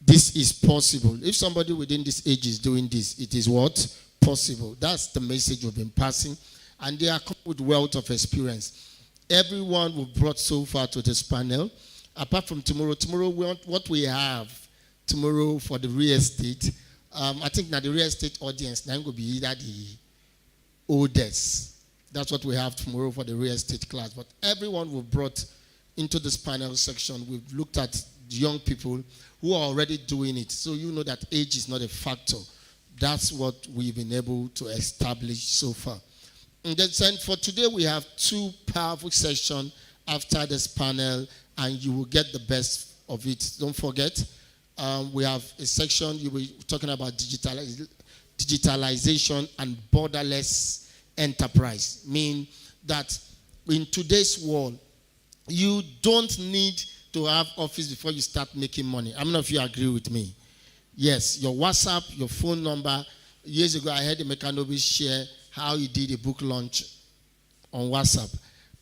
this is possible. If somebody within this age is doing this, it is what? Possible. That's the message we've been passing. And they are come with wealth of experience. Everyone we've brought so far to this panel, apart from tomorrow, what we have tomorrow for the real estate, I think now the real estate audience now will be either the oldest. That's what we have tomorrow for the real estate class. But everyone we've brought into this panel section, we've looked at young people who are already doing it. So you know that age is not a factor. That's what we've been able to establish so far. And then for today, we have two powerful sessions after this panel, and you will get the best of it. Don't forget, we have a section you will be talking about digitalization and borderless enterprise. Mean that in today's world, you don't need to have office before you start making money. How many of you agree with me? Yes, your WhatsApp, your phone number. Years ago, I heard Emeka Nobi share how he did a book launch on WhatsApp.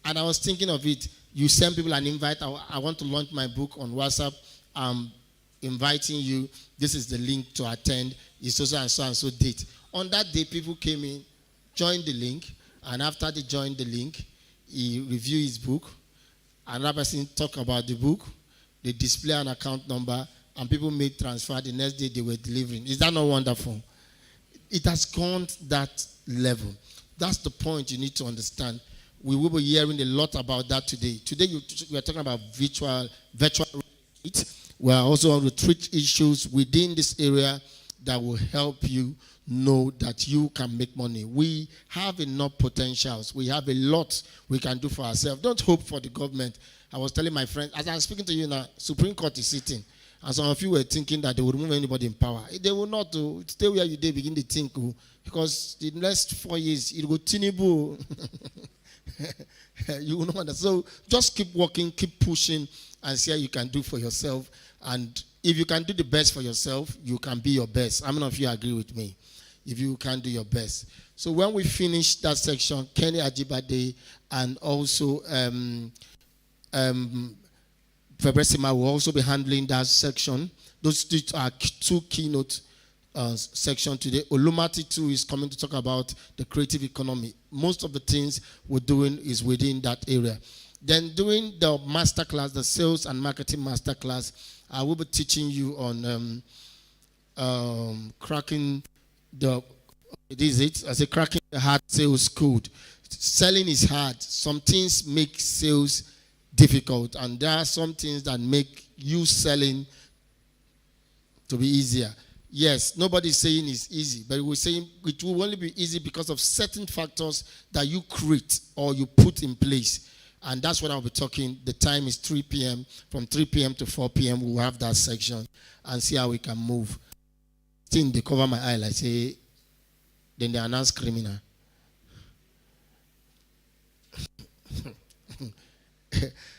And I was thinking of it. You send people an invite. I want to launch my book on WhatsApp. I'm inviting you. This is the link to attend. It's so and so date. On that day, people came in, joined the link, and after they joined the link, he reviewed his book. Another person talk about the book. They display an account number, and people made transfer. The next day, they were delivering. Is that not wonderful? It has gone that level. That's the point you need to understand. We will be hearing a lot about that today. Today, we are talking about virtual retreat. We are also on retreat issues within this area that will help you know that you can make money. We have enough potentials. We have a lot we can do for ourselves. Don't hope for the government. I was telling my friends, as I'm speaking to you now, Supreme Court is sitting. And some of you were thinking that they would remove anybody in power. They will not do. Stay where you did, begin to think. Because the next 4 years, it will Tinubu. You will not understand. So just keep working, keep pushing, and see how you can do for yourself. And if you can do the best for yourself, you can be your best. How many of you agree with me? If you can do your best. So when we finish that section, Kenny Ajibade and also Febresima will also be handling that section. Those two are two keynote sections today. Olumati too is coming to talk about the creative economy. Most of the things we're doing is within that area. Then during the masterclass, the sales and marketing masterclass, I will be teaching you on cracking the cracking the hard sales code. Selling is hard. Some things make sales difficult, and there are some things that make you selling to be easier. Yes, nobody's saying it's easy, but we're saying it will only be easy because of certain factors that you create or you put in place. And that's what I'll be talking. The time is 3 p.m. From 3 p.m. to 4 p.m. we'll have that section and see how we can move. Still, they cover my eye, I say, then they announce criminal.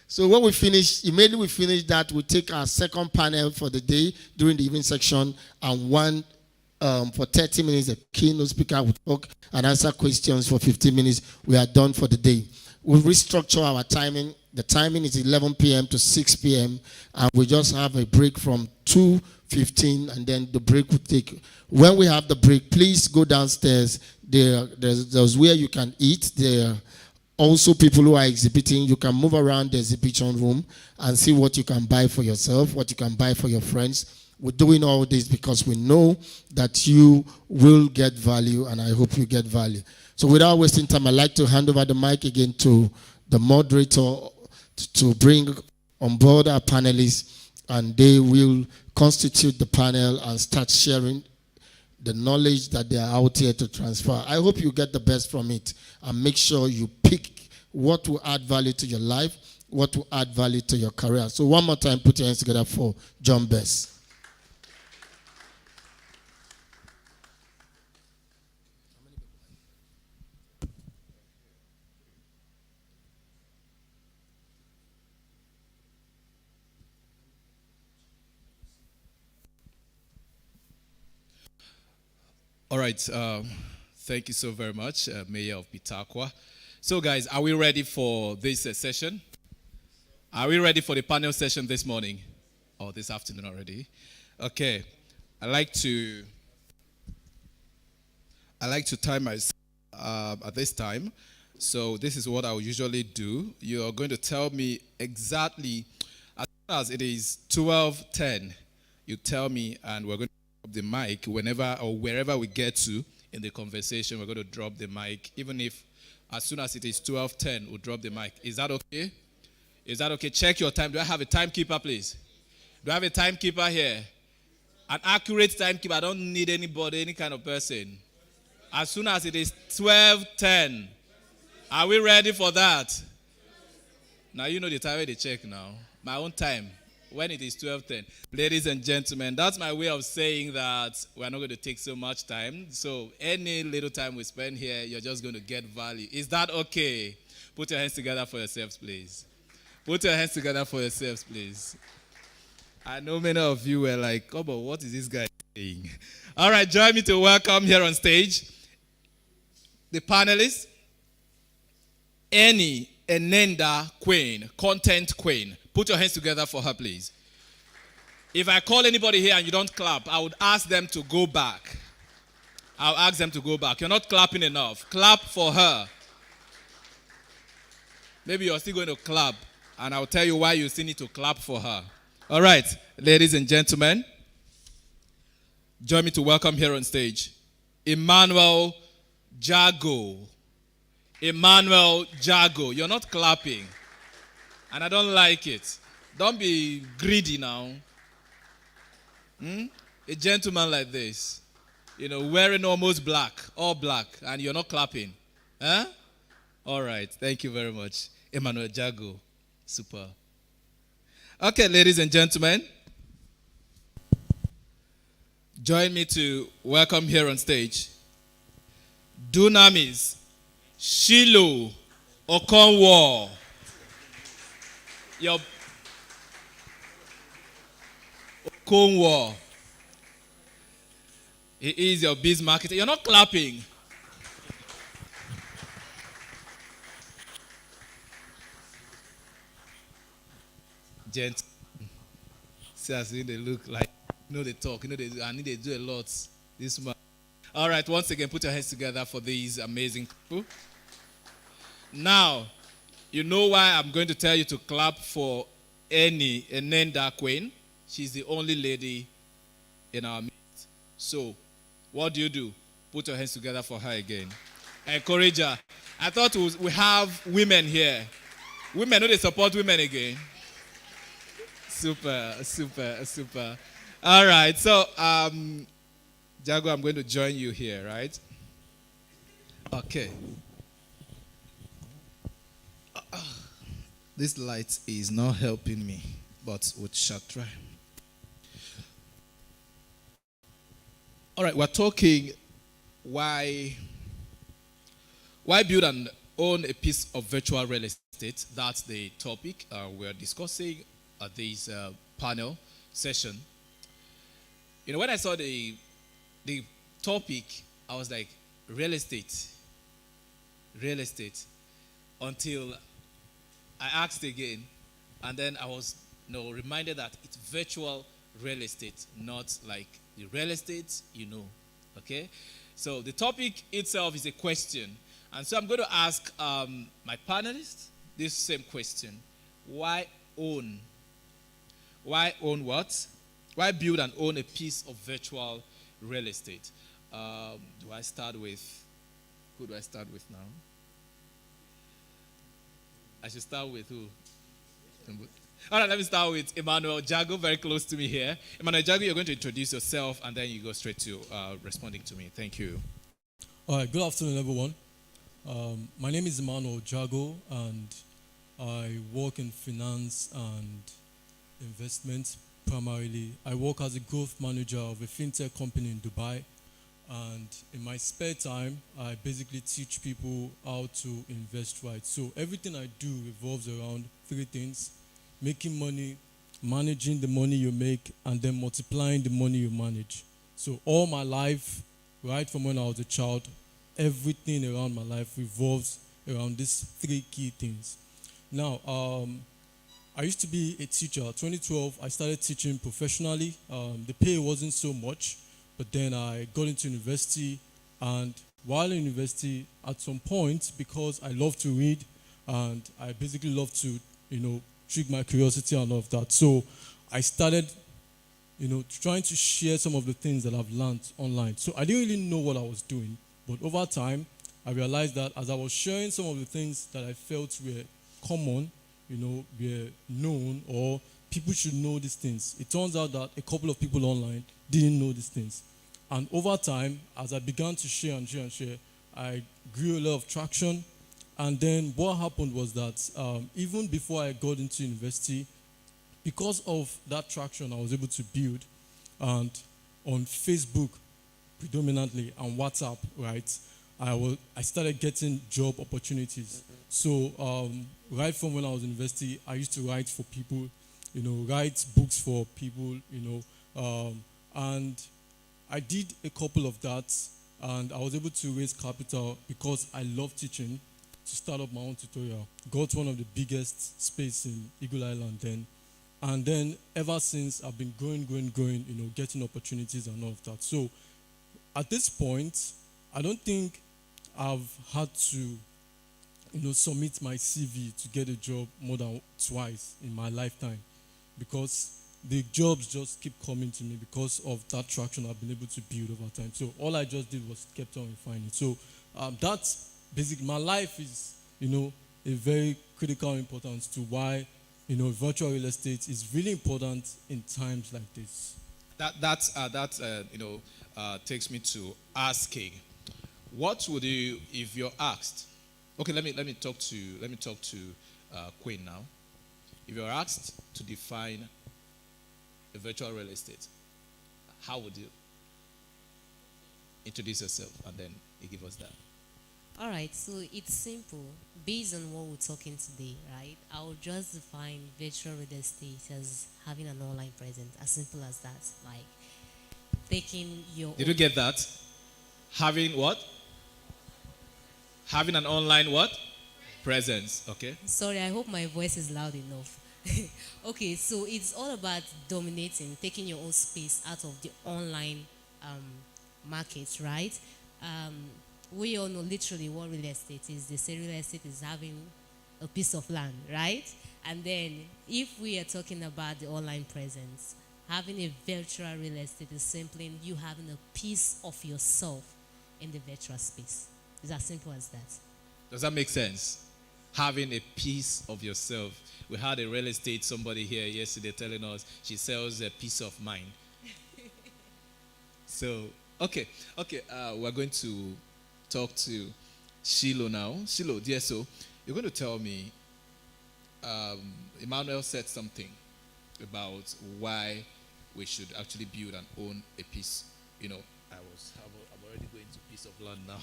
So when we finish, immediately we finish that, we take our second panel for the day during the evening section, and one for 30 minutes, the keynote speaker will talk and answer questions for 15 minutes. We are done for the day. We restructure our timing. The timing is 11 p.m. to 6 p.m. and we just have a break from 2:15, and then the break will take. When we have the break, please go downstairs. There's where you can eat. There are also people who are exhibiting. You can move around the exhibition room and see what you can buy for yourself, what you can buy for your friends. We're doing all this because we know that you will get value, and I hope you get value. So without wasting time, I'd like to hand over the mic again to the moderator to bring on board our panelists, and they will constitute the panel and start sharing the knowledge that they are out here to transfer. I hope you get the best from it, and make sure you pick what will add value to your life, what will add value to your career. So one more time, put your hands together for John Best. All right. Thank you so very much, Mayor of Pitakwa. So, guys, are we ready for this session? Are we ready for the panel session this morning? Or this afternoon already? Okay. I like to time myself at this time. So this is what I will usually do. You are going to tell me exactly as soon as it is 12:10. You tell me, and we're going to drop the mic whenever or wherever we get to in the conversation. We're going to drop the mic, even if as soon as it is 12:10, we'll drop the mic. Is that okay? Is that okay? Check your time. Do I have a timekeeper, please? Do I have a timekeeper here? An accurate timekeeper. I don't need anybody, any kind of person. As soon as it is 12:10. Are we ready for that? Now you know the time where they check now. My own time. When it is 12:10. Ladies and gentlemen, that's my way of saying that we're not going to take so much time. So any little time we spend here, you're just going to get value. Is that okay? Put your hands together for yourselves, please. Put your hands together for yourselves, please. I know many of you were like, oh, but what is this guy saying? All right, join me to welcome here on stage the panelists, Annie Enenda Queen, content queen. Put your hands together for her, please. If I call anybody here and you don't clap, I would ask them to go back. I'll ask them to go back. You're not clapping enough. Clap for her. Maybe you're still going to clap, and I'll tell you why you still need to clap for her. All right, ladies and gentlemen, join me to welcome here on stage Emmanuel Jago. Emmanuel Jago. You're not clapping, and I don't like it. Don't be greedy now. A gentleman like this, wearing almost black, all black, and you're not clapping. Huh? All right, thank you very much. Emmanuel Jago. Super. Okay, ladies and gentlemen, join me to welcome here on stage Dunamis Shiloh Okonwo. Okonwo. He is your biz marketer. You're not clapping. Gent. See as they look like, they talk, I need to do a lot this month. All right, once again, put your hands together for these amazing people. Now, you know why I'm going to tell you to clap for Annie Enenda Queen. She's the only lady in our midst. So, what do? Put your hands together for her again. Encourage her. I thought we have women here. Women, they support women again. Super. All right, so, Jago, I'm going to join you here, right? Okay. This light is not helping me, but we shall try. All right, we're talking why build and own a piece of virtual real estate. That's the topic we're discussing at this panel session. When I saw the topic, I was like, real estate, until I asked again, and then I was reminded that it's virtual real estate, not like the real estate, okay? So the topic itself is a question, and so I'm going to ask my panelists this same question. Why own? Why own what? Why build and own a piece of virtual real estate? Who do I start with now? I should start with who? All right, let me start with Emmanuel Jago, very close to me here. Emmanuel Jago, you're going to introduce yourself, and then you go straight to responding to me. Thank you. All right, good afternoon, everyone. My name is Emmanuel Jago, and I work in finance and investment primarily. I work as a growth manager of a fintech company in Dubai, and in my spare time, I basically teach people how to invest right. So everything I do revolves around three things: making money, managing the money you make, and then multiplying the money you manage. So all my life, right from when I was a child, everything around my life revolves around these three key things. Now, I used to be a teacher. 2012, I started teaching professionally. The pay wasn't so much, but then I got into university, and while in university, at some point, because I love to read, and I basically love to, trick my curiosity and all of that. So I started, trying to share some of the things that I've learned online. So I didn't really know what I was doing, but over time, I realized that as I was sharing some of the things that I felt were common, were known, or people should know these things, it turns out that a couple of people online didn't know these things. And over time, as I began to share and share and share, I grew a lot of traction. And then what happened was that even before I got into university, because of that traction I was able to build, and on Facebook predominantly and WhatsApp, right, I started getting job opportunities. So right from when I was in university, I used to write for people, write books for people, and I did a couple of that, and I was able to raise capital because I love teaching, to start up my own tutorial. Got one of the biggest space in Eagle Island then. And then ever since, I've been growing, getting opportunities and all of that. So at this point, I don't think I've had to, submit my CV to get a job more than twice in my lifetime, because the jobs just keep coming to me because of that traction I've been able to build over time. So all I just did was kept on refining. So that's basically my life is, a very critical importance to why, virtual real estate is really important in times like this. That takes me to asking, what would you, if you're asked? Okay, let me talk to Queen now. If you're asked to define a virtual real estate, how would you introduce yourself, and then you give us that? All right, so it's simple. Based on what we're talking today, right? I will just define virtual real estate as having an online presence, as simple as that. Like taking your. Did you get that? Having what? Having an online what? Presence. Okay. Sorry, I hope my voice is loud enough. Okay, so it's all about dominating, taking your own space out of the online market, right? We all know literally what real estate is. They say real estate is having a piece of land, right? And then if we are talking about the online presence, having a virtual real estate is simply you having a piece of yourself in the virtual space. It's as simple as that. Does that make sense? Having a piece of yourself. We had a real estate somebody here yesterday telling us she sells a peace of mind. So, okay. We're going to talk to Shiloh now. Shiloh, dear, so you're going to tell me, Emmanuel said something about why we should actually build and own a piece. I'm already going to piece of land now.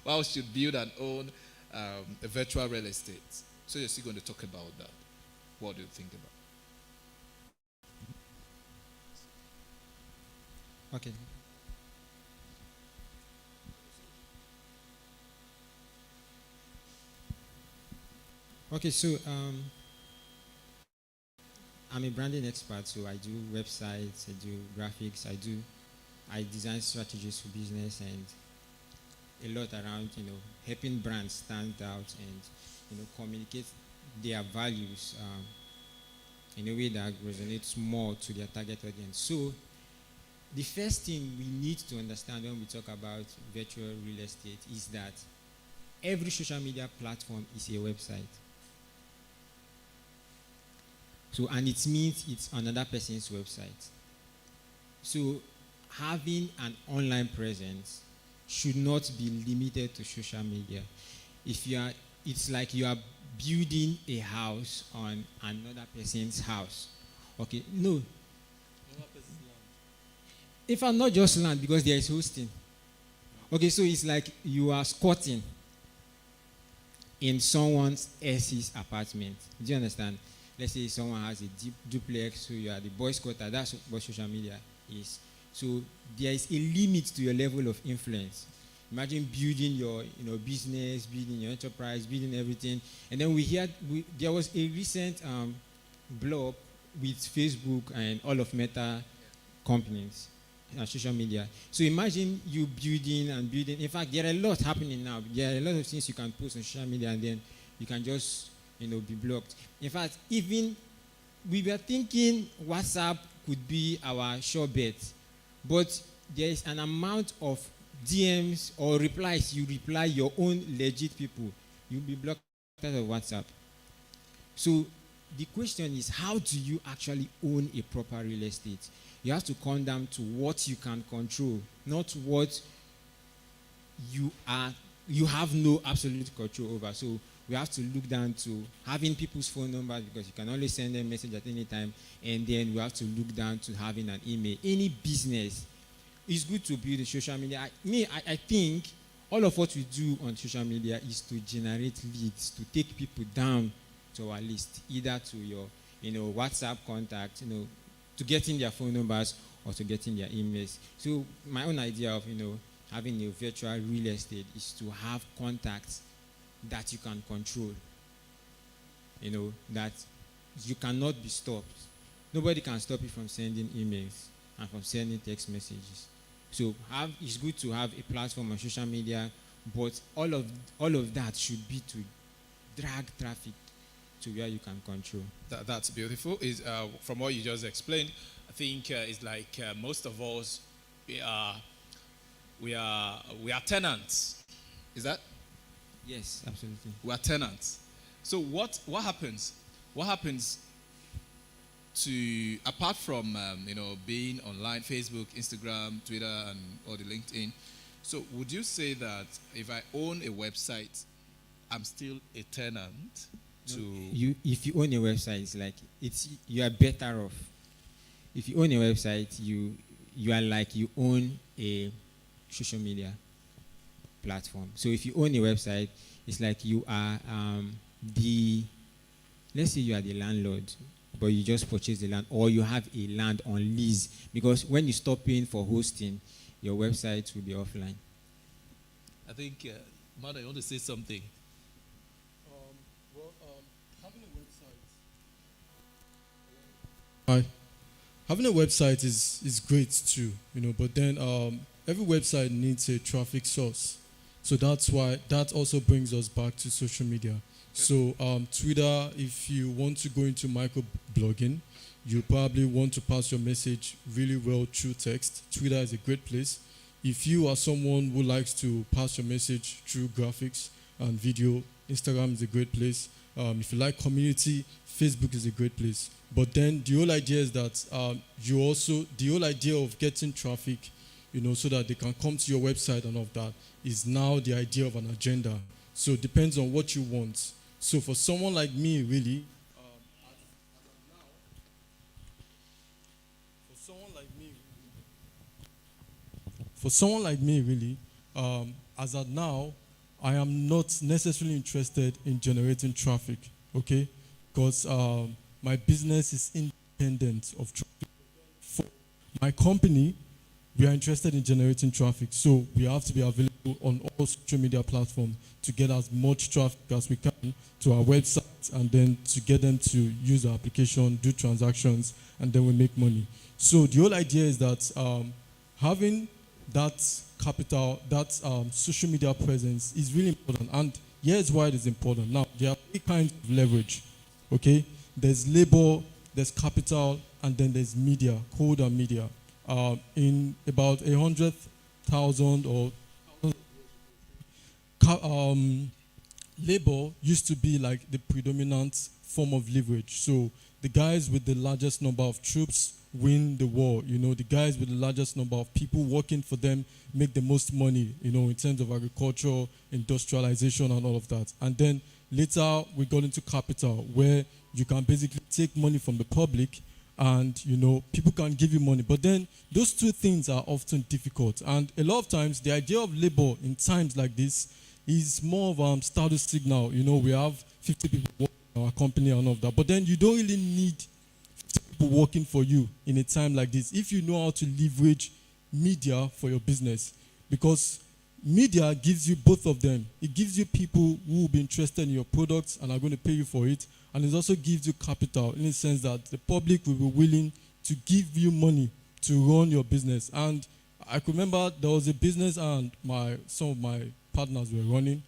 Why we should build and own a virtual real estate. So you're still going to talk about that. What do you think about? Okay. Okay, so I'm a branding expert, so I do websites, I do graphics, I design strategies for business, and a lot around, helping brands stand out and, communicate their values in a way that resonates more to their target audience. So the first thing we need to understand when we talk about virtual real estate is that every social media platform is a website. So, and it means it's another person's website. So having an online presence should not be limited to social media. It's like you are building a house on another person's house. Okay, no. In fact, not just land, because there is hosting. Okay, so it's like you are squatting in someone else's apartment. Do you understand? Let's say someone has a duplex, so you are the boy squatter. That's what social media is. So there is a limit to your level of influence. Imagine building your business, building your enterprise, building everything. And then there was a recent blow up with Facebook and all of Meta companies and social media. So imagine you building and building. In fact, there are a lot happening now. There are a lot of things you can post on social media and then you can just, be blocked. In fact, even we were thinking WhatsApp could be our sure bet, but there is an amount of DMs or replies. You reply your own legit people, you'll be blocked out of WhatsApp. So the question is, how do you actually own a proper real estate? You have to come down to what you can control, not what you have no absolute control over. So we have to look down to having people's phone numbers, because you can only send them a message at any time, and then we have to look down to having an email. Any business, it's good to build a social media. I think all of what we do on social media is to generate leads, to take people down to our list, either to your WhatsApp contact, to getting their phone numbers or to getting their emails. So my own idea of having a virtual real estate is to have contacts that you can control, that you cannot be stopped. Nobody can stop you from sending emails and from sending text messages. So it's good to have a platform on social media, but all of that should be to drag traffic to where you can control. That's beautiful. Is from what you just explained, I think it's like most of us we are tenants. Is that? Yes, absolutely. We are tenants. So what happens? What happens to, apart from being online, Facebook, Instagram, Twitter, and all the LinkedIn? So would you say that if I own a website, I'm still a tenant? If you own a website, it's like you are better off. If you own a website, you are like you own a social media platform. So if you own a website, it's like you are let's say you are the landlord, but you just purchase the land, or you have a land on lease, because when you stop paying for hosting, your website will be offline. I think, Mother, you want to say something? Having a website. Having a website is great too, but then every website needs a traffic source. So that's why that also brings us back to social media. Okay. So Twitter, if you want to go into microblogging, you probably want to pass your message really well through text. Twitter is a great place. If you are someone who likes to pass your message through graphics and video, Instagram is a great place. If you like community, Facebook is a great place. But then the whole idea is that the whole idea of getting traffic, so that they can come to your website and all of that, is now the idea of an agenda. So it depends on what you want. So for someone like me, really, as of now, I am not necessarily interested in generating traffic, okay? Because my business is independent of traffic. For my company, we are interested in generating traffic, so we have to be available on all social media platforms to get as much traffic as we can to our website, and then to get them to use our application, do transactions, and then we make money. So the whole idea is that having that capital, that social media presence is really important. And here's why it is important. Now, there are three kinds of leverage, okay? There's labor, there's capital, and then there's media, code and media. In about 100,000 or labor used to be like the predominant form of leverage. So the guys with the largest number of troops win the war. The guys with the largest number of people working for them make the most money, in terms of agriculture, industrialization, and all of that. And then later we got into capital, where you can basically take money from the public, and people can give you money. But then those two things are often difficult, and a lot of times the idea of labor in times like this is more of status signal. We have 50 people working in our company and all of that, but then you don't really need 50 people working for you in a time like this if you know how to leverage media for your business. Because media gives you both of them. It gives you people who will be interested in your products and are going to pay you for it. And it also gives you capital in the sense that the public will be willing to give you money to run your business. And I could remember there was a business and some of my partners were running.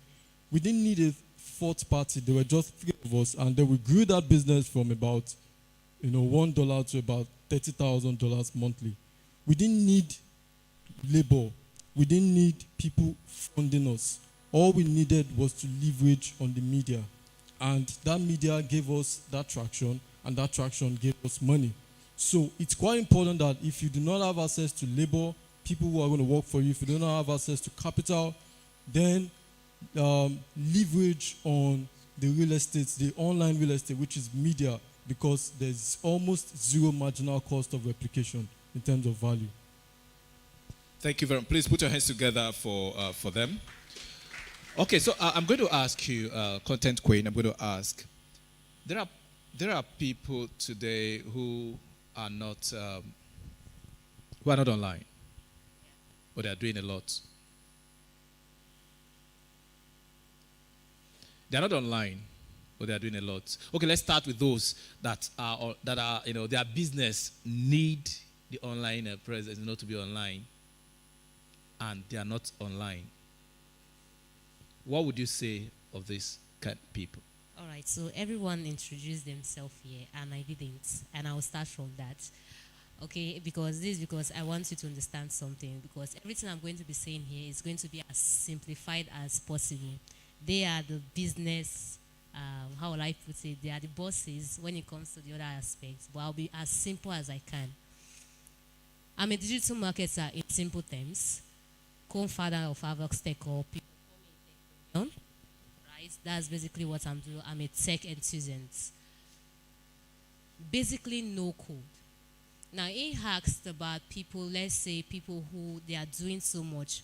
We didn't need a fourth party. There were just three of us, and then we grew that business from about $1 to about $30,000 monthly. We didn't need labor. We didn't need people funding us. All we needed was to leverage on the media. And that media gave us that traction, and that traction gave us money. So it's quite important that if you do not have access to labor, people who are going to work for you, if you do not have access to capital, then leverage on the real estate, the online real estate, which is media, because there's almost zero marginal cost of replication in terms of value. Thank you very much. Please put your hands together for them. Okay, so I'm going to ask you, Content Queen, I'm going to ask, there are people today who are not online, but they are doing a lot. They are not online, but they are doing a lot. Okay, let's start with those that are their business need the online presence, not to be online, and they are not online. What would you say of these kind of people? All right, so everyone introduced themselves here, and I didn't, and I'll start from that. Okay, because I want you to understand something, because everything I'm going to be saying here is going to be as simplified as possible. They are the business, how will I put it? They are the bosses when it comes to the other aspects, but I'll be as simple as I can. I'm a digital marketer in simple terms, co-founder of Avox Tech, or people call me Tech, right? That's basically what I'm doing. I'm a tech enthusiast. Basically, no code. Now, he asked about people, let's say people who they are doing so much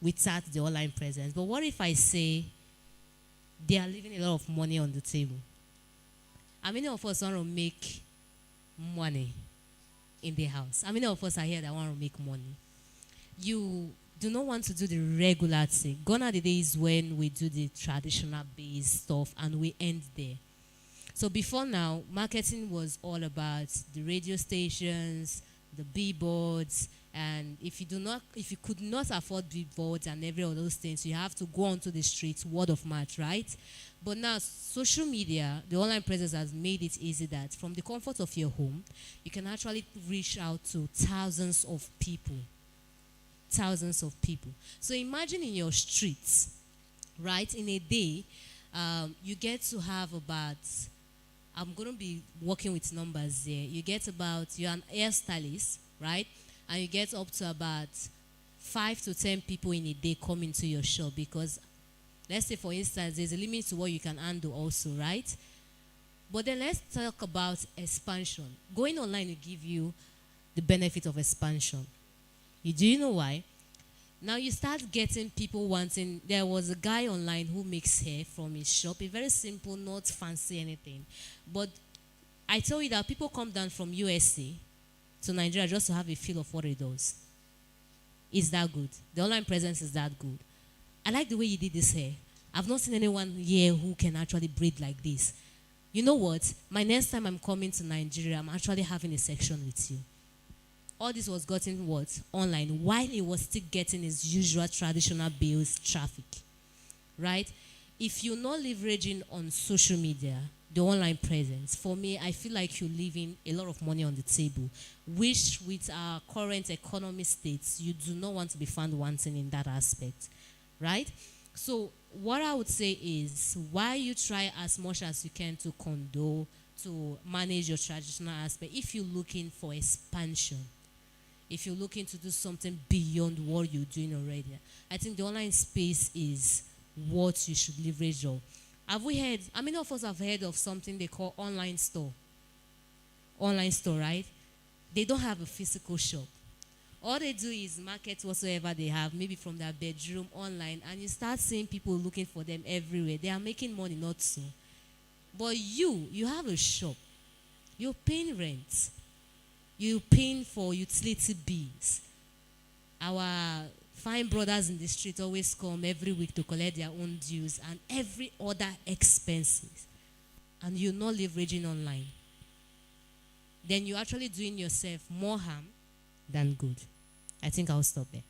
without the online presence. But what if I say they are leaving a lot of money on the table? How many of us want to make money in the house? How many of us are here that want to make money? You do not want to do the regular thing. Gone are the days when we do the traditional based stuff and we end there. So before now, marketing was all about the radio stations, the billboards, and if you could not afford billboards and every of those things, you have to go onto the streets, word of mouth, right? But now, social media, the online presence has made it easy that from the comfort of your home, you can actually reach out to thousands of people. Thousands of people. So imagine in your streets, right, in a day, you get to have about, I'm going to be working with numbers here. You get about, you're an hairstylist, right? And you get up to about 5 to 10 people in a day coming to your shop, because let's say, for instance, there's a limit to what you can handle also, right? But then let's talk about expansion. Going online will give you the benefit of expansion. Do you know why? Now you start getting people wanting. There was a guy online who makes hair from his shop. A very simple, not fancy anything. But I tell you that people come down from USA to Nigeria just to have a feel of what it does. It's that good. The online presence is that good. I like the way you did this hair. I've not seen anyone here who can actually braid like this. You know what? My next time I'm coming to Nigeria, I'm actually having a section with you. All this was gotten what? Online, while he was still getting his usual traditional bills traffic. Right? If you're not leveraging on social media, the online presence, for me, I feel like you're leaving a lot of money on the table, which with our current economy states, you do not want to be found wanting in that aspect. Right? So what I would say is, why you try as much as you can to condone, to manage your traditional aspect, if you're looking for expansion, if you're looking to do something beyond what you're doing already, I think the online space is what you should leverage on. Have we heard, how many of us have heard of something they call online store? Online store, right? They don't have a physical shop. All they do is market whatsoever they have, maybe from their bedroom, online, and you start seeing people looking for them everywhere. They are making money, not so. But you have a shop. You're paying rent. You're paying for utility bills. Our Fine brothers in the street always come every week to collect their own dues and every other expenses. And you're not leveraging online. Then you're actually doing yourself more harm than good. I think I'll stop there.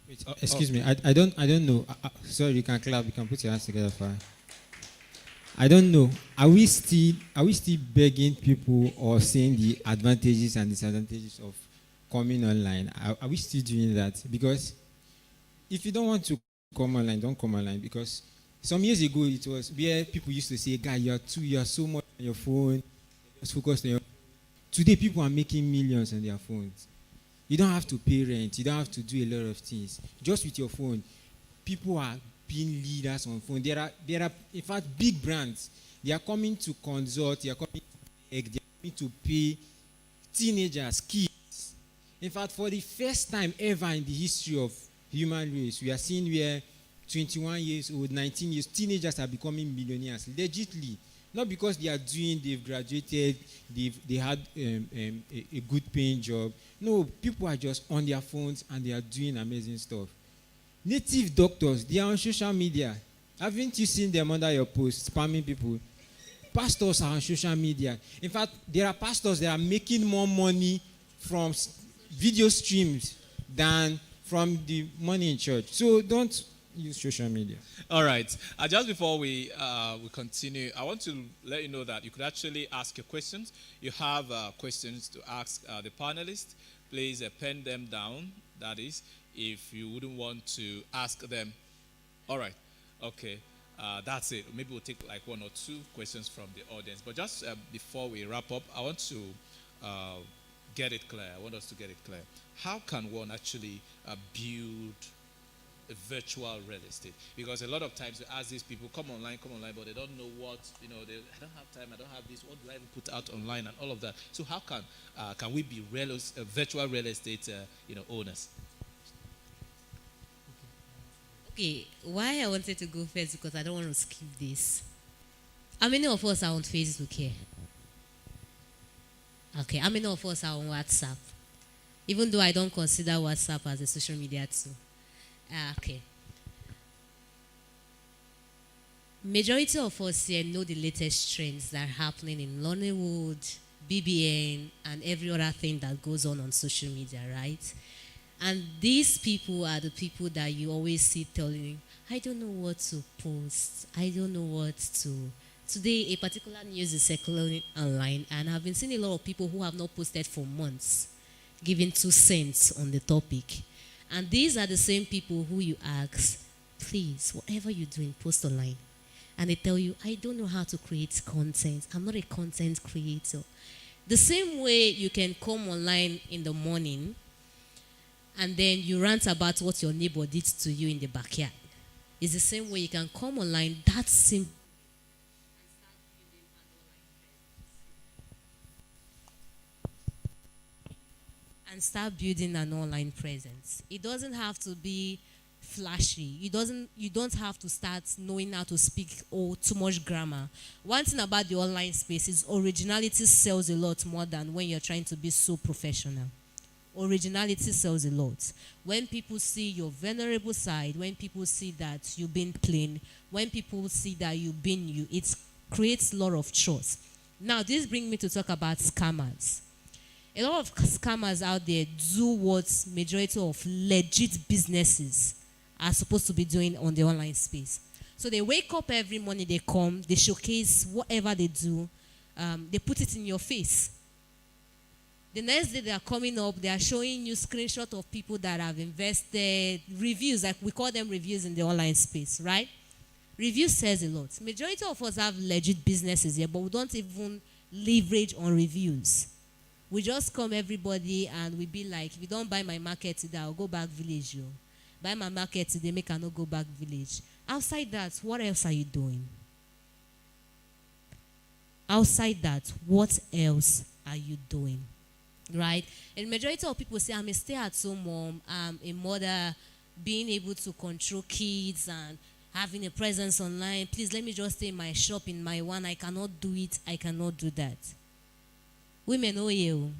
Wait, excuse me. I don't know. Sorry, you can clap. You can put your hands together for. I don't know. Are we still begging people or saying the advantages and disadvantages of coming online? Are we still doing that? Because if you don't want to come online, don't come online. Because some years ago it was where people used to say, "Guy, you are so much on your phone. Just focus on your." Today people are making millions on their phones. You don't have to pay rent. You don't have to do a lot of things. Just with your phone, people are being leaders on phone. There are, in fact, big brands. They are coming to consult. They are coming to beg. They are coming to pay teenagers, kids. In fact, for the first time ever in the history of human race, we are seeing where 21 years old, 19 years, teenagers are becoming millionaires, legitly. Not because they've graduated, they had a good paying job. No, people are just on their phones and they are doing amazing stuff. Native doctors, they are on social media. Haven't you seen them under your post, spamming people? Pastors are on social media. In fact, there are pastors that are making more money from video streams than from the money in church. So don't use social media. All right. Just before we continue, I want to let you know that you could actually ask your questions. You have questions to ask the panelists. Please pen them down. That is, if you wouldn't want to ask them. All right. Okay. That's it. Maybe we'll take like one or two questions from the audience. But just before we wrap up, I want to get it clear. I want us to get it clear. How can one actually build a virtual real estate? Because a lot of times we ask these people, come online, but they don't know what, I don't have time, I don't have this, what do I even put out online and all of that. So how can we be virtual real estate owners? Okay, why I wanted to go first because I don't want to skip this. How many of us are on Facebook here? Okay, how many of us are on WhatsApp? Even though I don't consider WhatsApp as a social media tool. Okay. Majority of us here know the latest trends that are happening in Nollywood, BBN, and every other thing that goes on social media, right? And these people are the people that you always see telling, I don't know what to post. I don't know what to. Today, a particular news is circulating online, and I've been seeing a lot of people who have not posted for months, giving 2 cents on the topic. And these are the same people who you ask, please, whatever you're doing, post online. And they tell you, I don't know how to create content. I'm not a content creator. The same way you can come online in the morning and then you rant about what your neighbor did to you in the backyard. It's the same way you can come online, that's simple. And start building an online presence. It doesn't have to be flashy. You don't have to start knowing how to speak or too much grammar. One thing about the online space is originality sells a lot more than when you're trying to be so professional. Originality sells a lot. When people see your vulnerable side, when people see that you've been plain, when people see that you've been you, it creates a lot of trust. Now, this brings me to talk about scammers. A lot of scammers out there do what majority of legit businesses are supposed to be doing on the online space. So they wake up every morning, they come, they showcase whatever they do, they put it in your face. The next day they are coming up, they are showing you screenshots of people that have invested, reviews, like we call them reviews in the online space, right? Review says a lot. Majority of us have legit businesses here, but we don't even leverage on reviews. We just come everybody and we be like, if you don't buy my market today, I'll go back village. You buy my market today, make I not go back village. Outside that, what else are you doing? Outside that, what else are you doing? Right? And majority of people say, I'm a stay-at-home mom, I'm a mother, being able to control kids and having a presence online. Please let me just stay in my shop in my one. I cannot do it. I cannot do that. Women, oh you.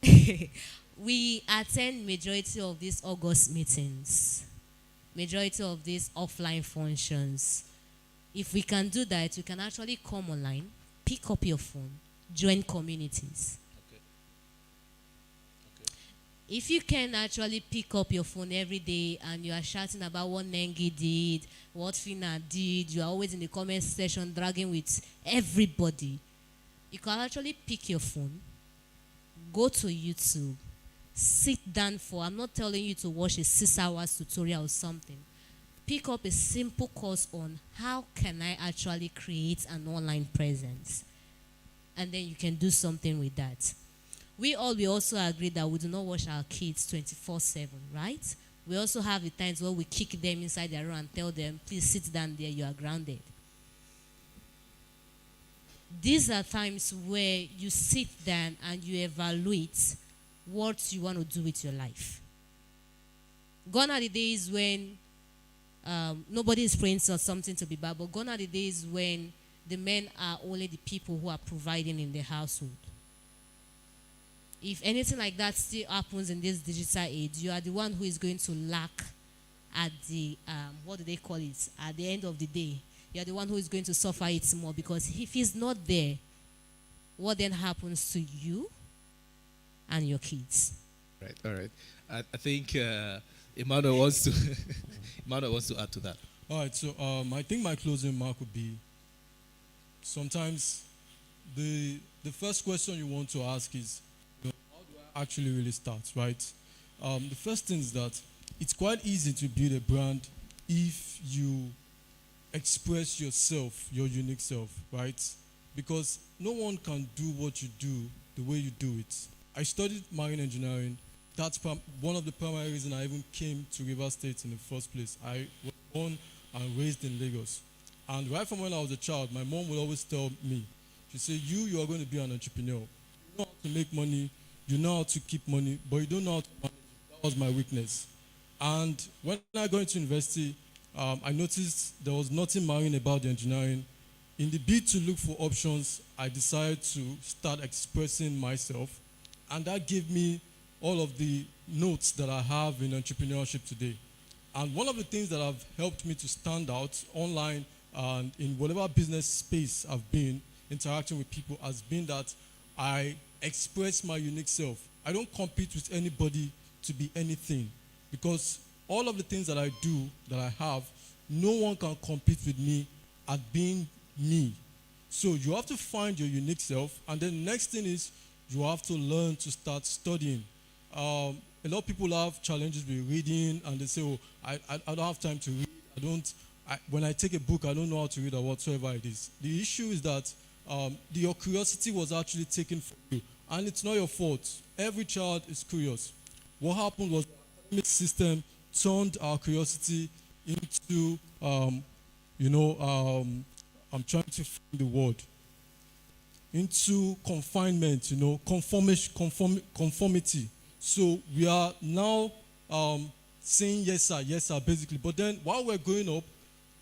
We attend majority of these August meetings, majority of these offline functions. If we can do that, we can actually come online, pick up your phone, join communities. If you can actually pick up your phone every day and you are shouting about what Nengi did, what Fina did, you are always in the comment section dragging with everybody, you can actually pick your phone, go to YouTube, sit down for, I'm not telling you to watch a 6-hour tutorial or something. Pick up a simple course on how can I actually create an online presence. And then you can do something with that. We also agree that we do not watch our kids 24/7, right? We also have the times where we kick them inside their room and tell them, please sit down there, you are grounded. These are times where you sit down and you evaluate what you want to do with your life. Gone are the days when nobody is praying for something to be bad, but gone are the days when the men are only the people who are providing in the household. If anything like that still happens in this digital age, you are the one who is going to lack at the, what do they call it, at the end of the day. You are the one who is going to suffer it more, because if he's not there, what then happens to you and your kids? Right, all right. I think Emmanuel wants to Emmanuel wants to add to that. All right, so I think my closing remark would be, sometimes the first question you want to ask is, how do I actually really start, right? The first thing is that it's quite easy to build a brand if you express yourself, your unique self, right? Because no one can do what you do the way you do it. I studied marine engineering. That's one of the primary reasons I even came to Rivers State in the first place. I was born and raised in Lagos. And right from when I was a child, my mom would always tell me, she'd say, you are going to be an entrepreneur. You know how to make money, you know how to keep money, but you don't know how to manage it. That was my weakness. And when I got into university, I noticed there was nothing marine about the engineering. In the bid to look for options, I decided to start expressing myself. And that gave me all of the notes that I have in entrepreneurship today. And one of the things that have helped me to stand out online and in whatever business space I've been interacting with people has been that I express my unique self. I don't compete with anybody to be anything, because all of the things that I do, that I have, no one can compete with me at being me. So you have to find your unique self, and then the next thing is you have to learn to start studying. A lot of people have challenges with reading, and they say, oh, I don't have time to read. When I take a book, I don't know how to read or whatsoever it is. The issue is that your curiosity was actually taken from you, and it's not your fault. Every child is curious. What happened was the academic system turned our curiosity into, I'm trying to find the word, into confinement, conformity. So we are now saying yes sir, basically. But then while we're growing up,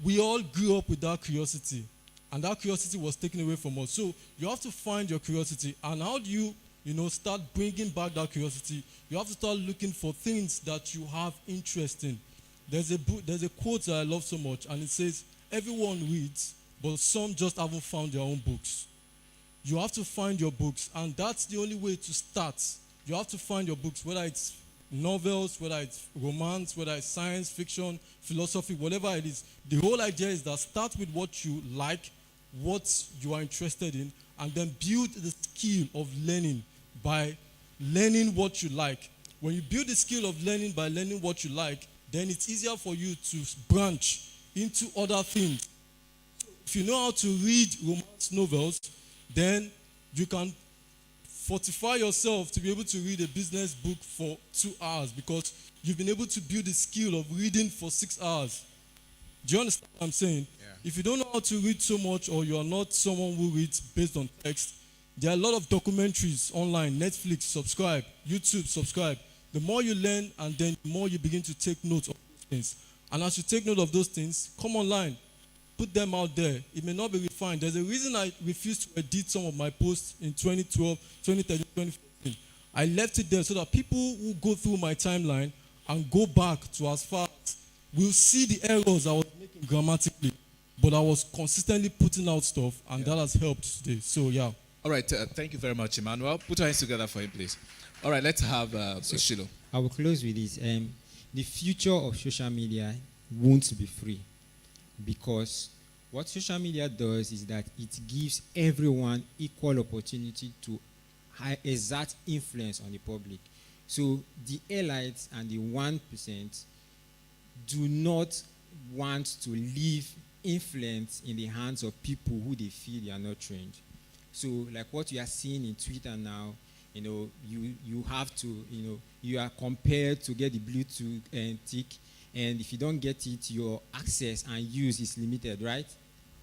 we all grew up with that curiosity, and that curiosity was taken away from us. So you have to find your curiosity, and how do you, start bringing back that curiosity? You have to start looking for things that you have interest in. There's a quote that I love so much, and it says, everyone reads, but some just haven't found their own books. You have to find your books, and that's the only way to start. You have to find your books, whether it's novels, whether it's romance, whether it's science fiction, philosophy, whatever it is. The whole idea is that start with what you like, what you are interested in, and then build the skill of learning by learning what you like. When you build the skill of learning by learning what you like, then it's easier for you to branch into other things. If you know how to read romance novels, then you can fortify yourself to be able to read a business book for 2 hours, because you've been able to build the skill of reading for 6 hours. Do you understand what I'm saying? Yeah. If you don't know how to read so much, or you are not someone who reads based on text, there are a lot of documentaries online. Netflix, subscribe. YouTube, subscribe. The more you learn, and then the more you begin to take notes of those things. And as you take note of those things, come online. Put them out there. It may not be refined. There's a reason I refused to edit some of my posts in 2012, 2013, 2014. I left it there so that people who go through my timeline and go back to as far will see the errors I was making grammatically, but I was consistently putting out stuff, and that has helped today. So yeah. All right, thank you very much, Emmanuel. Put your hands together for him, please. All right, let's have Shilo. I will close with this. The future of social media won't be free, because what social media does is that it gives everyone equal opportunity to exert influence on the public. So the elites and the 1% do not want to leave influence in the hands of people who they feel they are not trained. So like what you are seeing in Twitter now, you have to, you are compelled to get the Bluetooth tick, and if you don't get it, your access and use is limited, right?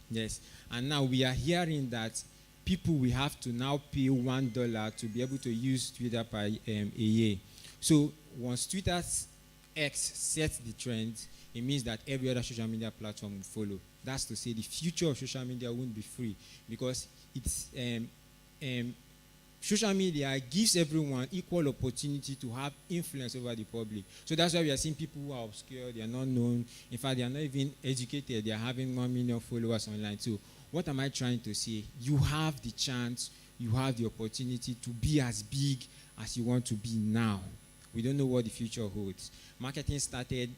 Yes. And now we are hearing that people will have to now pay $1 to be able to use Twitter per a year. So once Twitter X sets the trend, it means that every other social media platform will follow. That's to say the future of social media won't be free, because it's social media gives everyone equal opportunity to have influence over the public. So that's why we are seeing people who are obscure, they are not known. In fact, they are not even educated. They are having 1 million followers online. So what am I trying to say? You have the chance, you have the opportunity to be as big as you want to be now. We don't know what the future holds. Marketing started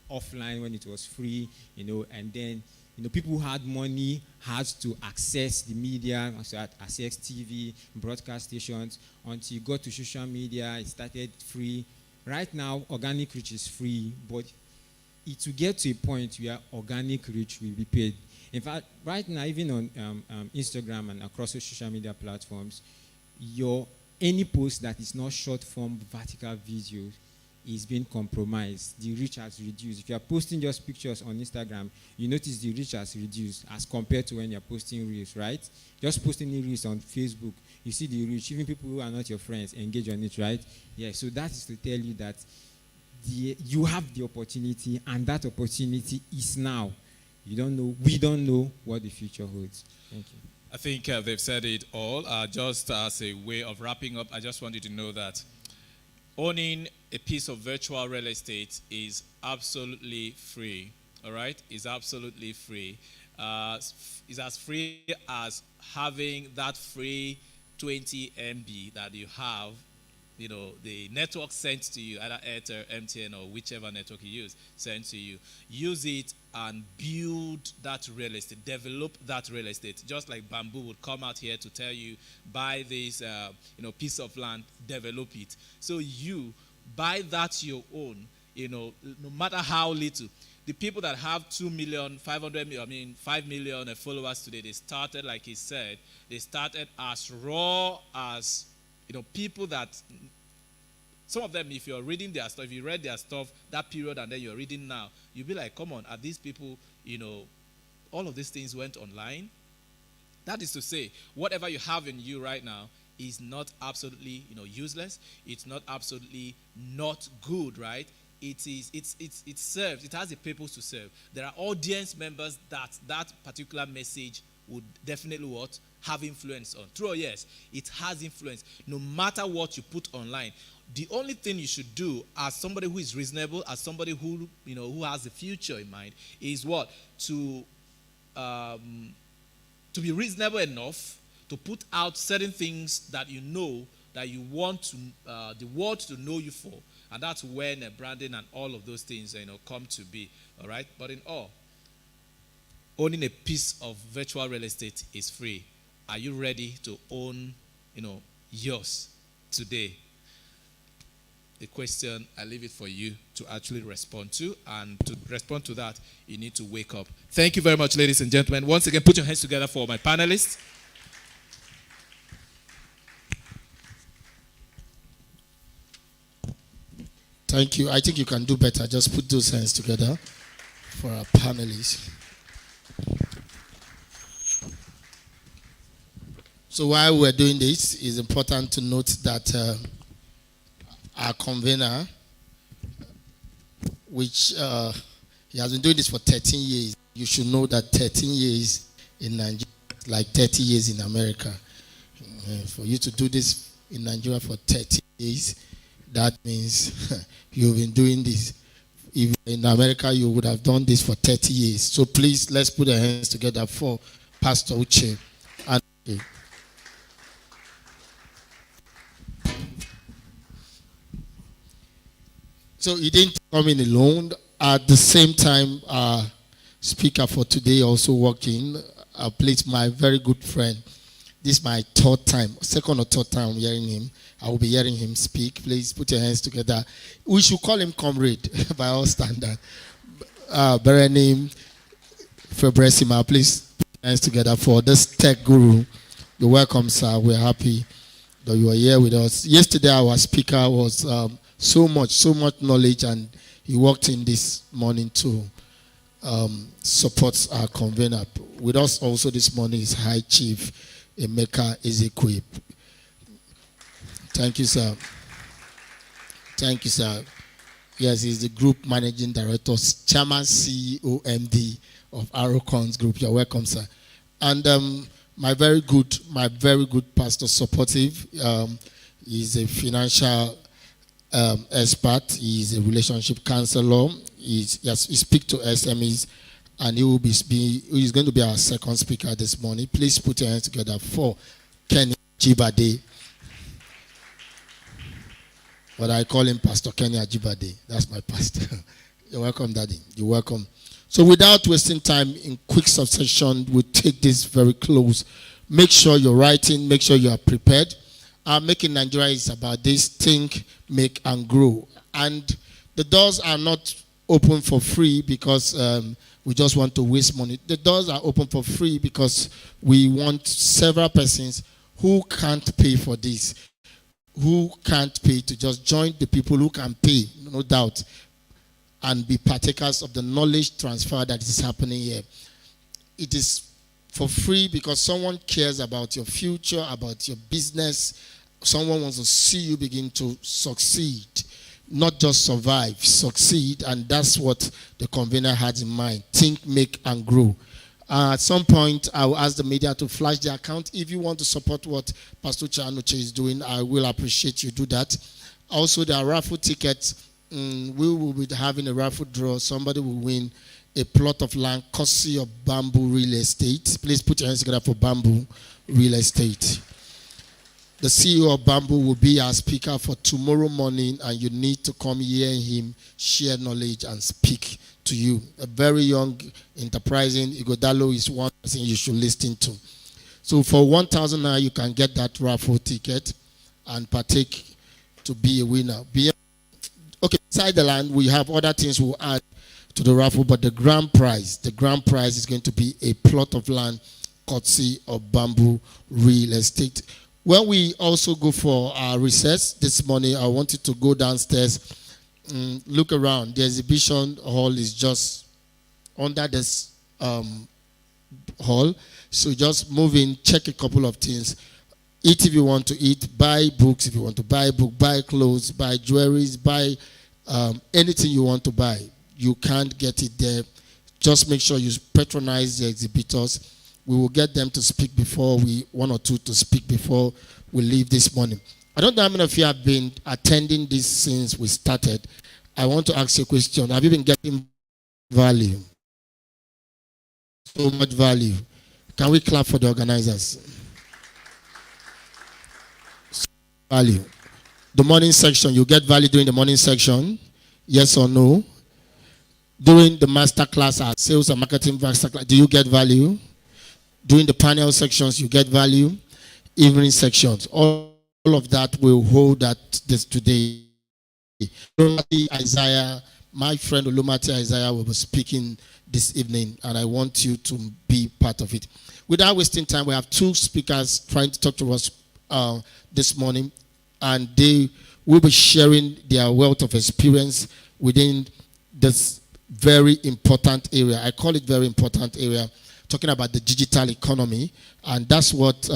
offline when it was free, and then people who had money had to access the media, access TV, broadcast stations. Until you got to social media, it started free. Right now, organic reach is free, but it will get to a point where organic reach will be paid. In fact, right now, even on Instagram and across social media platforms, any post that is not short-form vertical videos is being compromised. The reach has reduced. If you are posting just pictures on Instagram, you notice the reach has reduced as compared to when you're posting reels, right? Just posting reels on Facebook, you see the reach. Even people who are not your friends engage on it, right? Yeah, so that is to tell you that you have the opportunity, and that opportunity is now. We don't know what the future holds. Thank you. I think they've said it all. Just as a way of wrapping up, I just want you to know that owning a piece of virtual real estate is absolutely free. All right? It's absolutely free. It's as free as having that free 20 MB that you have, the network sent to you, either Airtel, MTN, or whichever network you use, sent to you. Use it and build that real estate, develop that real estate. Just like Bamboo would come out here to tell you, buy this, piece of land, develop it. So you buy that your own, no matter how little. The people that have 2 million, 5 million followers today, they started, like he said, they started as raw as, people that, some of them, if you're reading their stuff, if you read their stuff that period and then you're reading now, you'll be like, come on, are these people, all of these things went online? That is to say, whatever you have in you right now is not absolutely, useless. It's not absolutely not good, right? It serves, it has a purpose to serve. There are audience members that particular message would definitely have influence on. True or yes, it has influence no matter what you put online. The only thing you should do as somebody who is reasonable, as somebody who who has the future in mind, is what? To be reasonable enough to put out certain things that that you want the world to know you for. And that's when branding and all of those things come to be. All right? But in all, owning a piece of virtual real estate is free. Are you ready to own, yours today? The question, I leave it for you to actually respond to. And to respond to that, you need to wake up. Thank you very much, ladies and gentlemen. Once again, put your hands together for my panelists. Thank you. I think you can do better. Just put those hands together for our panelists. So while we're doing this, it's important to note that our convener, which he has been doing this for 13 years. You should know that 13 years in Nigeria, like 30 years in America. For you to do this in Nigeria for 30 days. That means you've been doing this. If in America, you would have done this for 30 years. So please, let's put our hands together for Pastor Uche. And so he didn't come in alone. At the same time, our speaker for today also working. I placed my very good friend. This is my second or third time I'm hearing him. I will be hearing him speak. Please put your hands together. We should call him comrade by all standards. Better name Febresima. Please put your hands together for this tech guru. You're welcome, sir. We're happy that you are here with us. Yesterday, our speaker was so much knowledge, and he walked in this morning to support our convener. With us also this morning is High Chief Emeka Ezekwe. Thank you, sir. Thank you, sir. Yes, he's the Group Managing Director, Chairman, CEO, MD of Arrowcons Group. You're welcome, sir. And my very good pastor, Supportive. He's a financial expert. He's a relationship counselor. He speaks to SMEs, and he's going to be our second speaker this morning. Please put your hands together for Kenny Ajibade. But I call him Pastor Kenny Ajibade. That's my pastor. You're welcome, Daddy. You're welcome. So without wasting time, in quick succession, we'll take this very close. Make sure you're writing. Make sure you are prepared. Making Nigeria is about this: think, make, and grow. And the doors are not open for free because we just want to waste money. The doors are open for free because we want several persons who can't pay for this, who can't pay, to just join the people who can pay, no doubt, and be partakers of the knowledge transfer that is happening here. It is for free because someone cares about your future, about your business. Someone wants to see you begin to succeed, not just survive, succeed. And that's what the convener had in mind: think, make, and grow. At some point, I will ask the media to flash the account. If you want to support what Pastor Chanuche is doing, I will appreciate you do that. Also, there are raffle tickets. We will be having a raffle draw. Somebody will win a plot of land courtesy of Bamboo Real Estate. Please put your hands together for Bamboo Real Estate. The CEO of Bamboo will be our speaker for tomorrow morning, and you need to come hear him share knowledge and speak to you. A very young, enterprising Igodalo is one person you should listen to. So for 1,000 naira, you can get that raffle ticket and partake to be a winner. Okay, inside the land, we have other things we'll add to the raffle, but the grand prize is going to be a plot of land courtesy of Bamboo Real Estate. When we also go for our recess this morning, I want you to go downstairs, look around. The exhibition hall is just under this hall. So just move in, check a couple of things. Eat if you want to eat, buy books if you want to buy a book, buy clothes, buy jewelries, buy anything you want to buy. You can't get it there. Just make sure you patronize the exhibitors. We will get them to speak before one or two to speak before we leave this morning. I don't know how many of you have been attending this since we started. I want to ask you a question. Have you been getting value? So much value. Can we clap for the organizers? Value. The morning section, you get value during the morning section? Yes or no? During the master class, our sales and marketing master class, do you get value? During the panel sections, you get value. Evening sections, all of that will hold that this today. Isaiah, my friend Olumati Isaiah will be speaking this evening, and I want you to be part of it. Without wasting time, we have two speakers trying to talk to us this morning, and they will be sharing their wealth of experience within this very important area. I call it very important area, talking about the digital economy, and that's what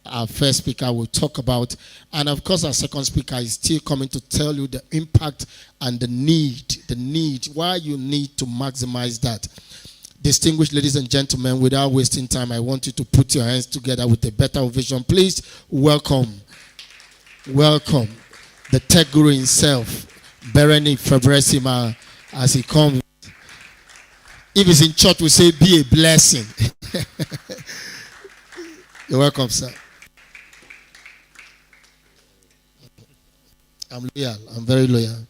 our first speaker will talk about. And of course, our second speaker is still coming to tell you the impact and the need, why you need to maximize that. Distinguished ladies and gentlemen, without wasting time, I want you to put your hands together with a better ovation. Please welcome welcome the tech guru himself, Berenice Fabresima, as he comes. If he's in church, we say, be a blessing. You're welcome, sir. I'm loyal. I'm very loyal.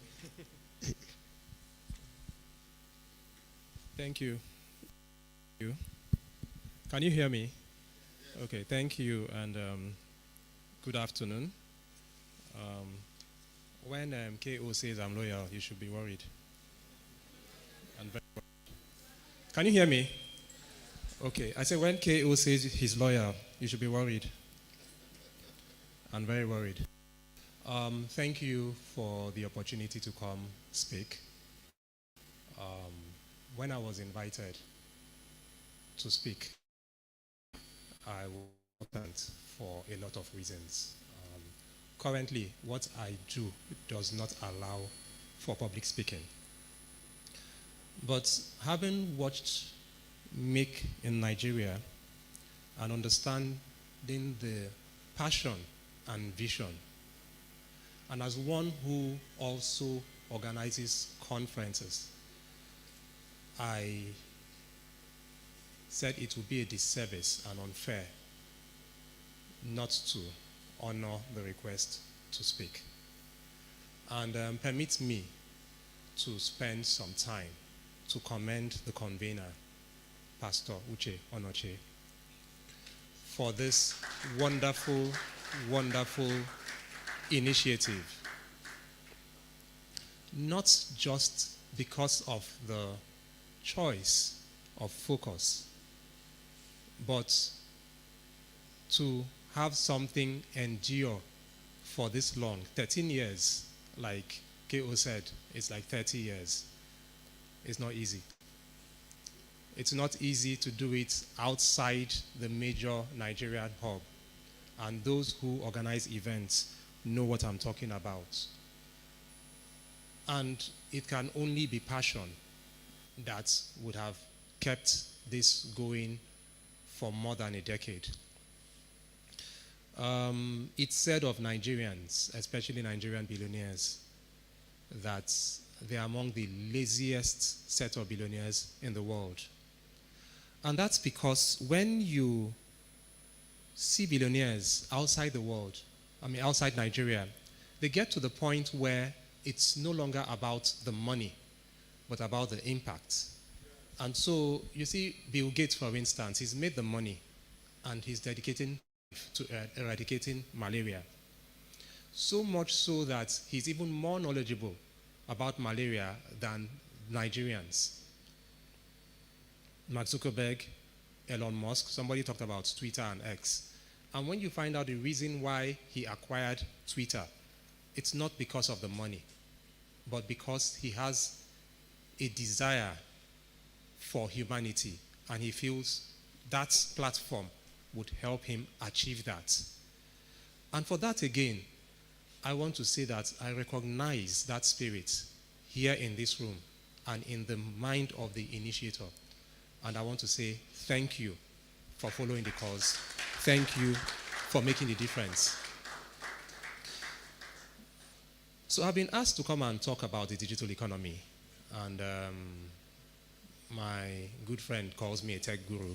Thank you. Can you hear me? Okay, thank you, and good afternoon. When KO says I'm loyal, you should be worried. And very worried. Can you hear me? Okay, I said when KO says he's loyal, you should be worried. And very worried. Thank you for the opportunity to come speak. When I was invited to speak, I was important for a lot of reasons. Currently, what I do does not allow for public speaking. But having watched Make in Nigeria and understanding the passion and vision, and as one who also organizes conferences, I said it would be a disservice and unfair not to honor the request to speak. And permit me to spend some time to commend the convener, Pastor Uche Onoche, for this wonderful, wonderful initiative. Not just because of the choice of focus, but to have something endure for this long, 13 years, like KO said, it's like 30 years. It's not easy. It's not easy to do it outside the major Nigerian hub. And those who organize events know what I'm talking about. And it can only be passion that would have kept this going for more than a decade. It's said of Nigerians, especially Nigerian billionaires, that they are among the laziest set of billionaires in the world. And that's because when you see billionaires outside the world, outside Nigeria, they get to the point where it's no longer about the money, but about the impact. And so, you see, Bill Gates, for instance, he's made the money and he's dedicating to eradicating malaria. So much so that he's even more knowledgeable about malaria than Nigerians. Mark Zuckerberg, Elon Musk, somebody talked about Twitter and X. And when you find out the reason why he acquired Twitter, it's not because of the money, but because he has a desire for humanity, and he feels that platform would help him achieve that. And for that again, I want to say that I recognize that spirit here in this room and in the mind of the initiator. And I want to say thank you for following the cause. Thank you for making the difference. So I've been asked to come and talk about the digital economy. And my good friend calls me a tech guru.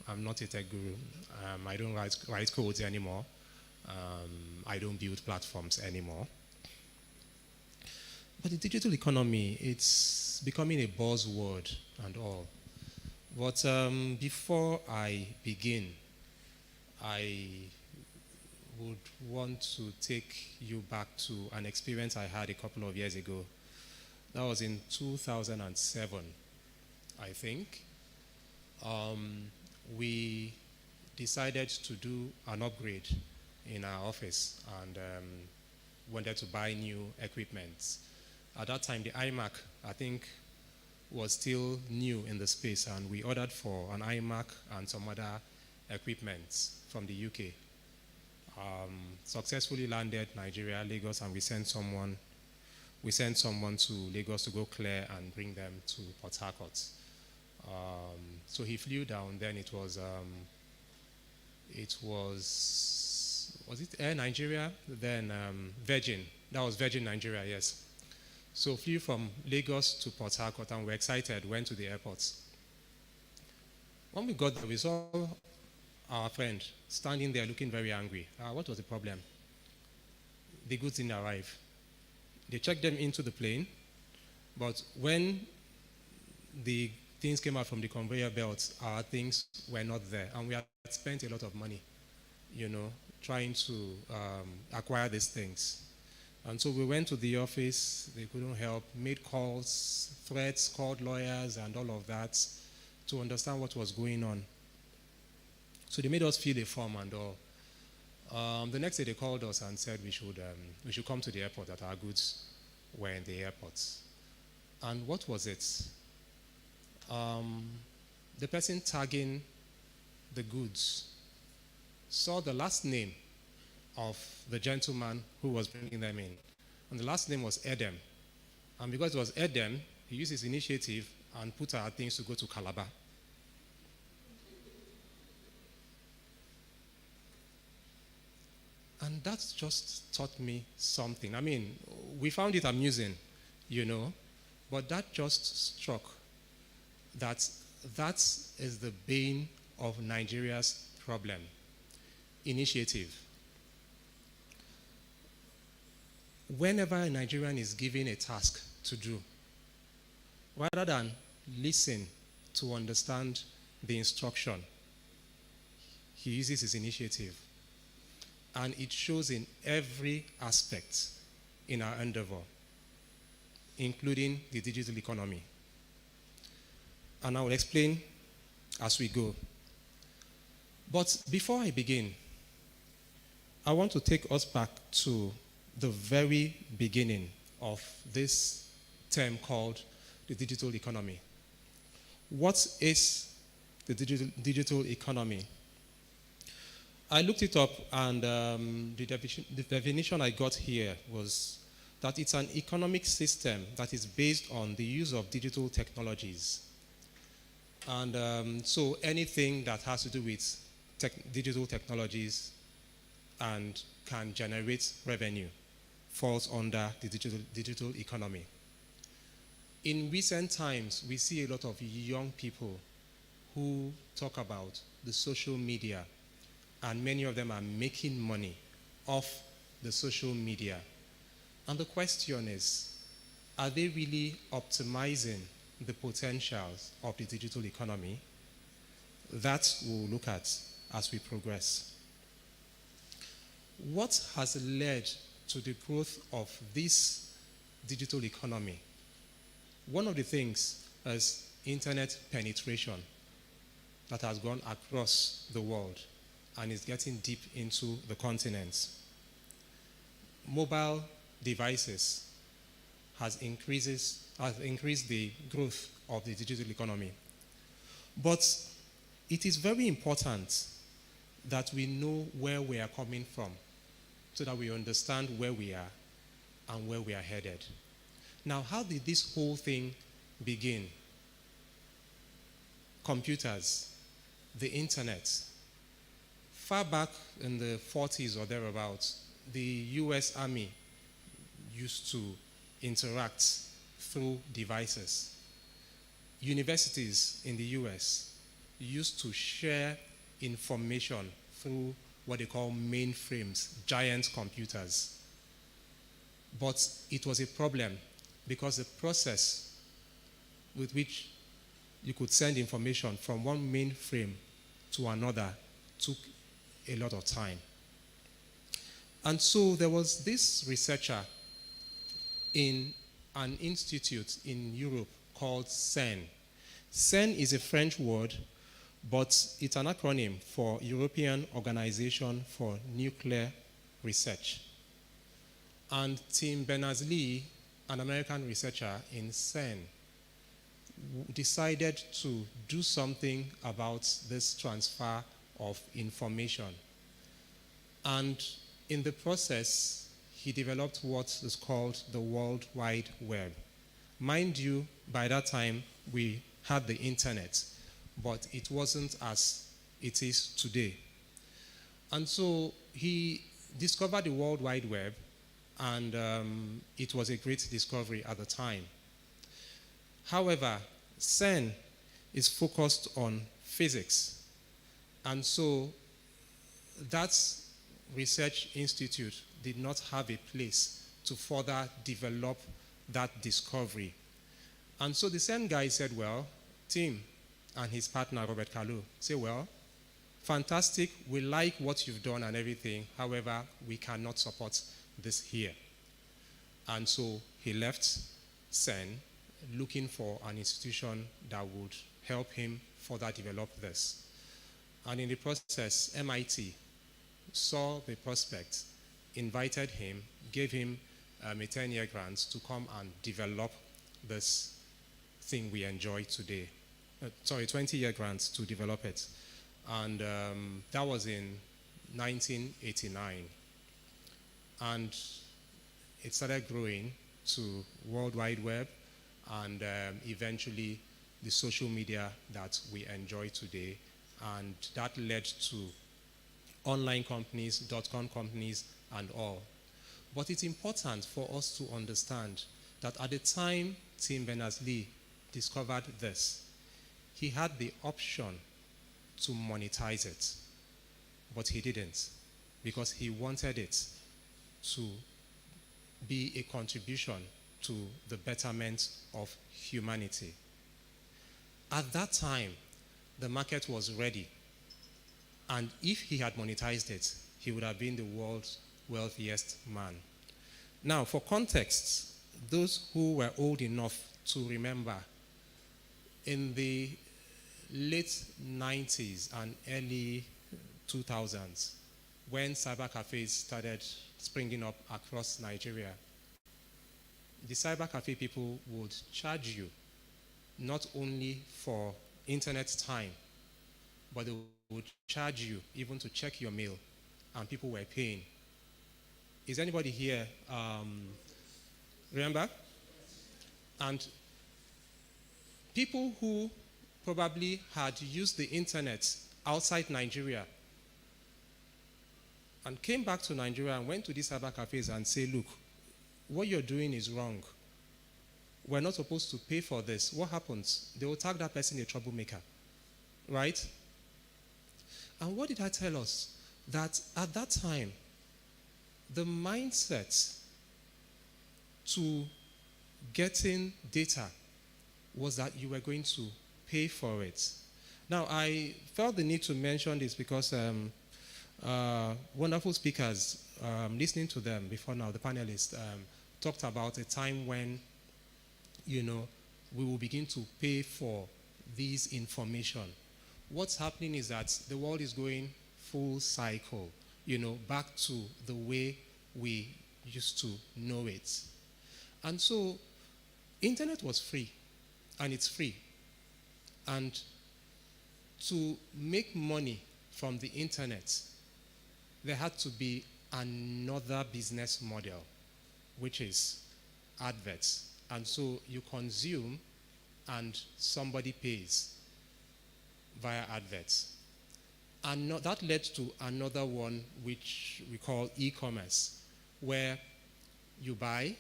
I'm not a tech guru. I don't write codes anymore. I don't build platforms anymore. But the digital economy, it's becoming a buzzword and all. But before I begin, I would want to take you back to an experience I had a couple of years ago. That was in 2007, I think. We decided to do an upgrade in our office and wanted to buy new equipment. At that time, the iMac, I think, was still new in the space, and we ordered for an iMac and some other equipment from the UK. Successfully landed Nigeria, Lagos, and we sent someone to Lagos to go clear and bring them to Port Harcourt. So he flew down. Then it was was it Air Nigeria? Then Virgin. That was Virgin Nigeria, yes. So flew from Lagos to Port Harcourt and we're excited, went to the airport. When we got there, we saw our friend standing there looking very angry. What was the problem? The goods didn't arrive. They checked them into the plane, but when the things came out from the conveyor belt, our things were not there. And we had spent a lot of money, trying to acquire these things. And so we went to the office, they couldn't help, made calls, threats, called lawyers and all of that to understand what was going on. So they made us fill a form and all. The next day they called us and said we should come to the airport, that our goods were in the airport. And what was it? The person tagging the goods saw the last name of the gentleman who was bringing them in. And the last name was Edem. And because it was Edem, he used his initiative and put our things to go to Calabar. And that just taught me something. I mean, we found it amusing, but that just struck that is the bane of Nigeria's problem. Initiative. Whenever a Nigerian is given a task to do, rather than listen to understand the instruction, he uses his initiative. And it shows in every aspect in our endeavor, including the digital economy. And I will explain as we go. But before I begin, I want to take us back to the very beginning of this term called the digital economy. What is the digital economy? I looked it up, and the definition I got here was that it's an economic system that is based on the use of digital technologies. And so anything that has to do with digital technologies and can generate revenue falls under the digital economy. In recent times, we see a lot of young people who talk about the social media, and many of them are making money off the social media. And the question is, are they really optimizing the potentials of the digital economy? That we'll look at as we progress. What has led to the growth of this digital economy? One of the things is internet penetration that has gone across the world and is getting deep into the continents. Mobile devices has increased the growth of the digital economy. But it is very important that we know where we are coming from so that we understand where we are and where we are headed. Now, how did this whole thing begin? Computers, the internet. Far back in the 40s or thereabouts, the US Army used to interact through devices. Universities in the US used to share information through what they call mainframes, giant computers. But it was a problem because the process with which you could send information from one mainframe to another took a lot of time. And so there was this researcher in an institute in Europe called CERN. CERN is a French word, but it's an acronym for European Organization for Nuclear Research. And Tim Berners-Lee, an American researcher in CERN, decided to do something about this transfer of information. And in the process, he developed what is called the World Wide Web. Mind you, by that time, we had the internet, but it wasn't as it is today. And so he discovered the World Wide Web, and it was a great discovery at the time. However, CERN is focused on physics, and so that research institute did not have a place to further develop that discovery. And so the CERN guy said, well, Tim and his partner, Robert Kalu, say, well, fantastic, we like what you've done and everything, however, we cannot support this here. And so he left CERN looking for an institution that would help him further develop this. And in the process, MIT saw the prospect, invited him, gave him a 10-year grant to come and develop this thing we enjoy today. 20-year grant to develop it. And that was in 1989. And it started growing to World Wide Web and eventually the social media that we enjoy today. And that led to online companies, .com companies, and all. But it's important for us to understand that at the time Tim Berners-Lee discovered this, he had the option to monetize it, but he didn't, because he wanted it to be a contribution to the betterment of humanity. At that time, the market was ready, and if he had monetized it, he would have been the world's wealthiest man. Now, for context, those who were old enough to remember, in the late 90s and early 2000s, when cyber cafes started springing up across Nigeria, the cyber cafe people would charge you not only for internet time, but they would charge you even to check your mail, and people were paying. Is anybody here remember? And people who probably had used the internet outside Nigeria and came back to Nigeria and went to these cyber cafes and say, look, what you're doing is wrong. We're not supposed to pay for this. What happens? They will tag that person a troublemaker, right? And what did I tell us? That at that time, the mindset to getting data was that you were going to pay for it. Now, I felt the need to mention this because wonderful speakers, listening to them before now, the panelists, talked about a time when, we will begin to pay for this information. What's happening is that the world is going full cycle, back to the way we used to know it. And so, internet was free, and it's free. And to make money from the internet, there had to be another business model, which is adverts. And so you consume and somebody pays via adverts. And that led to another one, which we call e-commerce, where you buy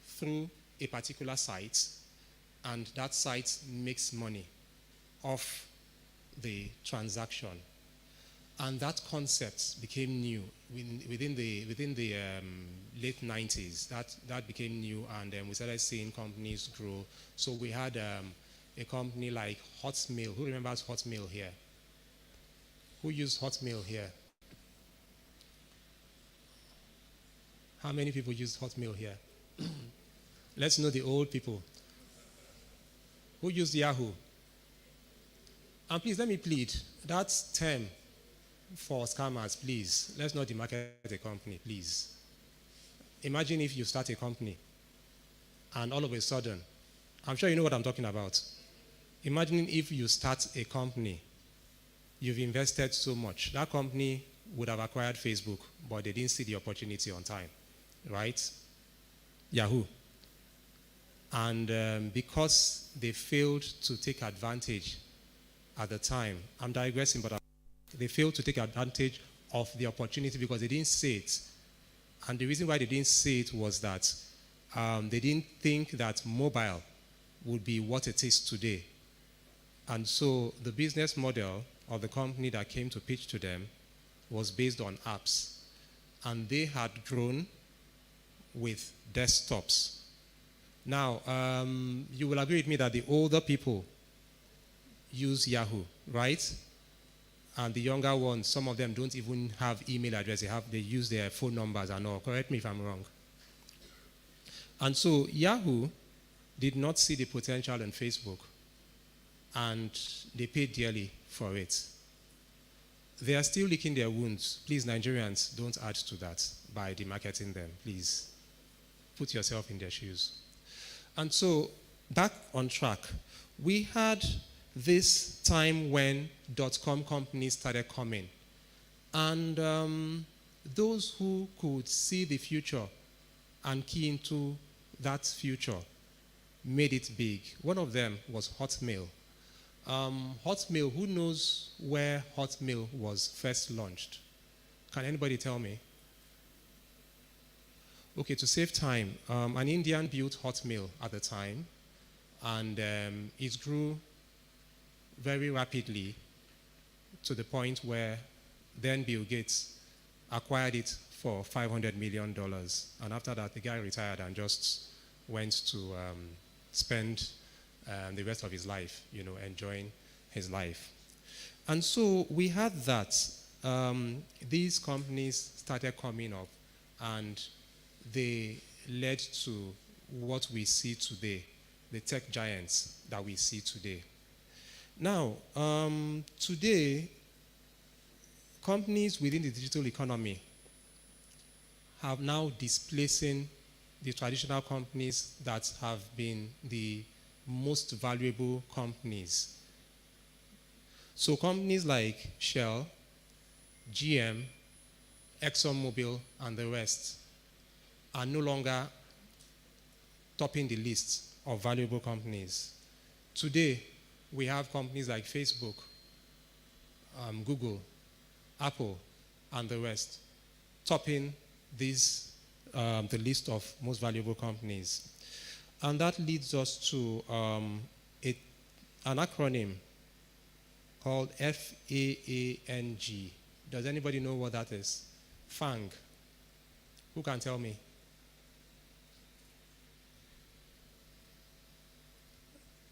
through a particular site, and that site makes money off the transaction. And that concept became new within the late 90s. That became new, and we started seeing companies grow. So we had a company like Hotmail. Who remembers Hotmail here? Who used Hotmail here? How many people used Hotmail here? Let's know the old people. Who used Yahoo? And please, let me plead, that term for scammers, please, let's not demarket a company, please. Imagine if you start a company and all of a sudden, I'm sure you know what I'm talking about. Imagine if you start a company, you've invested so much. That company would have acquired Facebook, but they didn't see the opportunity on time, right? Yahoo. And because they failed to take advantage at the time, I'm digressing, but they failed to take advantage of the opportunity because they didn't see it. And the reason why they didn't see it was that they didn't think that mobile would be what it is today. And so the business model of the company that came to pitch to them was based on apps. And they had grown with desktops. Now, you will agree with me that the older people use Yahoo, right? And the younger ones, some of them don't even have email address. They use their phone numbers and all. Correct me if I'm wrong. And so Yahoo did not see the potential in Facebook, and they paid dearly for it. They are still licking their wounds. Please, Nigerians, don't add to that by demarketing them. Please, put yourself in their shoes. And so, back on track, we had this time when dot-com companies started coming. And those who could see the future and key into that future made it big. One of them was Hotmail. Hotmail, who knows where Hotmail was first launched? Can anybody tell me? Okay, to save time, an Indian built Hotmail at the time, and it grew very rapidly to the point where then Bill Gates acquired it for $500 million. And after that, the guy retired and just went to spend the rest of his life, enjoying his life. And so we had that. These companies started coming up, and they led to what we see today, the tech giants that we see today. Now, today, companies within the digital economy have now displacing the traditional companies that have been the most valuable companies. So companies like Shell, GM, ExxonMobil, and the rest are no longer topping the list of valuable companies. Today, we have companies like Facebook, Google, Apple, and the rest topping the list of most valuable companies. And that leads us to an acronym called FAANG. Does anybody know what that is? FANG. Who can tell me?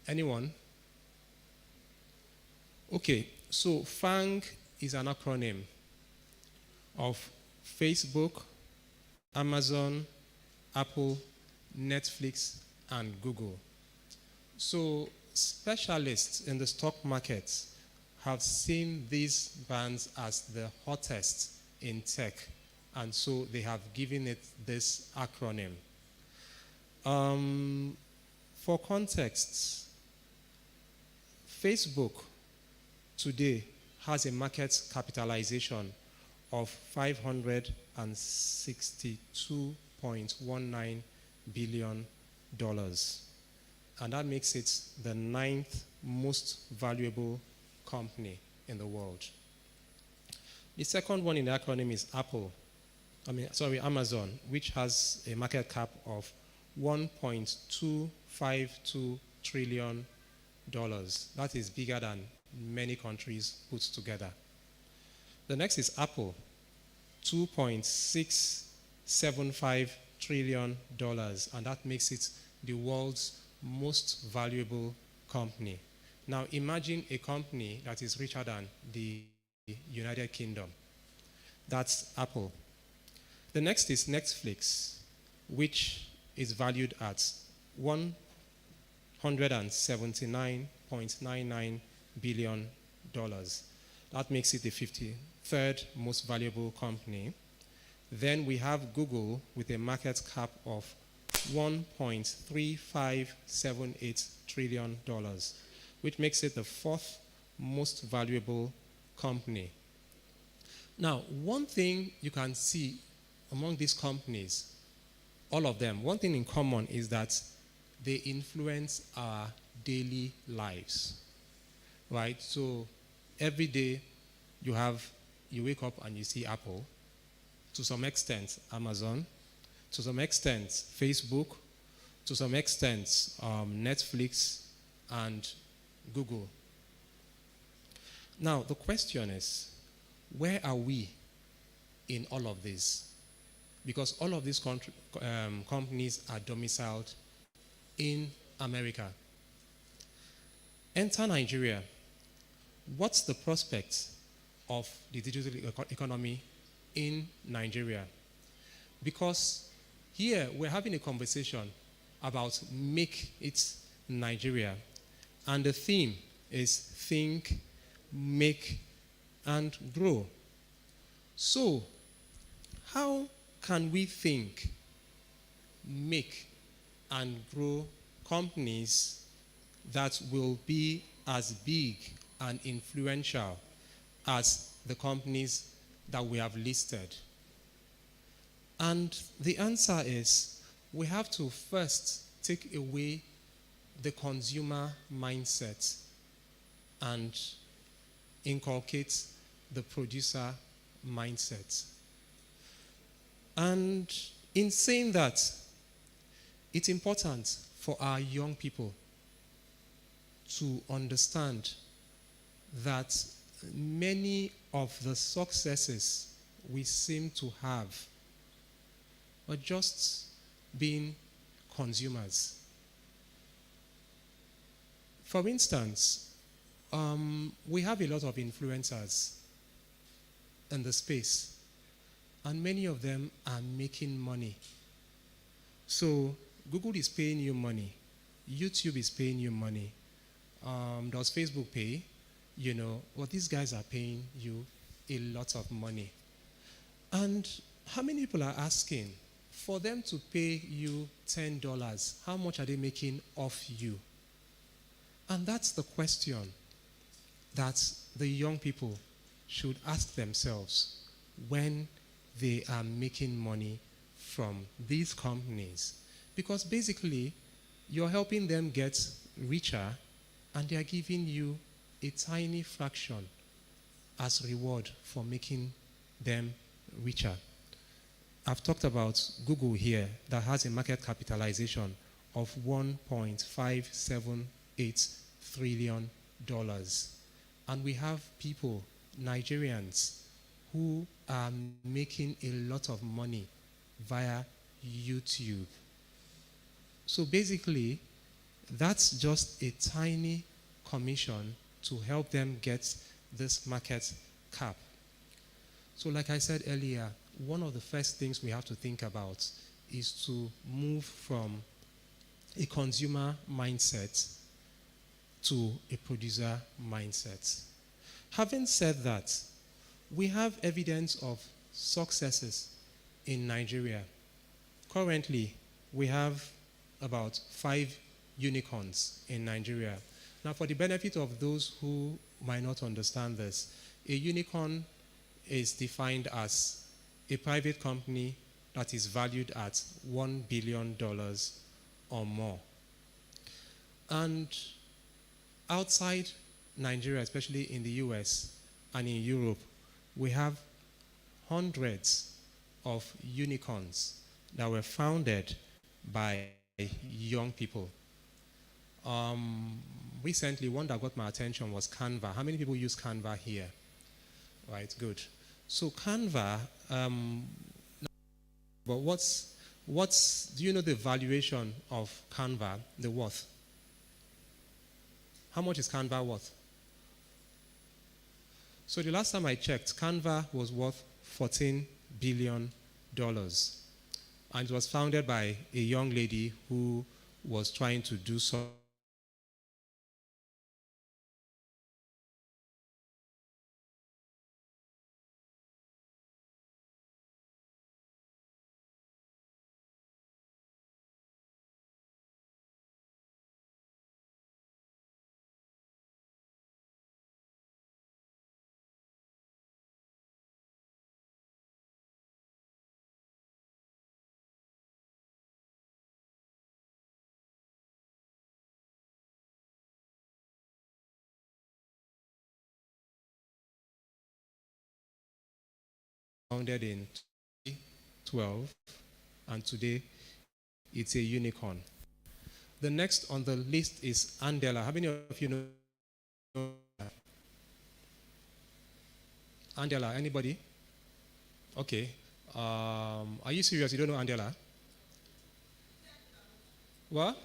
Anyone? Okay, so FANG is an acronym of Facebook, Amazon, Apple, Netflix, and Google. So specialists in the stock market have seen these brands as the hottest in tech, and so they have given it this acronym. For context, Facebook today has a market capitalization of $562.19 billion. And that makes it the 9th most valuable company in the world. The second one in the acronym is Amazon, which has a market cap of $1.252 trillion. That is bigger than many countries put together. The next is Apple, $2.675 trillion, and that makes it the world's most valuable company. Now imagine a company that is richer than the United Kingdom. That's Apple. The next is Netflix, which is valued at $179.99 billion. That makes it the 53rd most valuable company. Then we have Google with a market cap of $1.3578 trillion, which makes it the 4th most valuable company. Now, one thing you can see among these companies, all of them, one thing in common is that they influence our daily lives, right? So every day you have you wake up and you see Apple, to some extent Amazon, to some extent Facebook, to some extent Netflix and Google. Now, the question is, where are we in all of this? Because all of these companies are domiciled in America. Enter Nigeria. What's the prospect of the digital economy in Nigeria? Because here we're having a conversation about make it Nigeria. And the theme is think, make, and grow. So, how can we think, make, and grow companies that will be as big and influential as the companies that we have listed? And the answer is we have to first take away the consumer mindset and inculcate the producer mindset. And in saying that, it's important for our young people to understand that many of the successes we seem to have are just being consumers. For instance, we have a lot of influencers in the space, and many of them are making money. So Google is paying you money, YouTube is paying you money. Does Facebook pay? Well, these guys are paying you a lot of money. And how many people are asking for them to pay you $10? How much are they making off you? And that's the question that the young people should ask themselves when they are making money from these companies. Because basically, you're helping them get richer, and they are giving you a tiny fraction as reward for making them richer. I've talked about Google here that has a market capitalization of $1.578 trillion. And we have people, Nigerians, who are making a lot of money via YouTube. So basically, that's just a tiny commission to help them get this market cap. So like I said earlier, one of the first things we have to think about is to move from a consumer mindset to a producer mindset. Having said that, we have evidence of successes in Nigeria. Currently, we have about 5 unicorns in Nigeria. Now, for the benefit of those who might not understand this, a unicorn is defined as a private company that is valued at $1 billion or more. And outside Nigeria, especially in the US and in Europe, we have hundreds of unicorns that were founded by young people. Recently, one that got my attention was Canva. How many people use Canva here? Right, good. So Canva, but do you know the valuation of Canva, the worth? How much is Canva worth? So the last time I checked, Canva was worth $14 billion. And it was founded by a young lady who was trying to do so founded in 2012, and today it's a unicorn. The next on the list is Andela. How many of you know Andela? Anybody? Okay. Are you serious? You don't know Andela? What?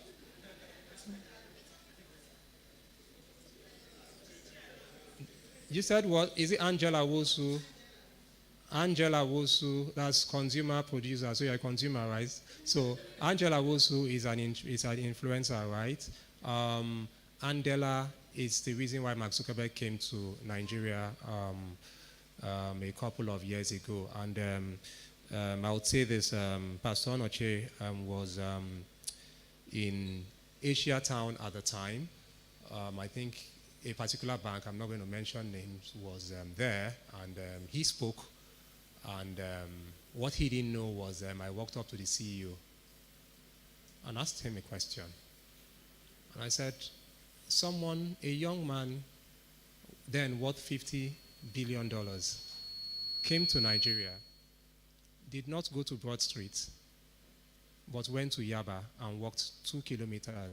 You said what? Is it Angela Wosu? Angela Wosu, that's consumer producer, so you're a consumer, right? So Angela Wosu is an influencer, right? Andela is the reason why Mark Zuckerberg came to Nigeria a couple of years ago. And I would say this, Pastor Onoche was in Asia Town at the time. I think a particular bank, I'm not going to mention names, was there, and he spoke. And what he didn't know was I walked up to the CEO and asked him a question. And I said, a young man, then worth $50 billion, came to Nigeria, did not go to Broad Street, but went to Yaba and walked 2 kilometers.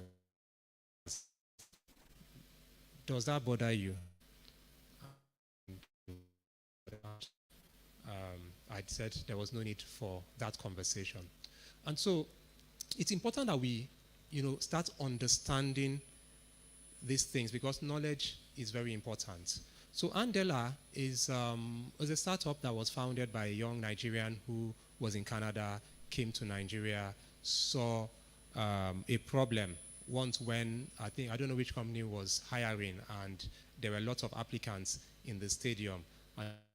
Does that bother you? I said there was no need for that conversation. And so it's important that we, start understanding these things, because knowledge is very important. So Andela is a startup that was founded by a young Nigerian who was in Canada, came to Nigeria, saw a problem once when, I don't know which company was hiring, and there were lots of applicants in the stadium.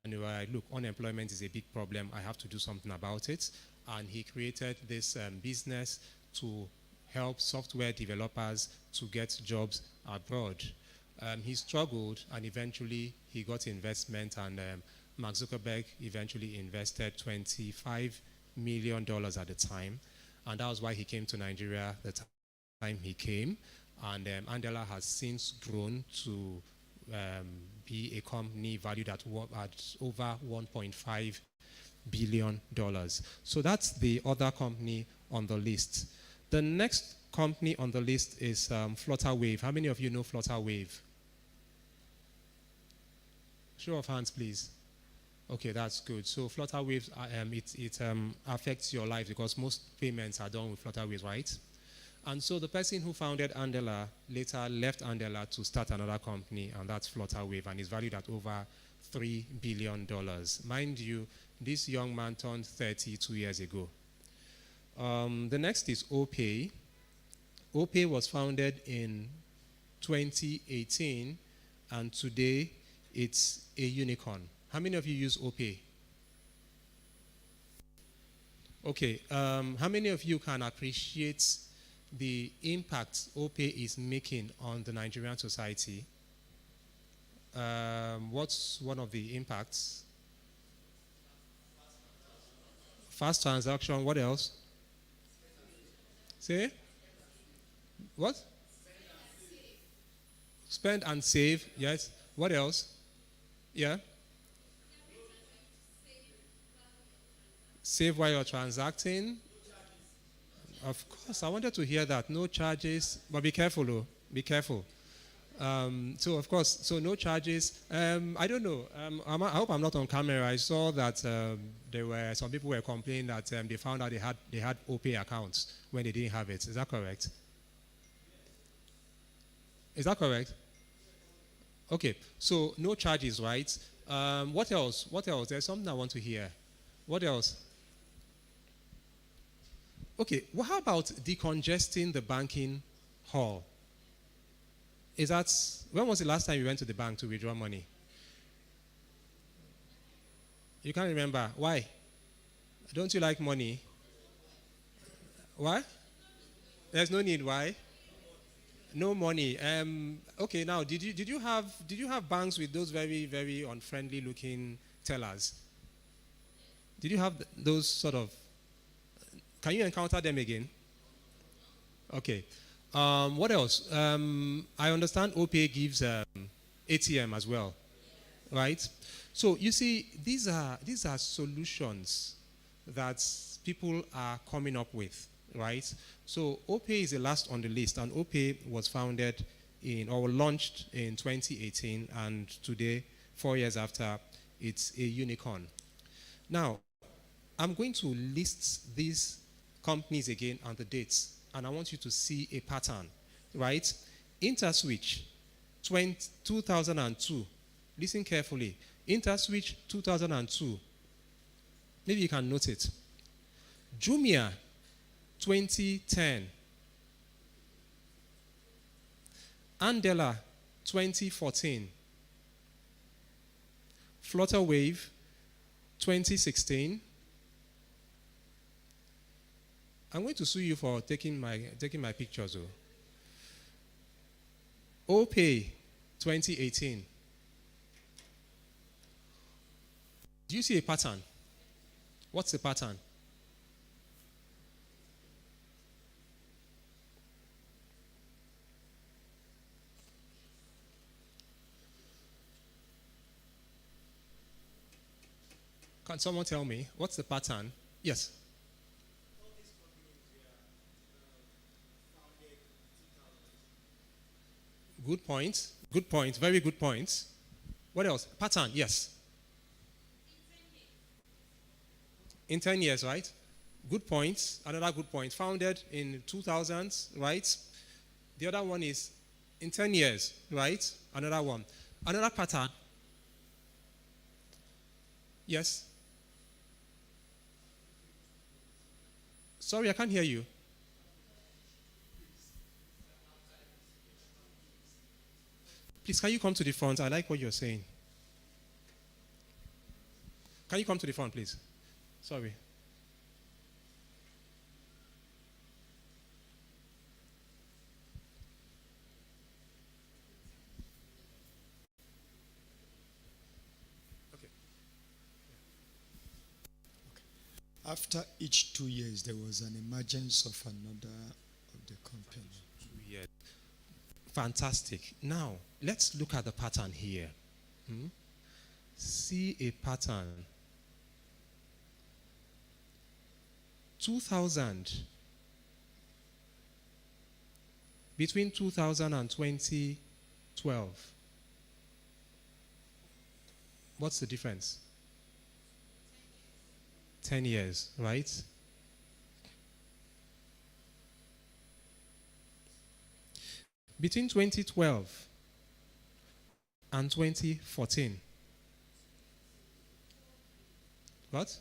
And they were like, look, unemployment is a big problem. I have to do something about it. And he created this business to help software developers to get jobs abroad. He struggled, and eventually he got investment, and Mark Zuckerberg eventually invested $25 million at the time. And that was why he came to Nigeria the time he came. And Andela has since grown to be a company valued at over $1.5 billion. So that's the other company on the list. The next company on the list is Flutterwave. How many of you know Flutterwave? Show of hands, please. Okay, that's good. So Flutterwave, it affects your life because most payments are done with Flutterwave, right? And so the person who founded Andela later left Andela to start another company, and that's Flutterwave, and is valued at over $3 billion. Mind you, this young man turned 30 2 years ago. The next is OPay. OPay was founded in 2018, and today it's a unicorn. How many of you use OPay? Okay, how many of you can appreciate the impact OPay is making on the Nigerian society? What's one of the impacts? Fast transaction, what else? Say? What? Spend and save, yes. What else? Yeah? Save while you're transacting. Of course, I wanted to hear that. No charges, but be careful, though. Be careful. So, of course, so no charges. I don't know. I hope I'm not on camera. I saw that some people were complaining that they found out they had OPay accounts when they didn't have it. Is that correct? Is that correct? Okay. So no charges, right? What else? What else? There's something I want to hear. What else? Okay, well, how about decongesting the banking hall? When was the last time you went to the bank to withdraw money? You can't remember. Why? Don't you like money? Why? There's no need. Why? No money. Okay, now did you have banks with those very, very unfriendly looking tellers? Did you have those sort of? Can you encounter them again? Okay. What else? I understand OPay gives ATM as well. right? So you see, these are solutions that people are coming up with, right? So OPay is the last on the list, and OPay was founded or launched in 2018, and today, 4 years after, it's a unicorn. Now, I'm going to list these companies again and the dates, and I want you to see a pattern, right? InterSwitch, 2002. Listen carefully. InterSwitch, 2002. Maybe you can note it. Jumia, 2010. Andela, 2014. Flutterwave, 2016. I'm going to sue you for taking my pictures, though. OPay, 2018. Do you see a pattern? What's the pattern? Can someone tell me what's the pattern? Yes. Good point. Good point. Very good point. What else? Pattern. Yes. In 10 years, right? Good point. Another good point. Founded in 2000s, right? The other one is in 10 years, right? Another one. Another pattern. Yes. Sorry, I can't hear you. Please, can you come to the front? I like what you're saying. Can you come to the front, please? Sorry. Okay. After each 2 years, there was an emergence of another of the company. 2 years. Fantastic. Now, let's look at the pattern here. See a pattern. 2000. Between 2000 and 2012. What's the difference? 10 years, right? Between 2012 and 2014. What?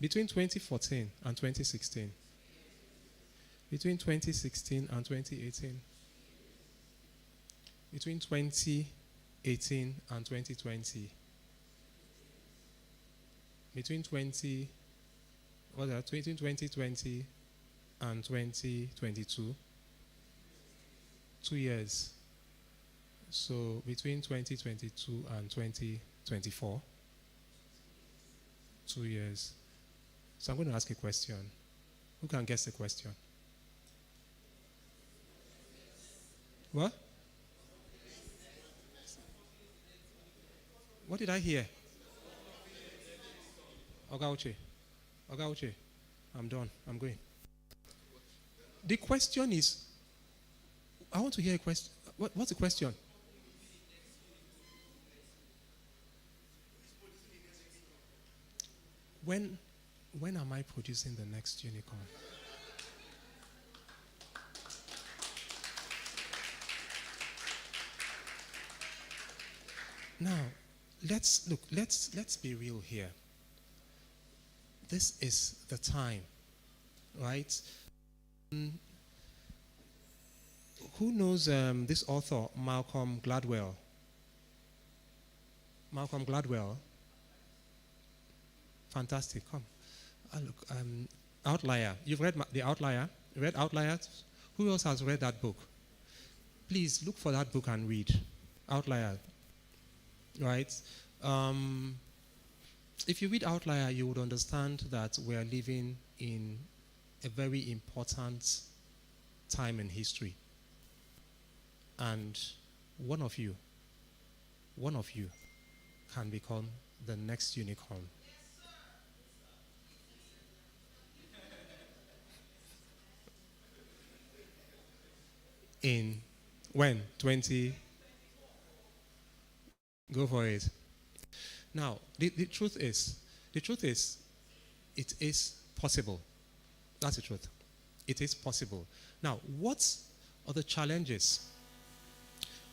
Between 2014 and 2016. Between 2016 and 2018. Between 2018 and 2020. Between 2020 and 2022. 2 years. So between 2022 and 2024. 2 years. So I'm going to ask a question. Who can guess the question? What? What did I hear? Oga Uche, I'm done. I'm going. The question is, I want to hear a question. What's the question? When am I producing the next unicorn? Now, let's be real here. This is the time, right? Who knows this author, Malcolm Gladwell? Malcolm Gladwell. Fantastic. Come. Look, Outlier. You've read The Outlier? You read Outlier? Who else has read that book? Please look for that book and read. Outlier. Right? If you read Outlier, you would understand that we are living in a very important time in history. And one of you can become the next unicorn. In when? 20? Go for it. Now, the truth is, it is possible. That's the truth. It is possible. Now, what are the challenges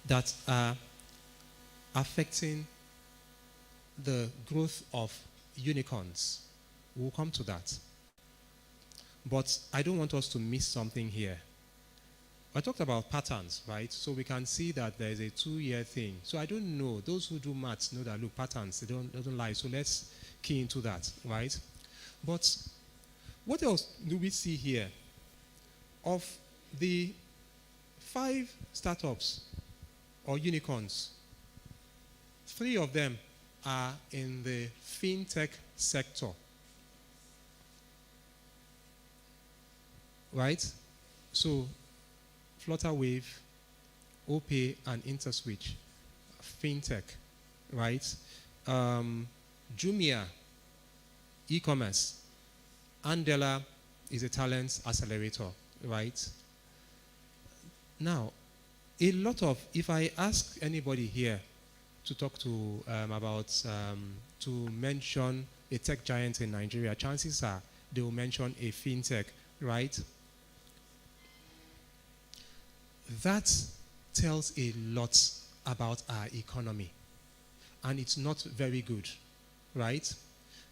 that are affecting the growth of unicorns? We'll come to that. But I don't want us to miss something here. I talked about patterns, right? So we can see that there is a 2-year thing. So I don't know. Those who do maths know that, look, patterns, they don't lie. So let's key into that, right? But what else do we see here? Of the 5 startups or unicorns, 3 of them are in the fintech sector. Right? So Flutterwave, OPay, and InterSwitch, fintech, right? Jumia, e-commerce. Andela is a talent accelerator, right? Now, a lot of, if I ask anybody here to talk to to mention a tech giant in Nigeria, chances are they will mention a fintech, right? That tells a lot about our economy, and it's not very good, right?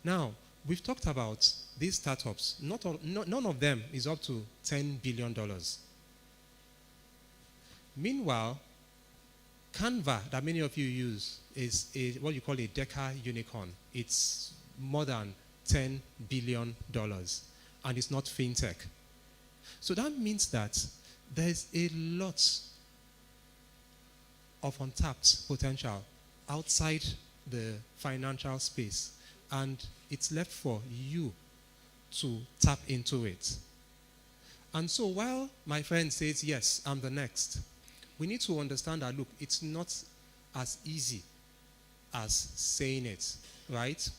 Now, we've talked about these startups. None of them is up to $10 billion. Meanwhile, Canva, that many of you use, is what you call a Deca unicorn. It's more than $10 billion, and it's not fintech. So that means that there's a lot of untapped potential outside the financial space, and it's left for you to tap into it. And so while my friend says, yes, I'm the next, we need to understand that, look, it's not as easy as saying it, right?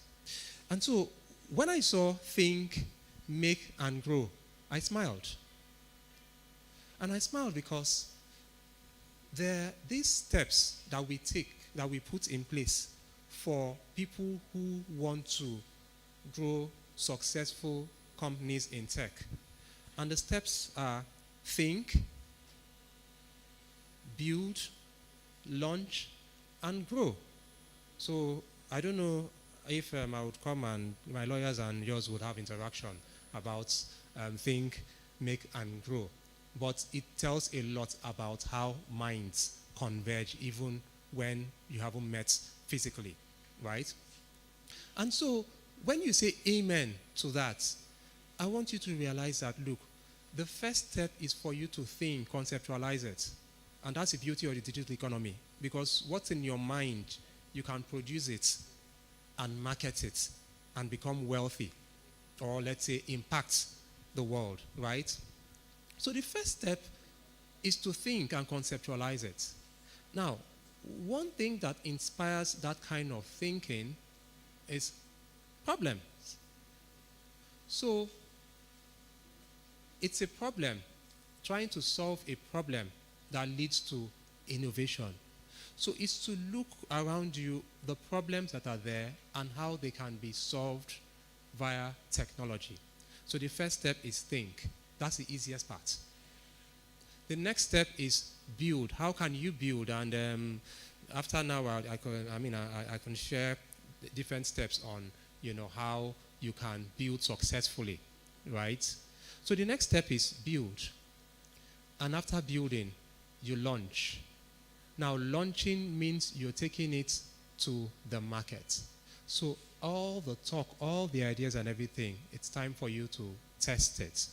And so when I saw Think, Make, and Grow, I smiled. And I smiled because these steps that we take, that we put in place for people who want to grow successful companies in tech. And the steps are think, build, launch, and grow. So I don't know if I would come and my lawyers and yours would have interaction about think, make, and grow. But it tells a lot about how minds converge even when you haven't met physically, right? And so when you say amen to that, I want you to realize that, look, the first step is for you to think, conceptualize it. And that's the beauty of the digital economy. Because what's in your mind, you can produce it and market it and become wealthy. Or let's say impact the world, right? So the first step is to think and conceptualize it. Now, one thing that inspires that kind of thinking is problems. So it's a problem, trying to solve a problem that leads to innovation. So it's to look around you, the problems that are there and how they can be solved via technology. So the first step is think. That's the easiest part. The next step is build. How can you build? And after now, I can share different steps on, how you can build successfully, right? So the next step is build. And after building, you launch. Now, launching means you're taking it to the market. So all the talk, all the ideas and everything, it's time for you to test it.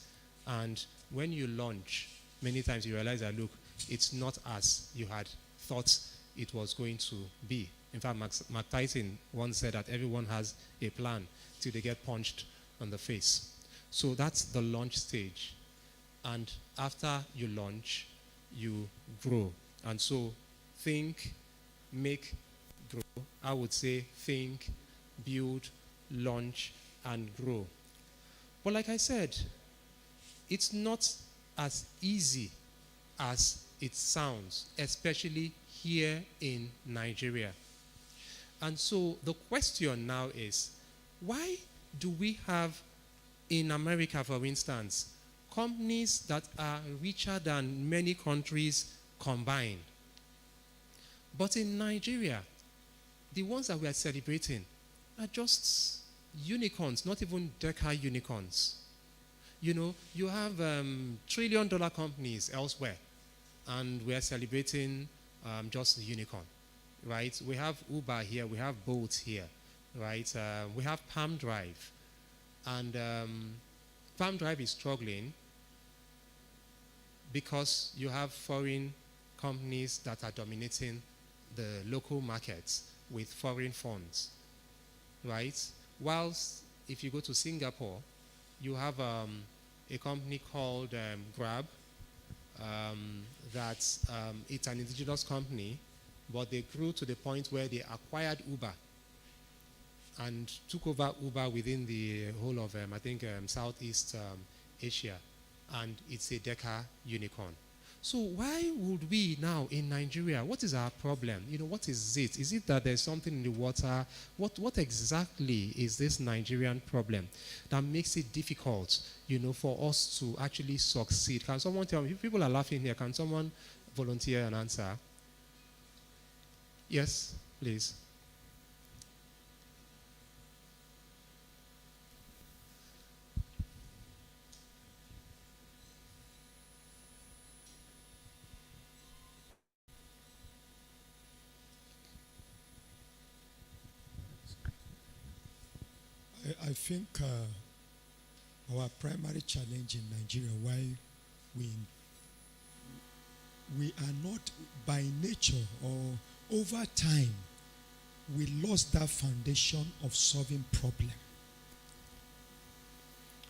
And when you launch, many times you realize that, look, it's not as you had thought it was going to be. In fact, Mark Tyson once said that everyone has a plan till they get punched on the face. So that's the launch stage. And after you launch, you grow. And so think, make, grow. I would say think, build, launch, and grow. But like I said, it's not as easy as it sounds, especially here in Nigeria. And so the question now is, why do we have in America, for instance, companies that are richer than many countries combined? But in Nigeria, the ones that we are celebrating are just unicorns, not even deca unicorns. You know, you have trillion-dollar companies elsewhere, and we are celebrating just the unicorn, right? We have Uber here, we have Bolt here, right? We have Palm Drive, and Palm Drive is struggling because you have foreign companies that are dominating the local markets with foreign funds, right? Whilst if you go to Singapore, you have a company called Grab. It's an indigenous company, but they grew to the point where they acquired Uber and took over Uber within the whole of, Southeast Asia, and it's a deca unicorn. So why would we now in Nigeria, what is our problem? You know, what is it? Is it that there's something in the water? What exactly is this Nigerian problem that makes it difficult, you know, for us to actually succeed? Can someone tell me? If people are laughing here, can someone volunteer an answer? Yes, please. I think our primary challenge in Nigeria, why we are not by nature or over time, we lost that foundation of solving problem.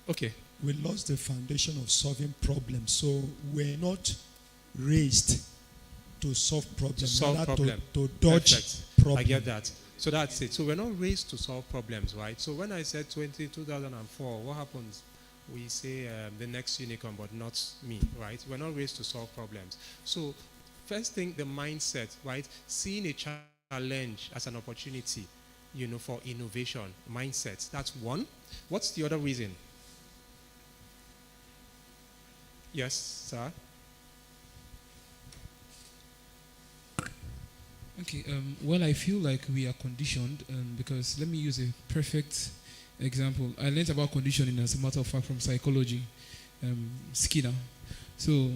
Okay. We lost the foundation of solving problems, so we're not raised to solve problems, to dodge problems. I get that. So that's it. So we're not raised to solve problems, right? So when I said 2004, what happens? We say the next unicorn, but not me, right? We're not raised to solve problems. So first thing, the mindset, right? Seeing a challenge as an opportunity, you know, for innovation, mindset. That's one. What's the other reason? Yes, sir? Okay, well, I feel like we are conditioned because let me use a perfect example. I learned about conditioning, as a matter of fact, from psychology, Skinner. So,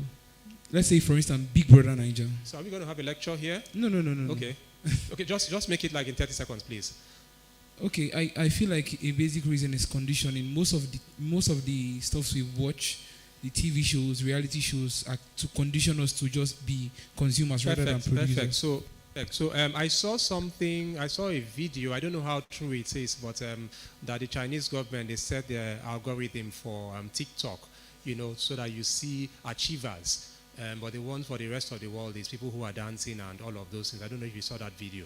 let's say, for instance, Big Brother Niger. So, are we going to have a lecture here? No. Okay. Okay, just make it like in 30 seconds, please. Okay, I feel like a basic reason is conditioning. Most of the stuff we watch, the TV shows, reality shows, are to condition us to just be consumers rather than producers. Perfect. So I saw a video, I don't know how true it is, but that the Chinese government, they set their algorithm for TikTok, you know, so that you see achievers. But the one for the rest of the world is people who are dancing and all of those things. I don't know if you saw that video,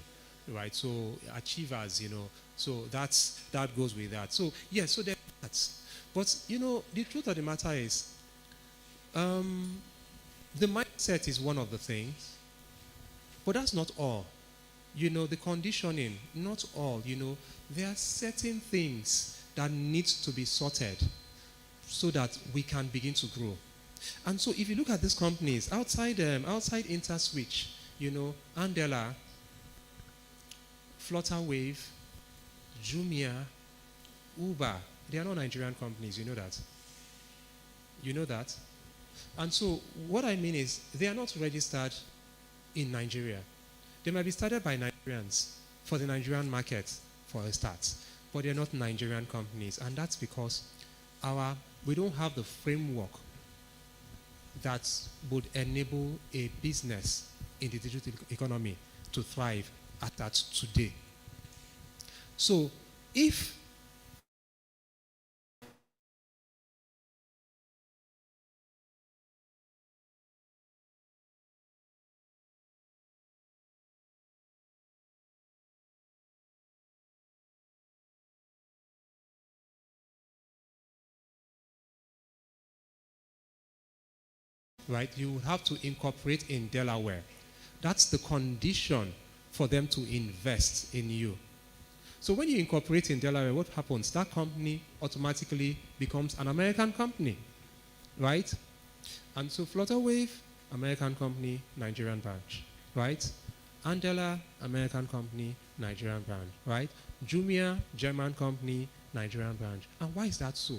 right? So achievers, you know, so that goes with that. So, yeah, so there's that. But, you know, the truth of the matter is, the mindset is one of the things. But that's not all. You know, the conditioning, not all, you know. There are certain things that need to be sorted so that we can begin to grow. And so if you look at these companies, outside InterSwitch, you know, Andela, Flutterwave, Jumia, Uber, they are not Nigerian companies, you know that. You know that. And so what I mean is they are not registered in Nigeria. They might be started by Nigerians for the Nigerian market for a start, but they're not Nigerian companies, and that's because we don't have the framework that would enable a business in the digital economy to thrive at that today. So if right? You would have to incorporate in Delaware. That's the condition for them to invest in you. So when you incorporate in Delaware, what happens? That company automatically becomes an American company, right? And so Flutterwave, American company, Nigerian branch, right? Andela, American company, Nigerian branch, right? Jumia, German company, Nigerian branch. And why is that so?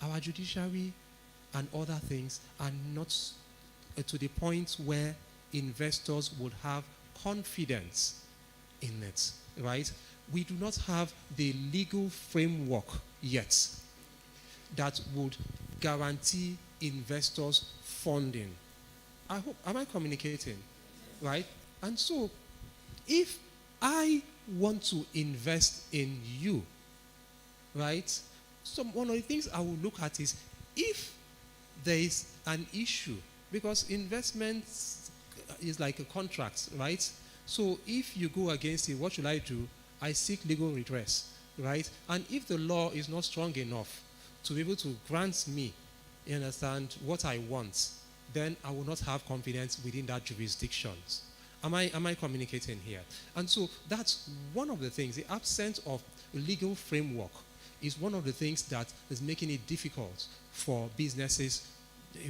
Our judiciary and other things are not to the point where investors would have confidence in it, right? We do not have the legal framework yet that would guarantee investors funding. I hope, am I communicating? Right? And so, if I want to invest in you, right? So one of the things I will look at is if there is an issue, because investment is like a contract, right? So if you go against it, what should I do? I seek legal redress, right? And if the law is not strong enough to be able to grant me, you understand, what I want, then I will not have confidence within that jurisdiction. Am I communicating here? And so that's one of the things. The absence of legal framework is one of the things that is making it difficult for businesses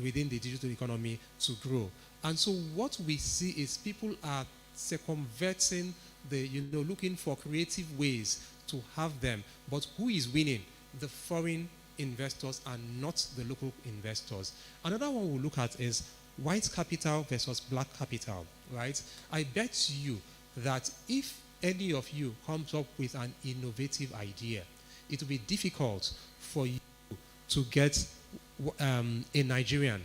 within the digital economy to grow. And so what we see is people are circumventing looking for creative ways to have them. But who is winning? The foreign investors and not the local investors. Another one we'll look at is white capital versus black capital, right? I bet you that if any of you comes up with an innovative idea, it will be difficult for you to get a Nigerian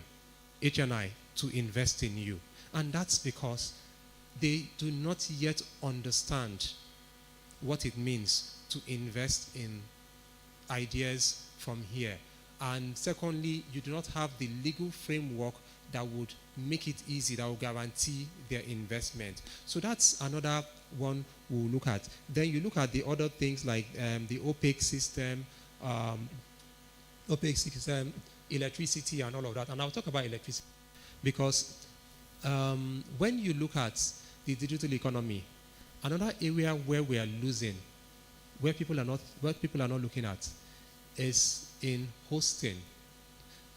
HNI to invest in you. And that's because they do not yet understand what it means to invest in ideas from here. And secondly, you do not have the legal framework that would make it easy, that will guarantee their investment. So that's another one we'll look at. Then you look at the other things like the OPEC system, electricity and all of that. And I'll talk about electricity because when you look at the digital economy, another area where we are losing, where people are not looking at, is in hosting.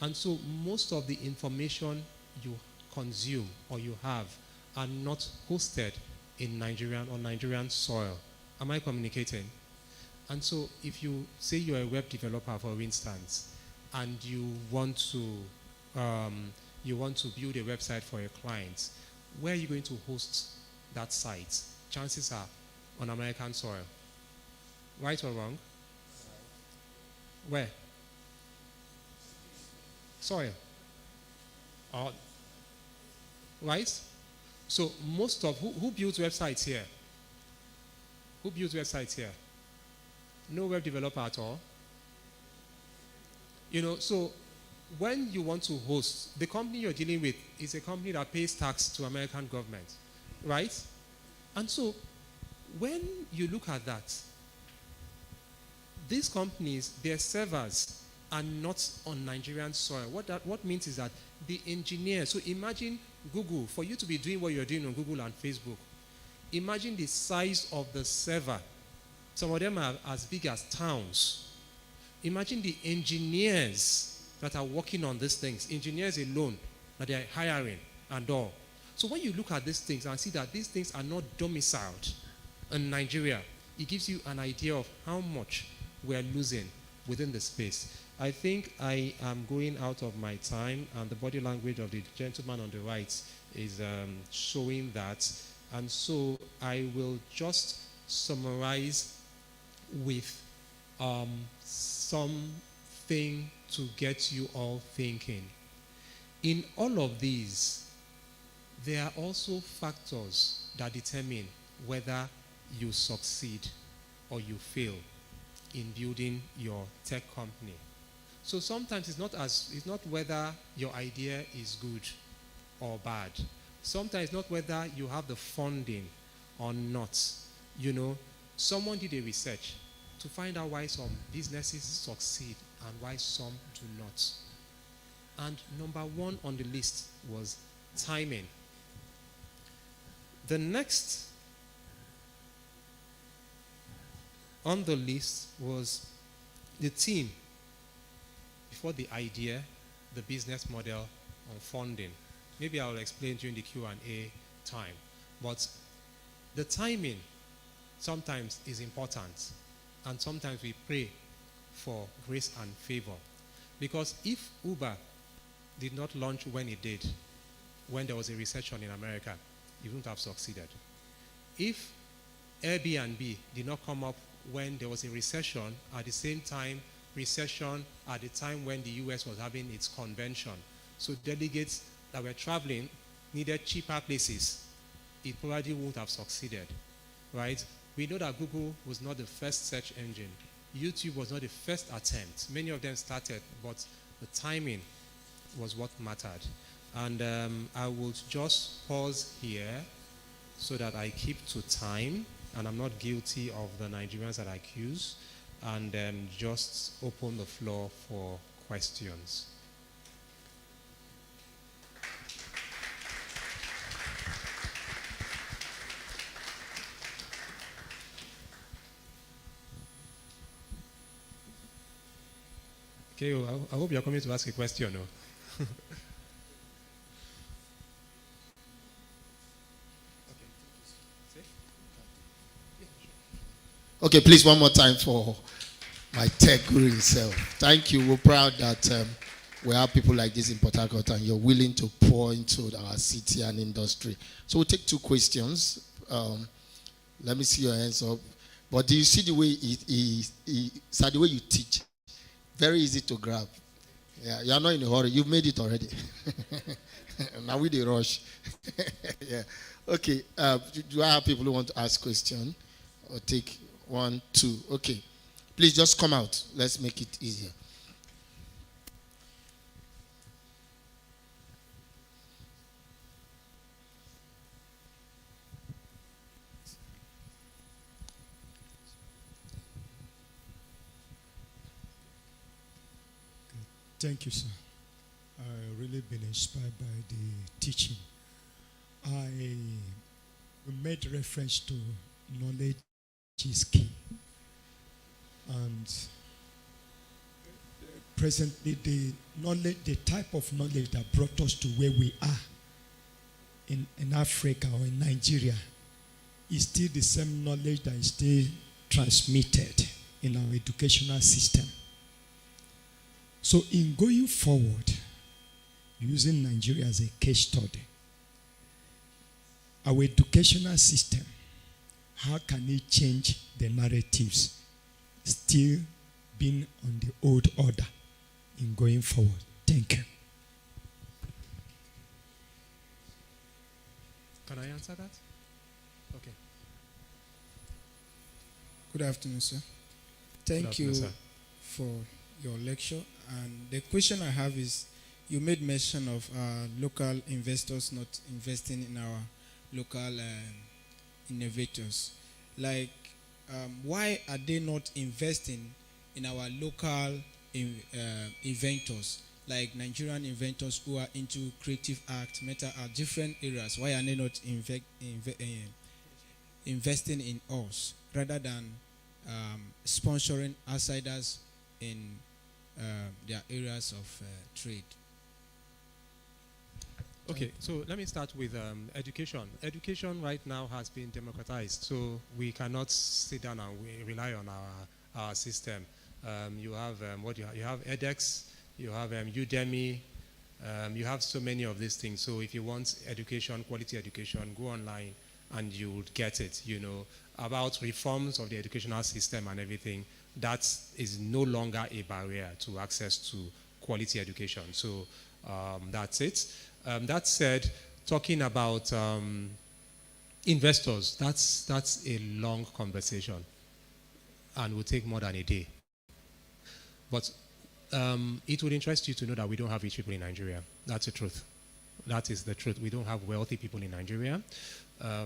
And so most of the information you consume or you have are not hosted in Nigerian soil. Am I communicating? And so if you say you're a web developer, for instance, and you want to build a website for a client, where are you going to host that site? Chances are on American soil. Right or wrong? Where? Soil. Right? So most of, who builds websites here? Who builds websites here? No web developer at all. So when you want to host, the company you're dealing with is a company that pays tax to American government, right? And so when you look at that, these companies, their servers are not on Nigerian soil. What means is that the engineers, so imagine Google, for you to be doing what you're doing on Google and Facebook, imagine the size of the server. Some of them are as big as towns. Imagine the engineers that are working on these things, engineers alone that they are hiring and all. So when you look at these things and see that these things are not domiciled in Nigeria, it gives you an idea of how much we're losing within the space. I think I am going out of my time, and the body language of the gentleman on the right is showing that. And so I will just summarize with something to get you all thinking. In all of these, there are also factors that determine whether you succeed or you fail in building your tech company. So sometimes it's not whether your idea is good or bad. Sometimes it's not whether you have the funding or not. Someone did a research to find out why some businesses succeed and why some do not. And number one on the list was timing. The next on the list was the team before the idea, the business model, and funding. Maybe I'll explain during the Q&A time. But the timing sometimes is important, and sometimes we pray for grace and favor. Because if Uber did not launch when it did, when there was a recession in America, it wouldn't have succeeded. If Airbnb did not come up when there was a recession, at the same time, recession at the time when the US was having its convention, so delegates that were traveling needed cheaper places, it probably wouldn't have succeeded, right? We know that Google was not the first search engine. YouTube was not the first attempt. Many of them started, but the timing was what mattered. And I will just pause here so that I keep to time and I'm not guilty of the Nigerians that I accuse, and just open the floor for questions. Okay, well, I hope you're coming to ask a question. No? Okay, please, one more time for my tech guru himself. Thank you. We're proud that we have people like this in Port Harcourt, and you're willing to pour into our city and industry. So we'll take two questions. Let me see your hands up. But do you see the way the way you teach? Very easy to grab. Yeah, you're not in a hurry. You've made it already. Now we the rush. Yeah. Okay. Do I have people who want to ask questions or take 1, 2? Okay. Please just come out. Let's make it easier. Thank you, sir. I've really been inspired by the teaching. I made reference to knowledge is key. And presently, the type of knowledge that brought us to where we are in Africa or in Nigeria is still the same knowledge that is still transmitted in our educational system. So in going forward, using Nigeria as a case study, our educational system, how can it change the narratives still being on the old order in going forward? Thank you. Can I answer that? Okay. Good afternoon, sir. Thank you for your lecture. And the question I have is, you made mention of local investors not investing in our local innovators. Like, why are they not investing in our local inventors, like Nigerian inventors who are into creative art, metal art, different areas? Why are they not investing in us rather than sponsoring outsiders in their areas of trade? Okay, so let me start with education. Education right now has been democratized, so we cannot sit down and we rely on our system. You have you have edX, you have Udemy, you have so many of these things. So if you want education, quality education, go online and you would get it. You know about reforms of the educational system and everything. That is no longer a barrier to access to quality education. So that's it. That said, talking about investors, that's a long conversation and will take more than a day. But it would interest you to know that we don't have rich people in Nigeria. That's the truth. That is the truth. We don't have wealthy people in Nigeria.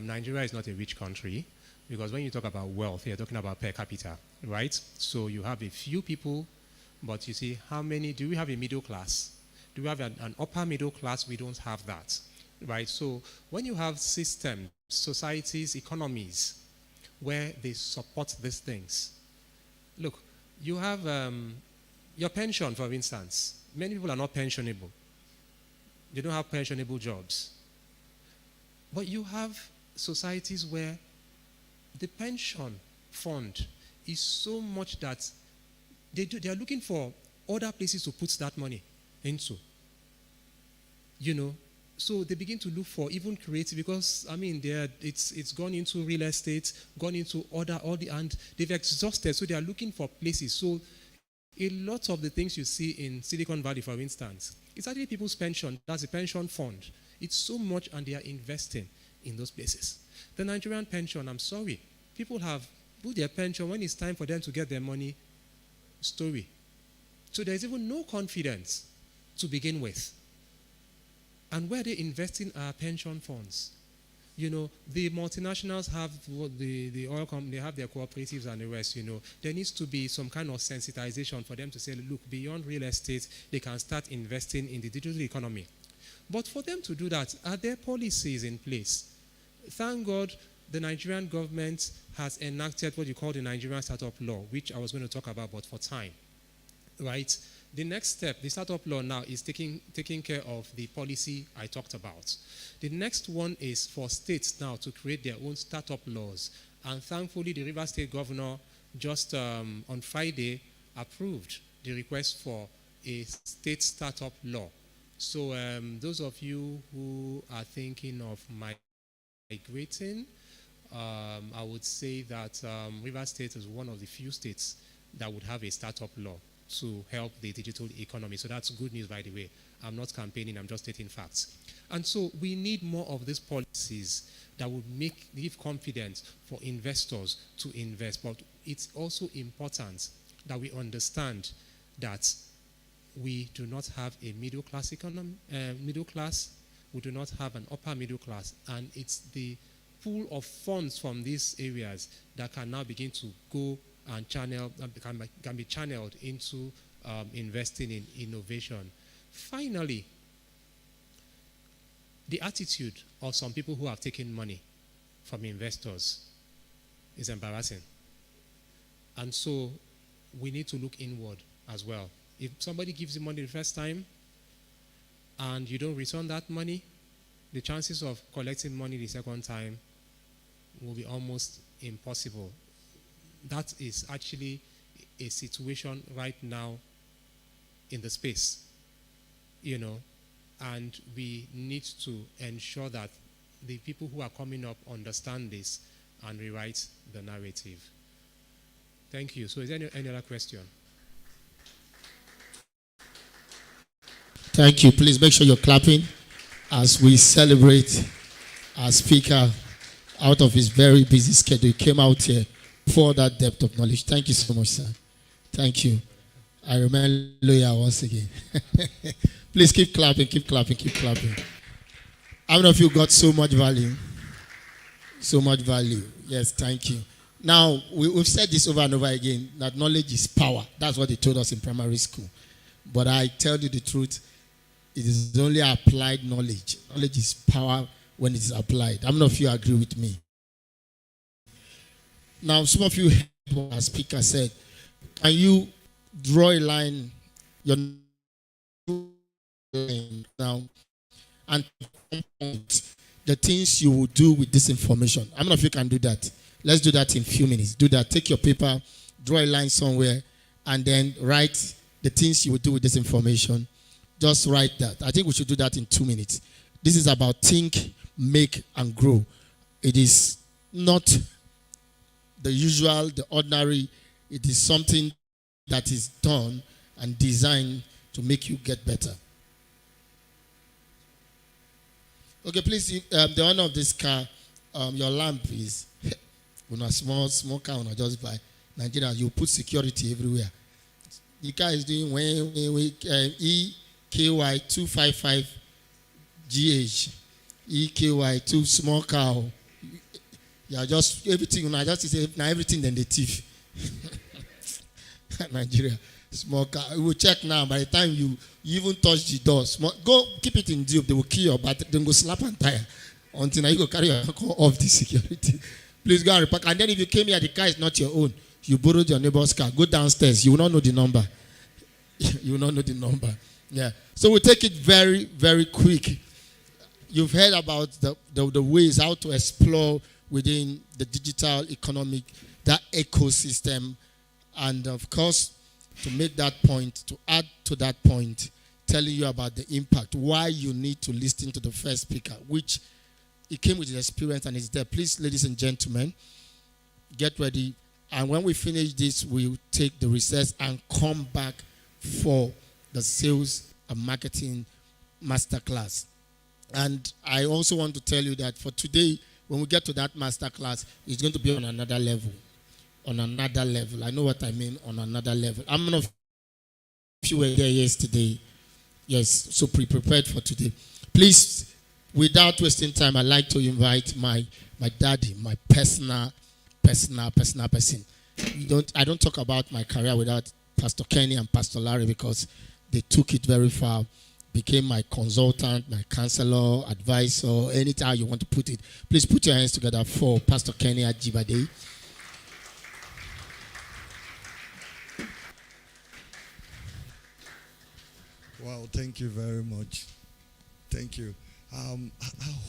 Nigeria is not a rich country, because when you talk about wealth, you're talking about per capita, right? So you have a few people, but you see, how many, do we have a middle class? Do we have an upper middle class? We don't have that, right? So when you have systems, societies, economies, where they support these things, look, you have your pension, for instance. Many people are not pensionable. They don't have pensionable jobs. But you have societies where the pension fund is so much that they are looking for other places to put that money into. So they begin to look for even creative, because it's gone into real estate, gone into and they've exhausted. So they are looking for places. So a lot of the things you see in Silicon Valley, for instance, it's actually people's pension. That's a pension fund. It's so much, and they are investing in those places. The Nigerian pension, I'm sorry, people have put their pension when it's time for them to get their money. Story. So there's even no confidence to begin with. And where they invest in our pension funds, the multinationals have the oil company, they have their cooperatives and the rest. There needs to be some kind of sensitization for them to say, look, beyond real estate, they can start investing in the digital economy. But for them to do that, are there policies in place? Thank God the Nigerian government has enacted what you call the Nigerian Startup Law, which I was going to talk about, but for time, right? The next step, the startup law now, is taking care of the policy I talked about. The next one is for states now to create their own startup laws. And thankfully, the Rivers State governor just on Friday approved the request for a state startup law. So those of you who are thinking of migrating, I would say that Rivers State is one of the few states that would have a startup law to help the digital economy. So that's good news, by the way. I'm not campaigning, I'm just stating facts. And so we need more of these policies that would give confidence for investors to invest. But it's also important that we understand that we do not have a middle class economy, we do not have an upper middle class, and it's the pool of funds from these areas that can now begin to go and can be channeled into investing in innovation. Finally, the attitude of some people who have taken money from investors is embarrassing. And so we need to look inward as well. If somebody gives you money the first time and you don't return that money, the chances of collecting money the second time will be almost impossible. That is actually a situation right now in the space, and we need to ensure that the people who are coming up understand this and rewrite the narrative. Thank you. So is there any other question? Thank you. Please make sure you're clapping as we celebrate our speaker out of his very busy schedule. He came out here for that depth of knowledge. Thank you so much, sir. Thank you. I remember Loya once again. Please keep clapping, keep clapping, keep clapping. How many of you got so much value? So much value. Yes, thank you. Now, we've said this over and over again, that knowledge is power. That's what they told us in primary school. But I tell you the truth, it is only applied knowledge. Knowledge is power when it is applied. How many of you agree with me? Now, some of you heard what our speaker said. Can you draw a line, your line now, and point the things you will do with this information? How many of you can do that? Let's do that in a few minutes. Do that. Take your paper, draw a line somewhere, and then write the things you will do with this information. Just write that. I think we should do that in 2 minutes. This is about think, make, and grow. It is not the usual, the ordinary. It is something that is done and designed to make you get better. Okay, please, the owner of this car, your lamp is a small car, just buy Nigeria. You put security everywhere. The car is doing EKY 255 GH. EKY 2 small car. Yeah, just everything. Just say now everything then the thief. Nigeria. Small car. We will check now. By the time you even touch the door, go keep it in dupe. They will kill your battery. Then go slap and tire until now you go carry your car off the security. Please go and repark. And then if you came here, the car is not your own. You borrowed your neighbor's car. Go downstairs. You will not know the number. You will not know the number. Yeah. So we take it very, very quick. You've heard about the ways how to explore within the digital economic, that ecosystem. And of course, to make that point, to add to that point, telling you about the impact, why you need to listen to the first speaker, which he came with his experience and is there. Please, ladies and gentlemen, get ready. And when we finish this, we'll take the recess and come back for the sales and marketing masterclass. And I also want to tell you that for today, when we get to that masterclass, it's going to be on another level. On another level. I know what I mean, on another level. I'm not if you were there yesterday. Yes, so prepared for today. Please, without wasting time, I'd like to invite my daddy, my personal person. I don't talk about my career without Pastor Kenny and Pastor Larry because they took it very far, became my consultant, my counselor, advisor, anytime you want to put it. Please put your hands together for Pastor Kenny Ajibade. Wow, thank you very much. Thank you. I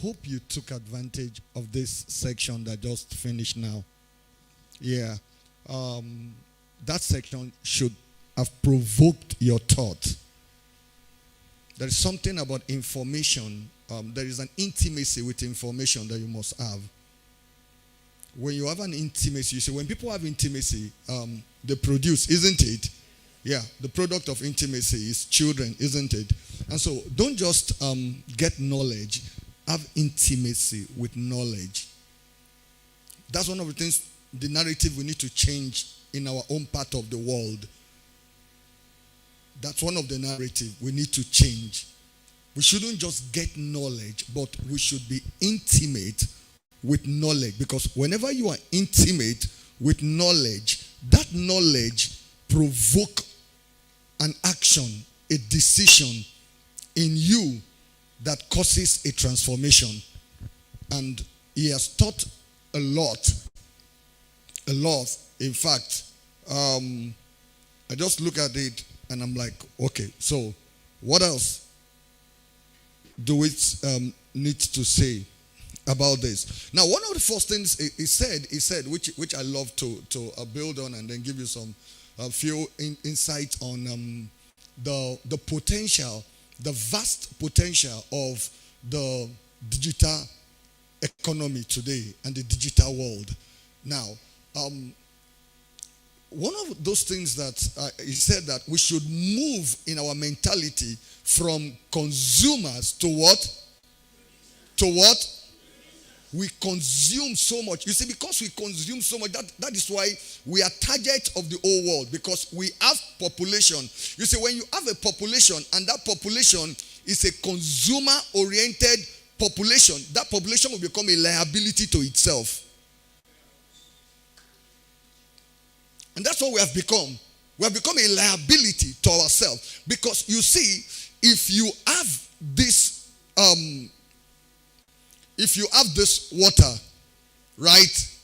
hope you took advantage of this section that just finished now. Yeah. That section should have provoked your thought. There is something about information. There is an intimacy with information that you must have. When you have an intimacy, you see, when people have intimacy, they produce, isn't it? Yeah, the product of intimacy is children, isn't it? And so don't just get knowledge, have intimacy with knowledge. That's one of the things, the narrative we need to change in our own part of the world. That's one of the narrative we need to change. We shouldn't just get knowledge, but we should be intimate with knowledge. Because whenever you are intimate with knowledge, that knowledge provoke an action, a decision in you that causes a transformation. And he has taught a lot. In fact, I just look at it and I'm like, okay, so what else do we need to say about this? Now, one of the first things he said, which I love to build on and then give you some few insights on the potential, the vast potential of the digital economy today and the digital world. Now, one of those things that he said that we should move in our mentality from consumers to what? To what? We consume so much. You see, because we consume so much, that is why we are target of the whole world, because we have population. You see, when you have a population and that population is a consumer-oriented population, that population will become a liability to itself. And that's what we have become. We have become a liability to ourselves. Because you see, if you have this water, right,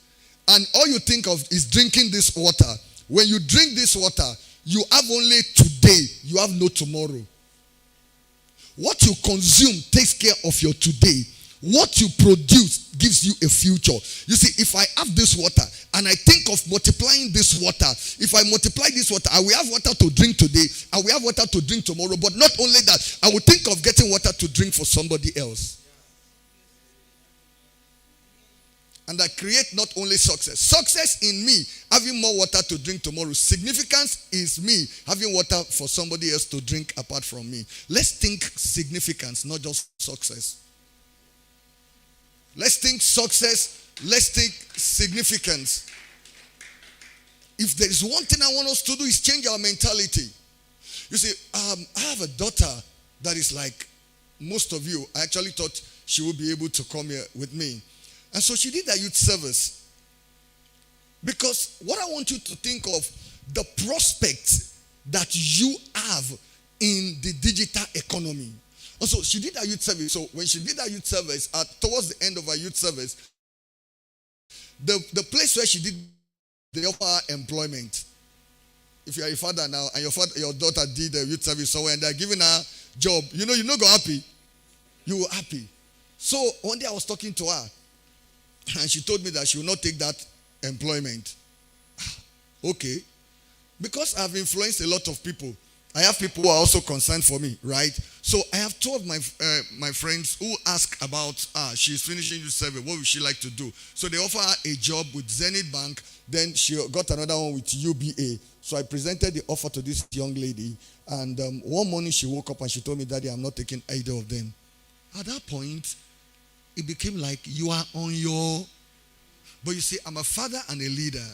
and all you think of is drinking this water, when you drink this water, you have only today, you have no tomorrow. What you consume takes care of your today. What you produce gives you a future. You see, if I have this water and I think of multiplying this water, if I multiply this water, I will have water to drink today, I will have water to drink tomorrow. But not only that, I will think of getting water to drink for somebody else. And I create not only success in me having more water to drink tomorrow. Significance is me having water for somebody else to drink apart from me. Let's think significance, not just success. Let's think success. Let's think significance. If there is one thing I want us to do is change our mentality. You see, I have a daughter that is like most of you. I actually thought she would be able to come here with me. And so she did a youth service. Because what I want you to think of, the prospects that you have in the digital economy. Also, she did her youth service. So when she did her youth service, towards the end of her youth service, the place where she did, they offer her employment. If you are a father now and your daughter did a youth service somewhere and they're giving her job, you're not go happy. You were happy. So one day I was talking to her and she told me that she will not take that employment. Okay. Because I've influenced a lot of people. I have people who are also concerned for me, right? So I have two of my friends who ask about, she's finishing youth service, what would she like to do? So they offer her a job with Zenith Bank. Then she got another one with UBA. So I presented the offer to this young lady. And one morning she woke up and she told me, Daddy, I'm not taking either of them. At that point, it became like you are on your... But you see, I'm a father and a leader.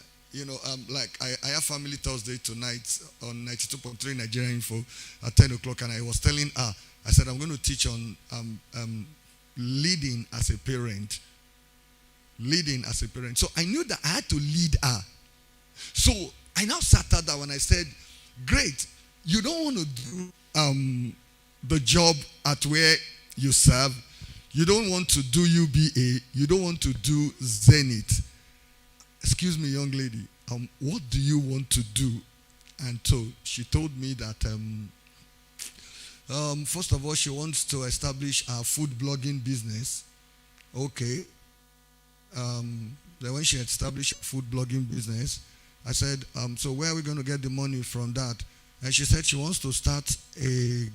Like I have Family Thursday tonight on 92.3 Nigerian Info at 10 o'clock. And I was telling her, I said, I'm going to teach on leading as a parent. Leading as a parent. So I knew that I had to lead her. So I now sat her down and I said, great, you don't want to do the job at where you serve. You don't want to do UBA. You don't want to do Zenith. Excuse me, young lady, what do you want to do? And so she told me that, first of all, she wants to establish a food blogging business. Okay. Then when she established a food blogging business, I said, so where are we going to get the money from that? And she said she wants to start a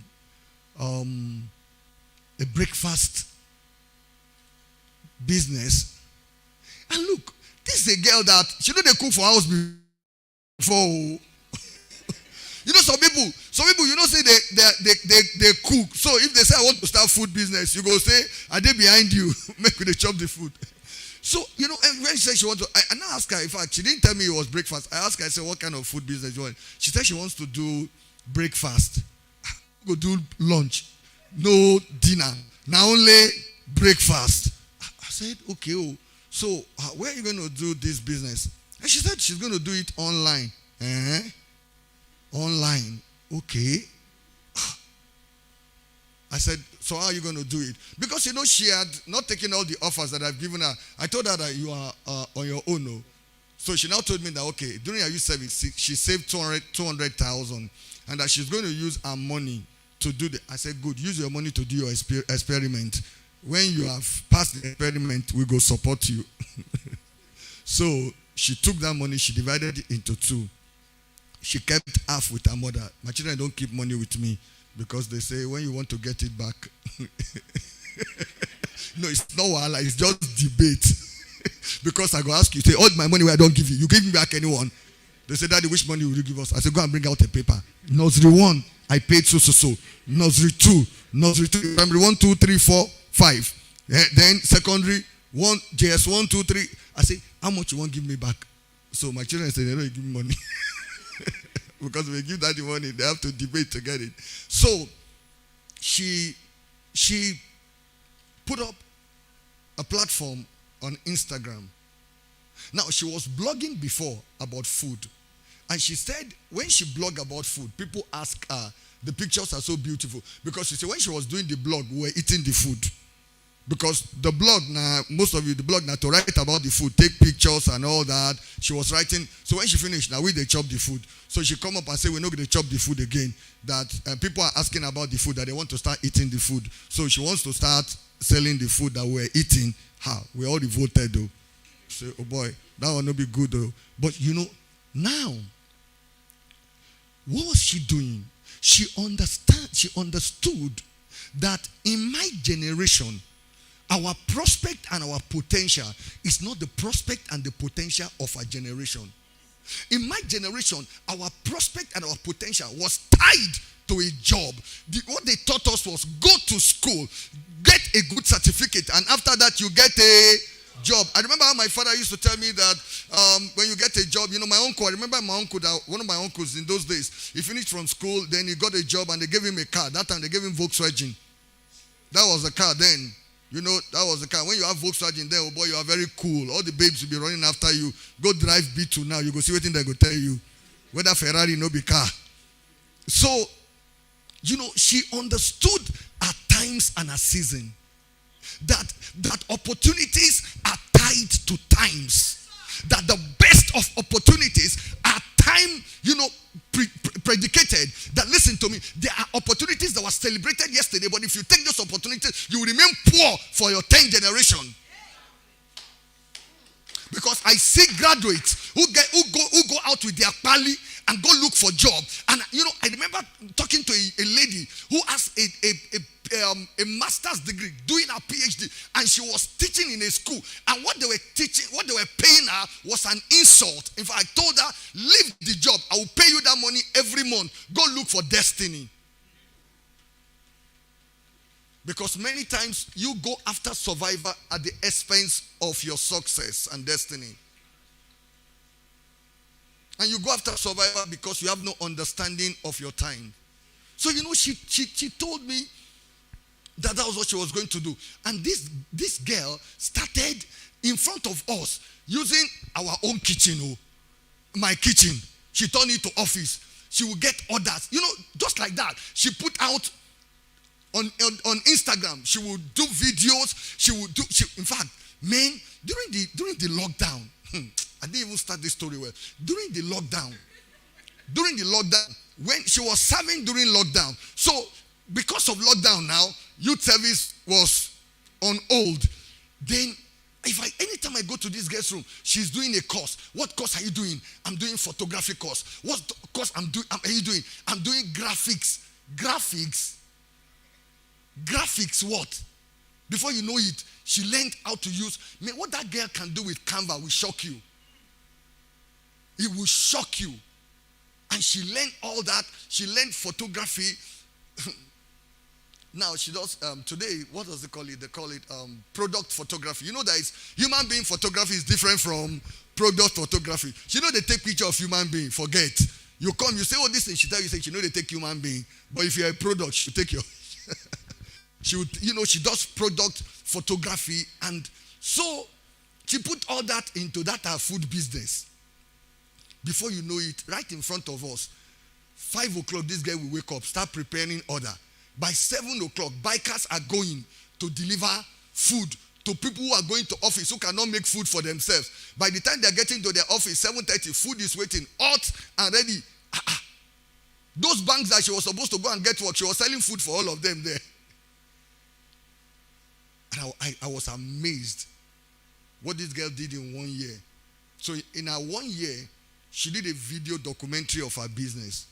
breakfast business. And look, this is a girl that she know they cook for house before. Some people, say they cook. So if they say I want to start food business, you go say, are they behind you? Make they chop the food. So, and when she said she wants to, I now asked her, in fact, she didn't tell me it was breakfast. I asked her, I said, what kind of food business you want? She said she wants to do breakfast. Go do lunch. No dinner. Now only breakfast. I said, okay. So where are you going to do this business? And she said she's going to do it online. Online. Okay. I said, so how are you going to do it? Because, she had not taken all the offers that I've given her. I told her that you are on your own. No? So she now told me that, okay, during her youth service, she saved 200,000 and that she's going to use her money to do I said, good, use your money to do your experiment. When you have passed the experiment, we go support you. So she took that money, she divided it into two. She kept half with her mother. My children don't keep money with me because they say when you want to get it back. No, it's not wahala, it's just debate. Because I go ask you, say, all my money where I don't give you, you give me back anyone. They say, Daddy, which money will you give us? I say, go and bring out a paper. Nursery 1, I paid so. Nursery 2, primary 1, 2, 3, 4, 5. Then secondary 1, JS 1, 2, 3. I say, how much you want to give me back? So my children say, they don't give me money. Because when we give that the money, they have to debate to get it. So she put up a platform on Instagram. Now, she was blogging before about food. And she said when she blogged about food, people ask her, the pictures are so beautiful. Because she said when she was doing the blog, we were eating the food. Because the blog now, most of you, the blog now to write about the food, take pictures and all that. She was writing. So when she finished, now they chop the food. So she come up and say, we're not going to chop the food again. That people are asking about the food, that they want to start eating the food. So she wants to start selling the food that we're eating. We already voted though. Say, oh boy, that will not be good though. But now, what was she doing? She understood that in my generation, our prospect and our potential is not the prospect and the potential of our generation. In my generation, our prospect and our potential was tied to a job. What they taught us was go to school, get a good certificate, and after that you get a job. I remember how my father used to tell me that when you get a job, my uncle, I remember my uncle, that one of my uncles in those days, he finished from school, then he got a job and they gave him a car. That time they gave him Volkswagen. That was the car then. That was the car. When you have Volkswagen there, oh boy, you are very cool. All the babes will be running after you. Go drive B2 now. You go see what thing they go tell you. Whether Ferrari no be car. So, she understood her times and her season. That opportunities are tied to times. That the best of opportunities are time, predicated. That, listen to me, there are opportunities that were celebrated yesterday, but if you take those opportunities, you will remain poor for your 10th generation. Because I see graduates who go out with their pali and go look for job. And I remember talking to a lady who has a master's degree, doing her PhD, and she was teaching in a school. And what they were paying her was an insult. In fact, I told her, leave the job. I will pay you that money every month. Go look for destiny. Because many times you go after survival at the expense of your success and destiny. And you go after survival because you have no understanding of your time. So, she told me that was what she was going to do. And this girl started in front of us using our own kitchen, my kitchen. She turned it to office. She would get orders, just like that. She put out on Instagram. She would do videos. In fact, man, during the lockdown, I didn't even start this story well. During the lockdown, when she was serving during lockdown, so because of lockdown now, youth service was on hold. Then, anytime I go to this guest room, she's doing a course. What course are you doing? I'm doing photography course. What course are you doing? I'm doing graphics. Graphics what? Before you know it, she learned how to use. Man, what that girl can do with Canva will shock you. It will shock you. And she learned all that. She learned photography. Now she does, today, what does they call it? They call it product photography. That is, human being photography is different from product photography. They take picture of human being, forget. You come, you say, oh, this thing, she tell you, say, they take human being. But if you're a product, she take your... she does product photography. And so she put all that into her food business. Before you know it, right in front of us, 5 o'clock, this guy will wake up, start preparing order. By 7 o'clock, bikers are going to deliver food to people who are going to office who cannot make food for themselves. By the time they're getting to their office, 7:30, food is waiting, hot and ready. Those banks that she was supposed to go and get work, she was selling food for all of them there. And I was amazed what this girl did in 1 year. So in her 1 year, she did a video documentary of her business.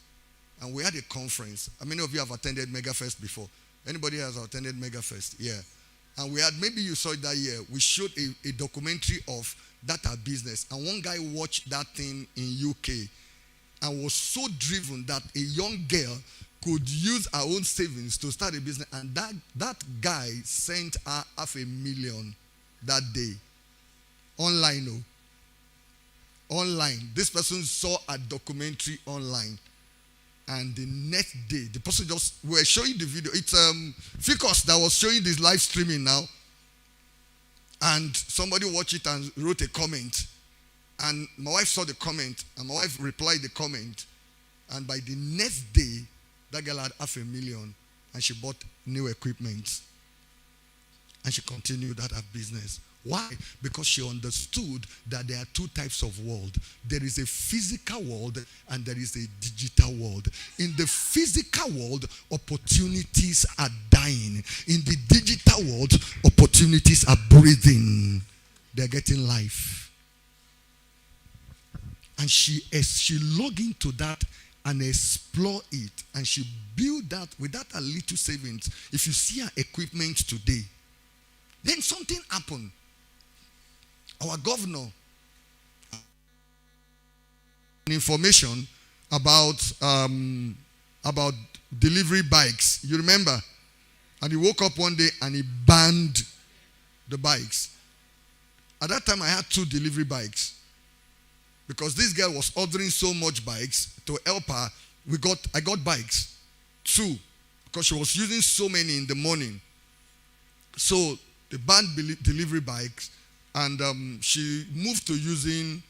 And we had a conference. How many of you have attended MegaFest before? Anybody has attended MegaFest? Yeah. And we had, maybe you saw it that year, we showed a documentary of that her business. And one guy watched that thing in UK and was so driven that a young girl could use her own savings to start a business. And that guy sent her $500,000 that day. Online. Online. This person saw a documentary online. And the next day, the person we were showing the video. It's Ficus that was showing this live streaming now. And somebody watched it and wrote a comment. And my wife saw the comment. And my wife replied the comment. And by the next day, that girl had $500,000. And she bought new equipment. And she continued that her business. Why? Because she understood that there are 2 types of world. There is a physical world and there is a digital world. In the physical world, opportunities are dying. In the digital world, opportunities are breathing. They're getting life. And she logged into that and explore it. And she built that without a little savings. If you see her equipment today, then something happened. Our governor information about delivery bikes. You remember? And he woke up one day and he banned the bikes. At that time, I had 2 delivery bikes because this girl was ordering so much bikes to help her. I got bikes, 2, because she was using so many in the morning. So they banned delivery bikes. And she moved to using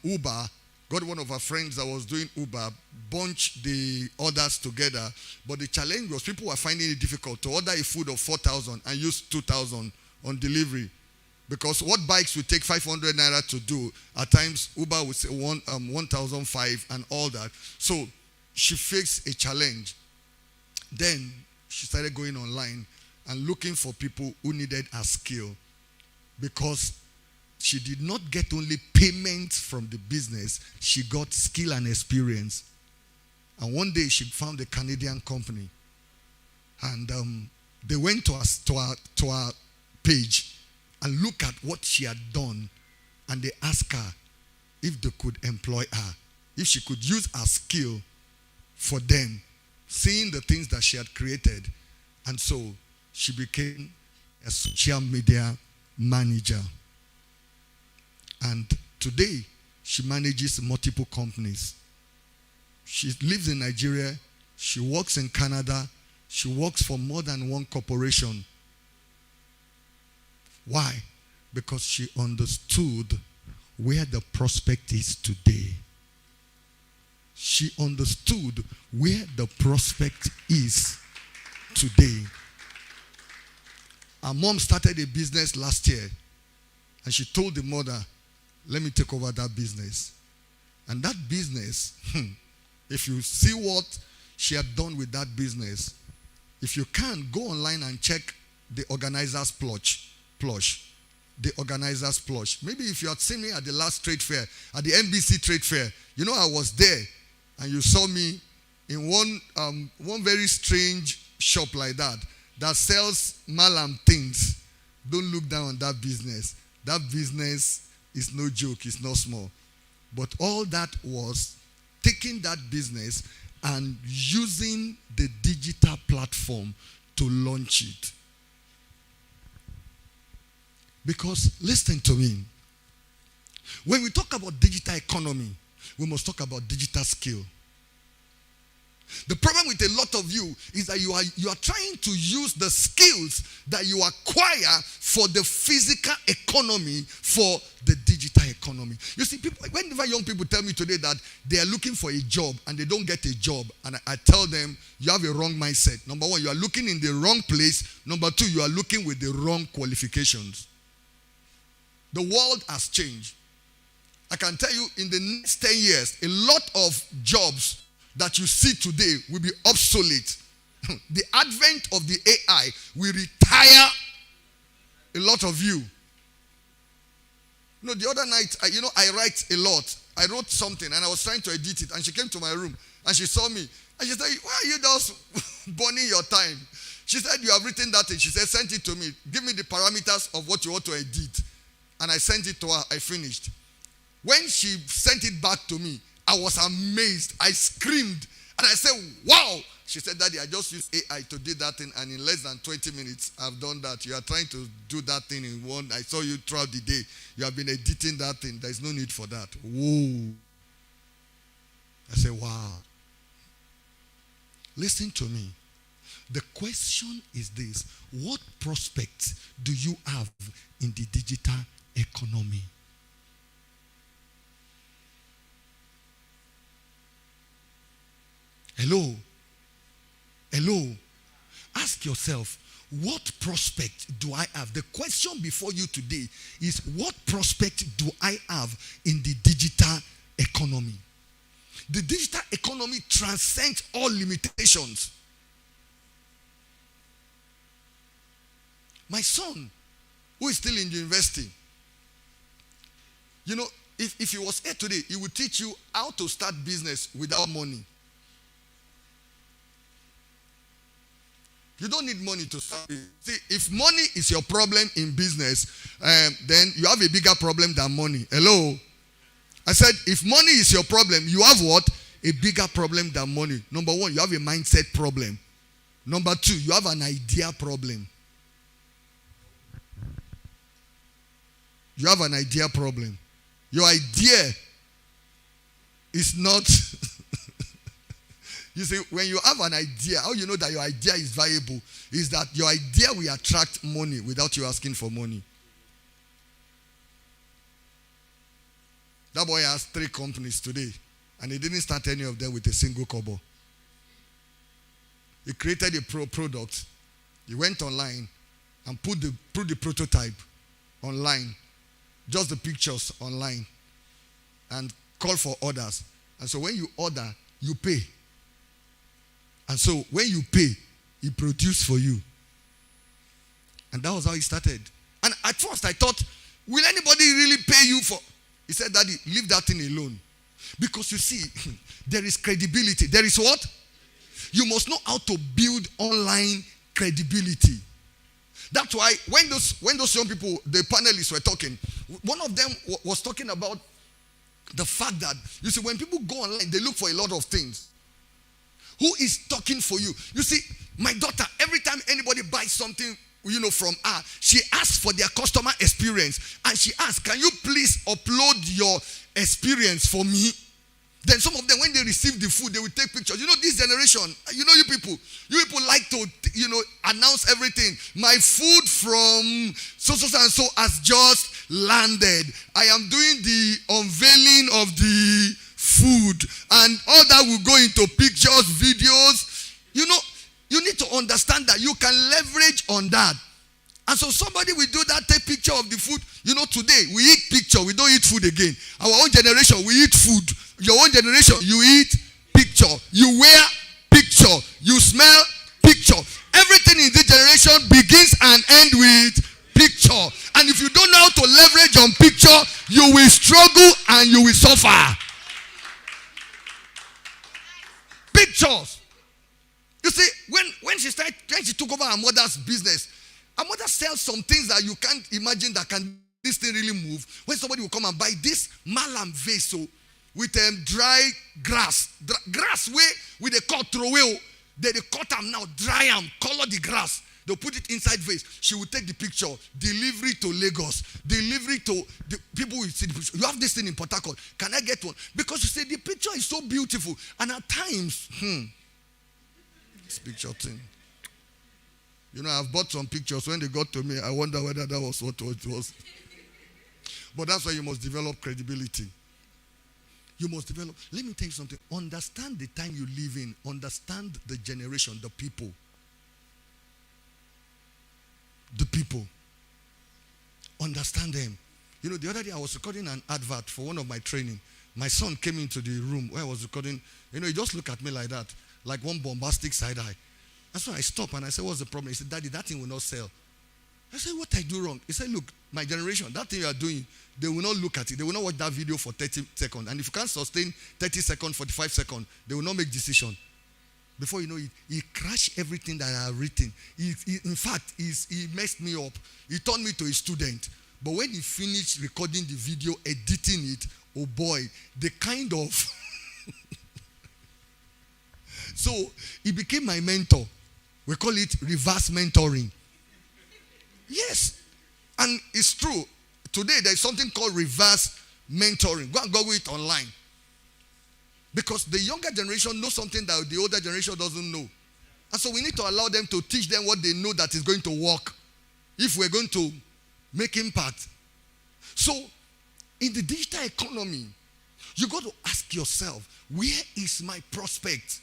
Uber got one of her friends that was doing Uber, bunch the orders together. But the challenge was people were finding it difficult to order a food of 4,000 and use 2,000 on delivery. Because what bikes would take 500 naira to do, at times Uber would say 1,005 and all that. So she faced a challenge. Then she started going online and looking for people who needed her skill, because she did not get only payment from the business, she got skill and experience. And one day she found a Canadian company, and they went to our page and look at what she had done, and they asked her if they could employ her, if she could use her skill for them, seeing the things that she had created. And so she became a social media manager. And today she manages multiple companies. She lives in Nigeria, she works in Canada, she works for more than one corporation. Why? Because she understood where the prospect is today. She understood where the prospect is today. Her mom started a business last year, and she told the mother, let me take over that business. And that business, if you see what she had done with that business, if you can, go online and check the organizer's plush. The organizer's plush. Maybe if you had seen me at the last trade fair, at the NBC trade fair, you know I was there, and you saw me in one very strange shop like that sells malam things. Don't look down on that business. That business is no joke, it's not small. But all that was taking that business and using the digital platform to launch it. Because listen to me, when we talk about digital economy, we must talk about digital skill. The problem with a lot of you is that you are trying to use the skills that you acquire for the physical economy for the digital economy. You see, people, whenever young people tell me today that they are looking for a job and they don't get a job, and I tell them, you have a wrong mindset. Number one, you are looking in the wrong place. Number two, you are looking with the wrong qualifications. The world has changed. I can tell you, in the next 10 years, a lot of jobs that you see today will be obsolete. The advent of the AI will retire a lot of you. You know, the other night, I write a lot. I wrote something and I was trying to edit it, and she came to my room and she saw me and she said, why are you just burning your time? She said, you have written that thing. She said, send it to me. Give me the parameters of what you want to edit. And I sent it to her. I finished. When she sent it back to me, I was amazed. I screamed. And I said, wow. She said, Daddy, I just used AI to do that thing, and in less than 20 minutes, I've done that. You are trying to do that thing in one. I saw you throughout the day. You have been editing that thing. There's no need for that. Whoa. I said, wow. Listen to me. The question is this: what prospects do you have in the digital economy? Hello? Hello? Ask yourself, what prospect do I have? The question before you today is, what prospect do I have in the digital economy? The digital economy transcends all limitations. My son, who is still in the university, you know, if he was here today, he would teach you how to start business without money. You don't need money to start business. See, if money is your problem in business, then you have a bigger problem than money. Hello? I said, if money is your problem, you have what? A bigger problem than money. Number one, you have a mindset problem. Number two, you have an idea problem. You have an idea problem. Your idea is not... You see, when you have an idea, how you know that your idea is viable is that your idea will attract money without you asking for money. That boy has 3 companies today, and he didn't start any of them with a single kobo. He created a product. He went online and put the prototype online, just the pictures online, and call for orders. And so when you order, you pay. And so when you pay, he produced for you. And that was how he started. And at first I thought, will anybody really pay you for? He said, Daddy, leave that thing alone. Because you see, there is credibility. There is what? You must know how to build online credibility. That's why when those young people, the panelists were talking, one of them was talking about the fact that, you see, when people go online, they look for a lot of things. Who is talking for you? You see, my daughter, every time anybody buys something, from her, she asks for their customer experience. And she asks, can you please upload your experience for me? Then some of them, when they receive the food, they will take pictures. This generation, you people like to, announce everything. My food from so and so has just landed. I am doing the unveiling of the food. And all that will go into pictures, videos. You need to understand that you can leverage on that. And so somebody will do that, take picture of the food. Today, we eat picture. We don't eat food again. Our own generation, we eat food. Your own generation, you eat picture. You wear picture. You smell picture. Everything in this generation begins and ends with picture. And if you don't know how to leverage on picture, you will struggle and you will suffer. Pictures. You see, when she took over her mother's business, her mother sells some things that you can't imagine that can this thing really move. When somebody will come and buy this malam vase with dry grass, grass where with a cut throw away, they cut them now, dry them, color the grass. They'll put it inside vase. She will take the picture, delivery to Lagos, delivery to the people will see the picture. You have this thing in Port Harcourt. Can I get one? Because you see, the picture is so beautiful, and at times, this picture thing. I've bought some pictures. When they got to me, I wonder whether that was what it was. But that's why you must develop credibility. You must develop. Let me tell you something. Understand the time you live in. Understand the generation, the people. The people. Understand them. The other day I was recording an advert for one of my training. My son came into the room where I was recording. He just looked at me like that, like one bombastic side eye. That's why I stopped and I said, what's the problem? He said, Daddy, that thing will not sell. I said, what I do wrong? He said, look, my generation, that thing you are doing, they will not look at it. They will not watch that video for 30 seconds. And if you can't sustain 30 seconds, 45 seconds, they will not make decision. Before you know it, he crashed everything that I have written. In fact, he messed me up. He turned me to a student. But when he finished recording the video, editing it, oh boy, the kind of... So, he became my mentor. We call it reverse mentoring. Yes. And it's true. Today, there's something called reverse mentoring. Go and Google it online. Because the younger generation knows something that the older generation doesn't know. And so we need to allow them to teach them what they know that is going to work if we're going to make impact. So, in the digital economy, you got to ask yourself, where is my prospect?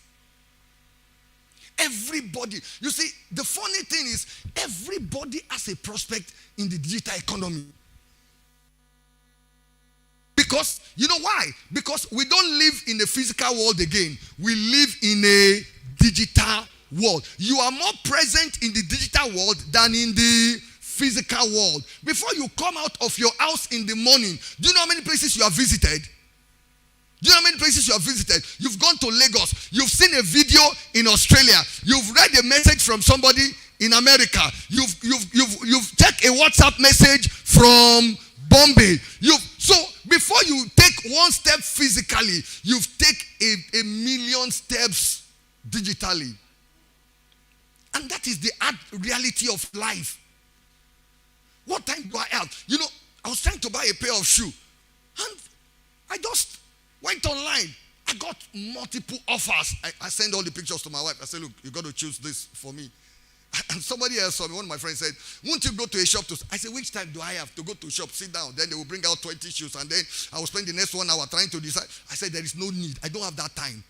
Everybody. You see, the funny thing is, everybody has a prospect in the digital economy. Because, you know why? Because we don't live in a physical world again. We live in a digital world. You are more present in the digital world than in the physical world. Before you come out of your house in the morning, do you know how many places you have visited? Do you know how many places you have visited? You've gone to Lagos. You've seen a video in Australia. You've read a message from somebody in America. You've checked a WhatsApp message from Bombay. So before you take one step physically, you've taken a million steps digitally. And that is the reality of life. What time do I have? I was trying to buy a pair of shoes. And I just went online. I got multiple offers. I sent all the pictures to my wife. I said, look, you got to choose this for me. And somebody else saw me, one of my friends said, won't you go to a shop to... I said, which time do I have to go to a shop, sit down, then they will bring out 20 shoes, and then I will spend the next 1 hour trying to decide. I said, there is no need. I don't have that time.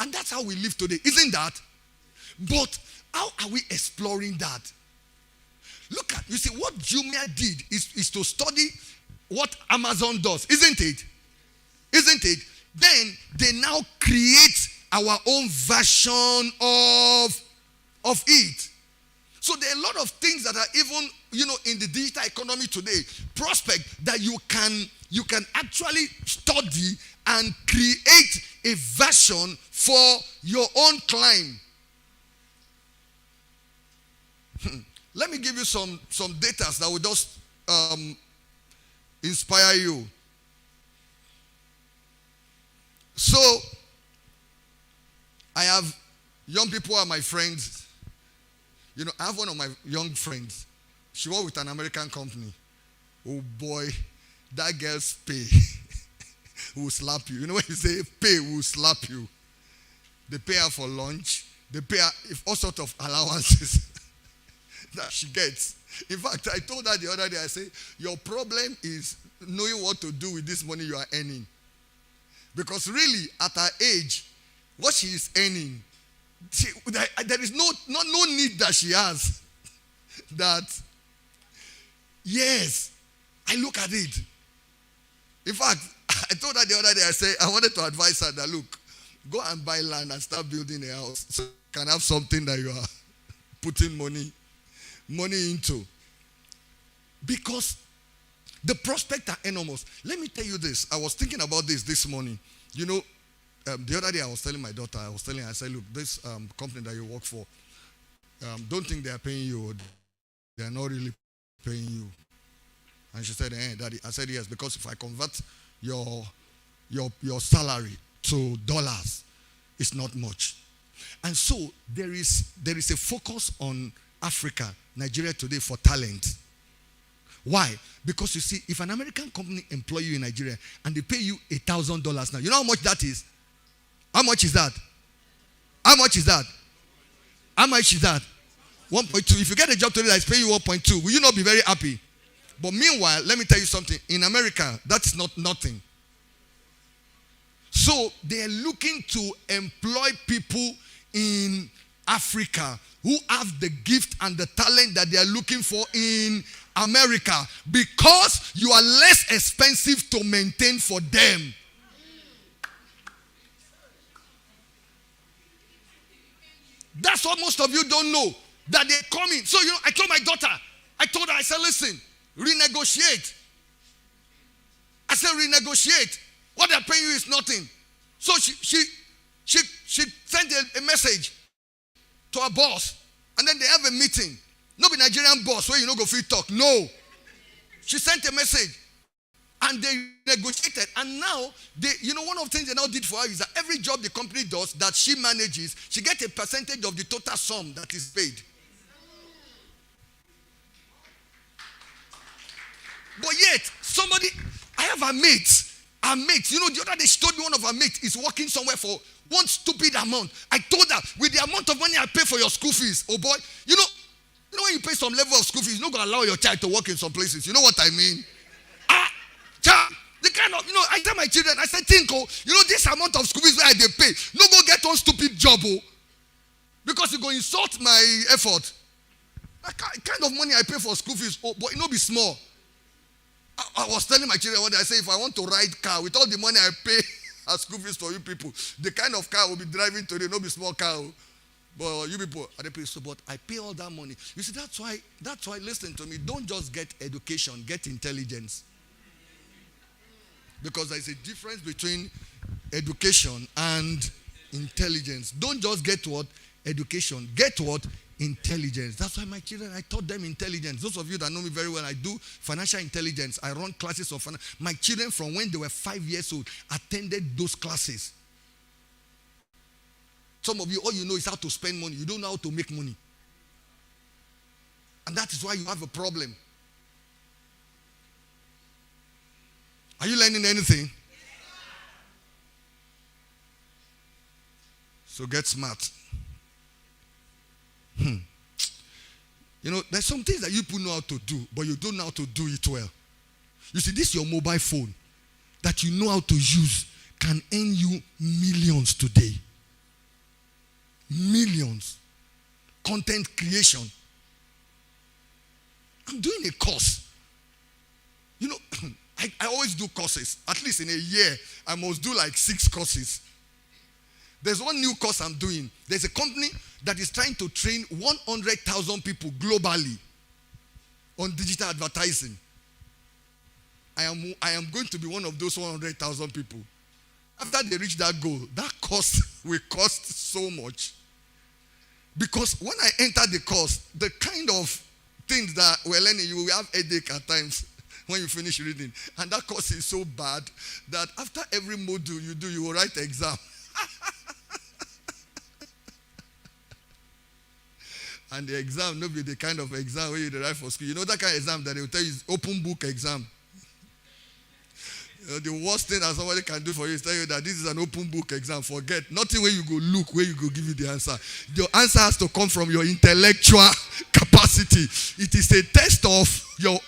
And that's how we live today, isn't that? But how are we exploring that? Look at, you see, what Jumia did is to study what Amazon does, isn't it? Isn't it? Then they now create our own version of it. So there are a lot of things that are even, in the digital economy today, prospect that you can actually study and create a version for your own climb. Let me give you some data that will just inspire you. So, I have young people who are my friends. I have one of my young friends. She worked with an American company. Oh boy, that girl's pay will slap you. You know when you say pay will slap you? They pay her for lunch. They pay her all sorts of allowances that she gets. In fact, I told her the other day, I said, your problem is knowing what to do with this money you are earning. Because really, at her age, what she is earning, there is no need that she has. That, yes, I look at it. In fact, I told her the other day, I said, I wanted to advise her that, look, go and buy land and start building a house so you can have something that you are putting money into. Because the prospects are enormous. Let me tell you this. I was thinking about this morning. The other day I was telling my daughter, I said, look, this company that you work for, don't think they are paying you. They are not really paying you. And she said, Daddy. I said, yes, because if I convert your salary to dollars, it's not much. And so there is a focus on Africa, Nigeria today for talent. Why? Because you see, if an American company employ you in Nigeria and they pay you $1,000 now, you know how much that is? How much is that? How much is that? How much is that? 1.2. If you get a job today that is paying you 1.2, will you not be very happy? But meanwhile, let me tell you something. In America, that's not nothing. So they are looking to employ people in Africa who have the gift and the talent that they are looking for in America, because you are less expensive to maintain for them. That's what most of you don't know, that they come in. So, I told my daughter, I said, listen, renegotiate. I said, renegotiate. What they're paying you is nothing. So she sent a message to her boss, and then they have a meeting. Not be Nigerian boss where you go free talk. No. She sent a message and they negotiated. And now, one of the things they now did for her is that every job the company does that she manages, she gets a percentage of the total sum that is paid. But yet, I have a mate. The other day she told me one of her mates is working somewhere for one stupid amount. I told her, with the amount of money I pay for your school fees, oh boy, when you pay some level of school fees, you're not going to allow your child to work in some places. You know what I mean? Child, the kind of, I tell my children, I said, Tinko, this amount of school fees where they pay, no go get one stupid job, because you go insult my effort. That kind of money I pay for school fees, but it not be small. I was telling my children one day, I say, if I want to ride car, with all the money I pay as school fees for you people, the kind of car will be driving today, not be small car. But you people, I pay so, but I pay all that money. You see, that's why, listen to me, don't just get education, get intelligence. Because there's a difference between education and intelligence. Don't just get what? Education. Get what? Intelligence. That's why my children, I taught them intelligence. Those of you that know me very well, I do financial intelligence. I run classes of finance. My children, from when they were 5 years old, attended those classes. Some of you, all you know is how to spend money. You don't know how to make money. And that is why you have a problem. Are you learning anything? So get smart. You know, there's some things that you people know how to do, but you don't know how to do it well. You see, this is your mobile phone that you know how to use can earn you millions today. Millions. Content creation. I'm doing a course. You know, I always do courses. At least in a year, I must do like 6 courses. There's one new course I'm doing. There's a company that is trying to train 100,000 people globally on digital advertising. I am going to be one of those 100,000 people. After they reach that goal, that course will cost so much. Because when I enter the course, the kind of things that we're learning, you will have headache at times when you finish reading. And that course is so bad that after every module you do, you will write an exam. And the exam not be the kind of exam where you write for school. You know that kind of exam that they will tell you is open book exam. The worst thing that somebody can do for you is tell you that this is an open book exam. Forget. Nothing where you go look, where you go give you the answer. The answer has to come from your intellectual capacity. It is a test of your...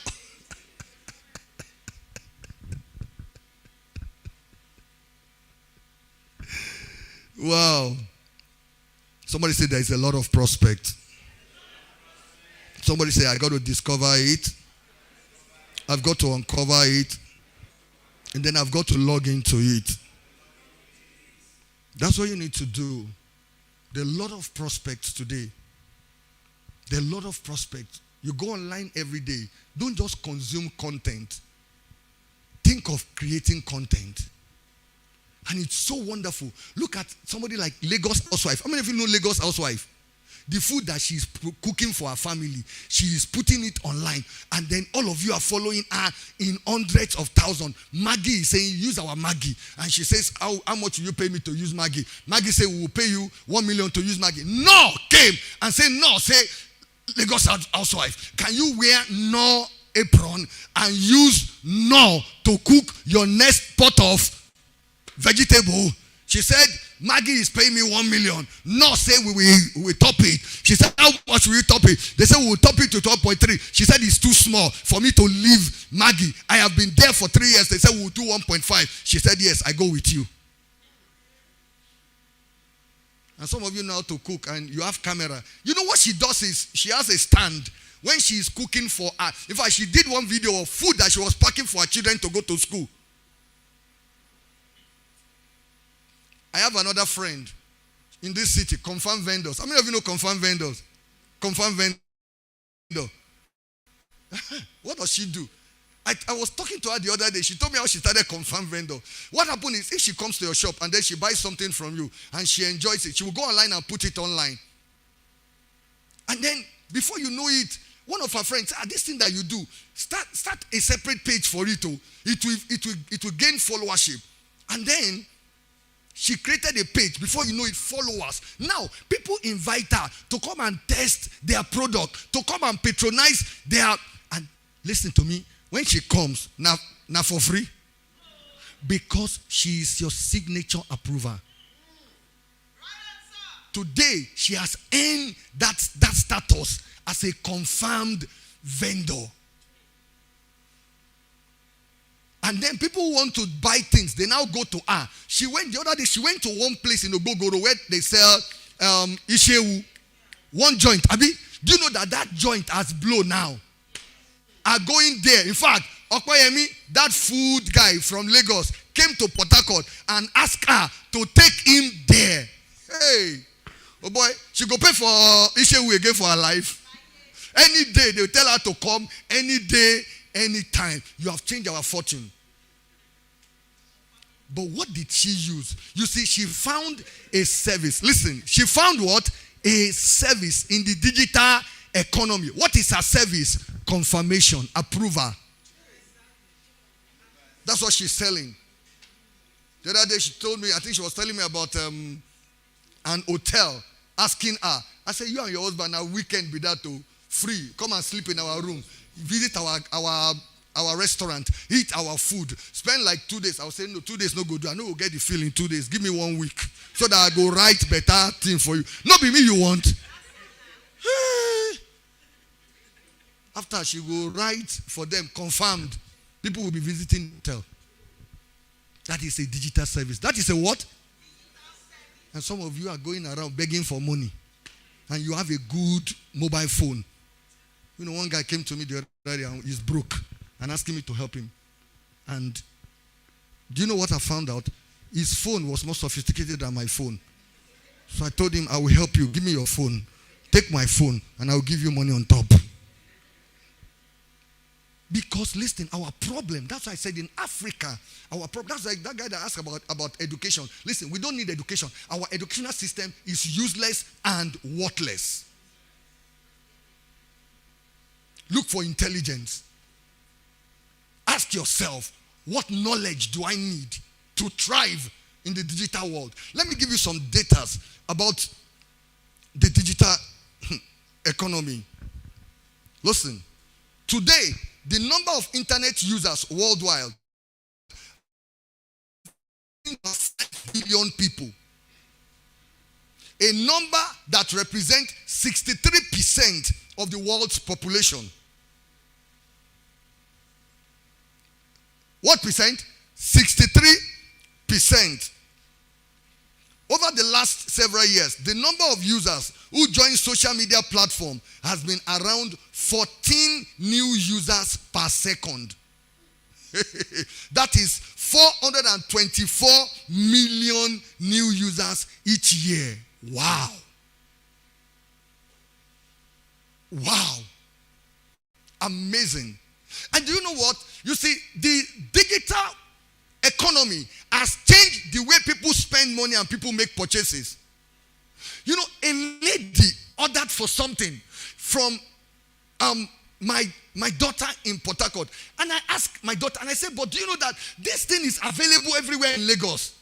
Wow. Somebody said there is a lot of prospect. Somebody say, I got to discover it. I've got to uncover it. And then I've got to log into it. That's what you need to do. There are a lot of prospects today. There are a lot of prospects. You go online every day. Don't just consume content. Think of creating content. And it's so wonderful. Look at somebody like Lagos Housewife. How many of you know Lagos Housewife? The food that she's cooking for her family, she is putting it online. And then all of you are following her in hundreds of thousands. Maggie is saying, use our Maggie. And she says, how much will you pay me to use Maggie? Maggie said, we will pay you 1 million to use Maggie. No, came and said, no, say, Lagos Housewife, can you wear no apron and use no to cook your next pot of vegetable? She said, Maggie is paying me 1 million. No, say we will top it. She said, how much will you top it? They said, we will top it to 12.3. She said, it's too small for me to leave Maggie. I have been there for 3 years. They said, we'll do 1.5. She said, yes, I go with you. And some of you know how to cook and you have camera. You know what she does is, she has a stand when she is cooking for her. In fact, she did one video of food that she was packing for her children to go to school. I have another friend in this city, Confirmed Vendors. How many of you know Confirmed Vendors? Confirmed Vendor. What does she do? I was talking to her the other day. She told me how she started Confirmed Vendor. What happened is, if she comes to your shop and then she buys something from you and she enjoys it, she will go online and put it online. And then, before you know it, one of her friends said, this thing that you do, start a separate page for it. It will gain followership. And then, she created a page. Before you know it, followers. Now, people invite her to come and test their product, to come and patronize their... And listen to me, when she comes, now for free, because she is your signature approver. Today, she has earned that status as a confirmed vendor. And then people want to buy things. They now go to her. The other day, she went to one place in Ogogoro where they sell Ishewu. One joint. Abi, do you know that joint has blown now? Are going there. In fact, Okoyemi, that food guy from Lagos, came to Port Harcourt and asked her to take him there. Hey, oh boy, she go pay for Ishewu again for her life. Any day, they'll tell her to come. Any day, any time. You have changed our fortune. But what did she use? You see, she found a service. Listen, she found what? A service in the digital economy. What is her service? Confirmation, approval. That's what she's selling. The other day she told me, I think she was telling me about an hotel, asking her. I said, you and your husband are weekend be that too. Free. Come and sleep in our room. Visit our restaurant, eat our food, spend like 2 days. I was saying, no, 2 days no good. I know we'll get the feel in 2 days. Give me 1 week so that I go write better thing for you. Not be me you want. After she will write for them, confirmed. People will be visiting hotel. That is a digital service. That is a what? And some of you are going around begging for money. And you have a good mobile phone. You know, one guy came to me the other day and he's broke and asking me to help him. And do you know what I found out? His phone was more sophisticated than my phone. So I told him, I will help you. Give me your phone. Take my phone and I will give you money on top. Because listen, our problem, that's why I said in Africa, our problem, that's like that guy that asked about education. Listen, we don't need education. Our educational system is useless and worthless. Look for intelligence. Ask yourself, what knowledge do I need to thrive in the digital world? Let me give you some data about the digital economy. Listen, today, the number of internet users worldwide is 5 billion people. A number that represents 63% of the world's population. What percent? 63%. Over the last several years, the number of users who join social media platform has been around 14 new users per second. That is 424 million new users each year. Wow. Wow. Amazing. And do you know what? You see, the digital economy has changed the way people spend money and people make purchases. You know, a lady ordered for something from my daughter in Port Harcourt. And I asked my daughter, and I said, but do you know that this thing is available everywhere in Lagos?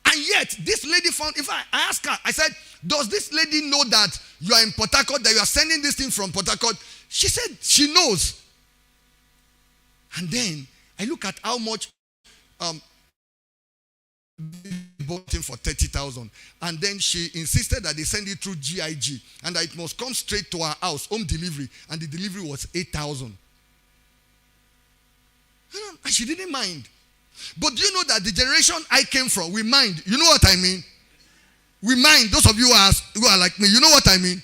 And yet, this lady found, if I asked her, I said, does this lady know that you are in Port Harcourt, that you are sending this thing from Port Harcourt? She said she knows. And then I look at how much bought him for 30,000, and then she insisted that they send it through GIG and that it must come straight to her house, home delivery, and the delivery was 8,000. And she didn't mind. But do you know that the generation I came from, we mind? You know what I mean? We mind. Those of you who are like me, you know what I mean?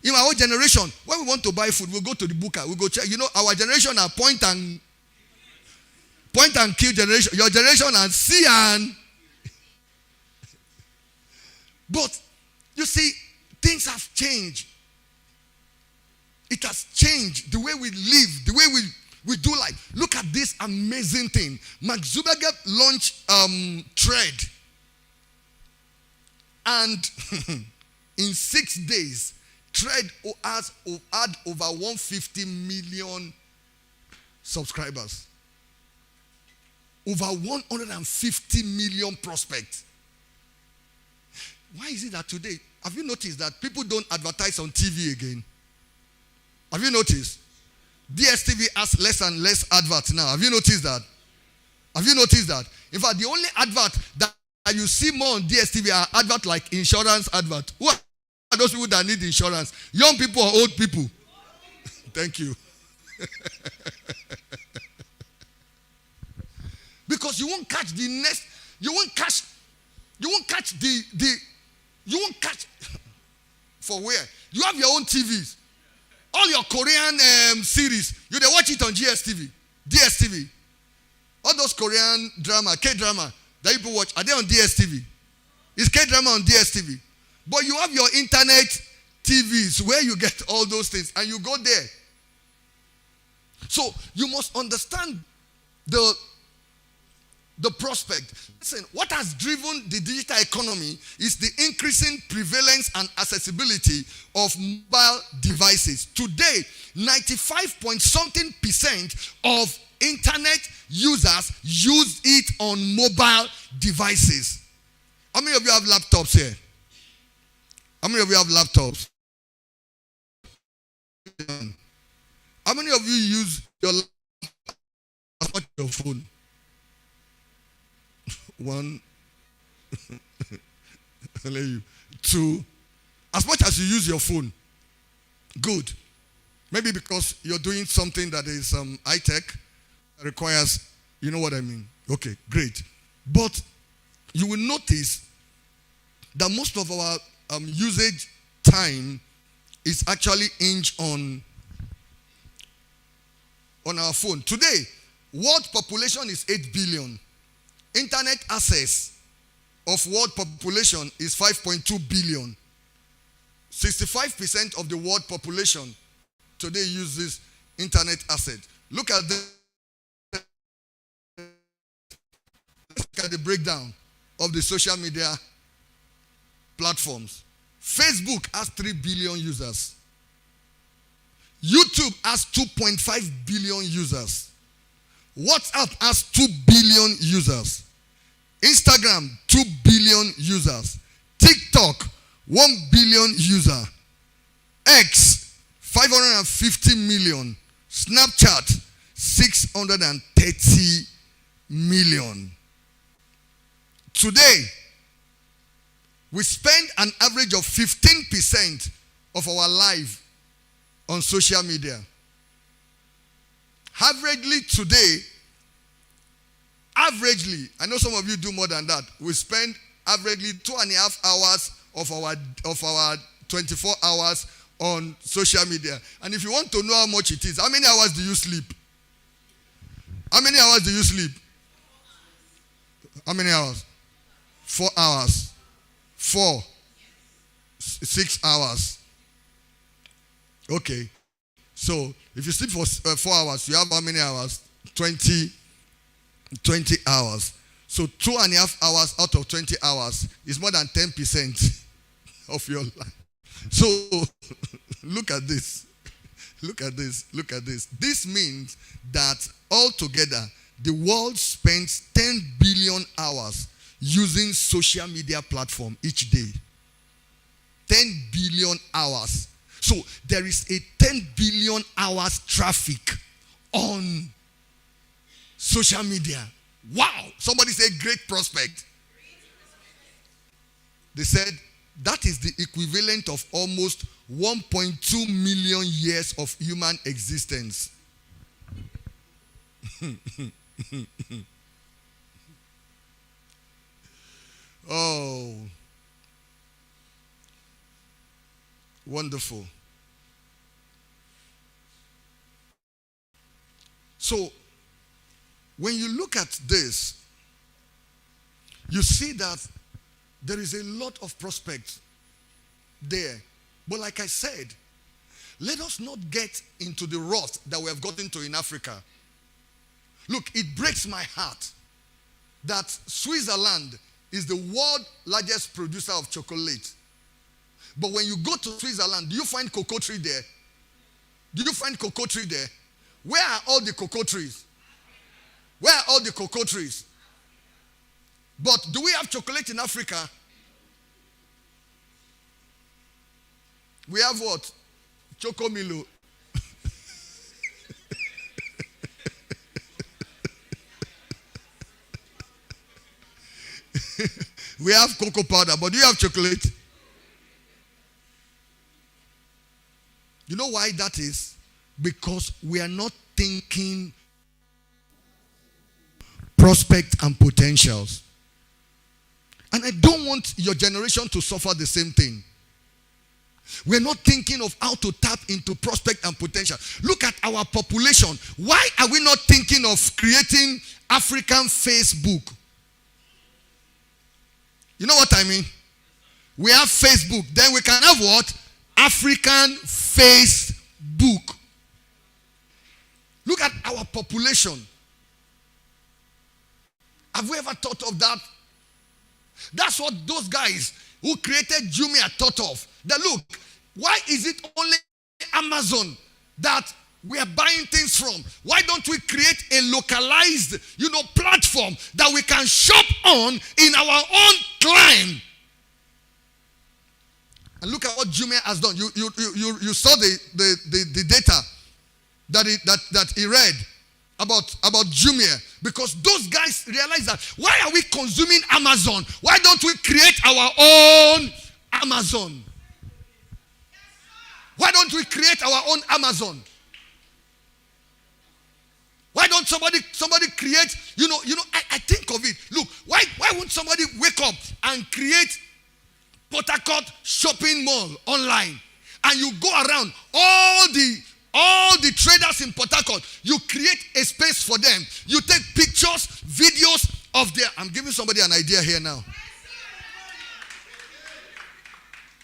In our own generation, when we want to buy food, we'll go to the booker, we'll go check. You know, our generation are point and kill generation. Your generation and see and. But you see, things have changed. It has changed the way we live, the way we do life. Look at this amazing thing. Mark Zuckerberg launched Thread. And in 6 days, Thread had over 150 million subscribers. Over 150 million prospects. Why is it that today, have you noticed that people don't advertise on TV again? Have you noticed? DSTV has less and less adverts now. Have you noticed that? Have you noticed that? In fact, the only advert that you see more on DSTV are adverts like insurance advert. Who are those people that need insurance? Young people or old people? Thank you. Because you won't catch the next, you won't catch for where? You have your own TVs. All your Korean series, you they watch it on DSTV. All those Korean drama, K-drama that people watch, are they on DSTV? Is K-drama on DSTV? But you have your internet TVs where you get all those things and you go there. So you must understand the prospect. Listen, what has driven the digital economy is the increasing prevalence and accessibility of mobile devices. Today, 95.something% of internet users use it on mobile devices. How many of you have laptops here? How many of you have laptops? How many of you use your laptop as much as your phone? One, two, as much as you use your phone. Good. Maybe because you're doing something that is high-tech, requires, you know what I mean? Okay, great. But you will notice that most of our usage time is actually hinged on our phone. Today, world population is 8 billion. Internet access of world population is 5.2 billion. 65% of the world population today uses internet asset. Look at the breakdown of the social media platforms. Facebook has 3 billion users. YouTube has 2.5 billion users. WhatsApp has 2 billion users. Instagram, 2 billion users. TikTok, 1 billion user. X, 550 million. Snapchat, 630 million. Today, we spend an average of 15% of our life on social media. Averagely today, I know some of you do more than that. We spend averagely 2.5 hours of our 24 hours on social media. And if you want to know how much it is, how many hours do you sleep? How many hours do you sleep? How many hours? 4 hours. 6 hours. Okay. So if you sleep for 4 hours, you have how many hours? 20 hours. So 2.5 hours out of 20 hours is more than 10% of your life. So look at this. Look at this. Look at this. This means that altogether the world spends 10 billion hours using social media platform each day. 10 billion hours. So there is a 10 billion hours traffic on social media. Wow. Somebody said great prospect. They said that is the equivalent of almost 1.2 million years of human existence. Oh, wonderful. So, when you look at this, you see that there is a lot of prospects there. But like I said, let us not get into the rut that we have gotten to in Africa. Look, it breaks my heart that Switzerland is the world's largest producer of chocolate. But when you go to Switzerland, do you find cocoa tree there? Do you find cocoa tree there? Where are all the cocoa trees? Where are all the cocoa trees? But do we have chocolate in Africa? We have what? Chocomilo. We have cocoa powder, but do you have chocolate? You know why that is? Because we are not thinking prospect and potentials. And I don't want your generation to suffer the same thing. We're not thinking of how to tap into prospect and potential. Look at our population. Why are we not thinking of creating African Facebook? You know what I mean? We have Facebook. Then we can have what? African Facebook. Look at our population. Have we ever thought of that? That's what those guys who created Jumia thought of. That look, why is it only Amazon that we are buying things from? Why don't we create a localized, platform that we can shop on in our own climb? And look at what Jumia has done. You saw the data that he read about Jumia, because those guys realize that why are we consuming Amazon? Why don't we create our own Amazon? Why don't we create our own Amazon? Why don't somebody create, I think of it. Look, why won't somebody wake up and create Port Harcourt shopping mall online? And you go around all the traders in Port Harcourt, you create a space for them. You take pictures, videos of their, I'm giving somebody an idea here now.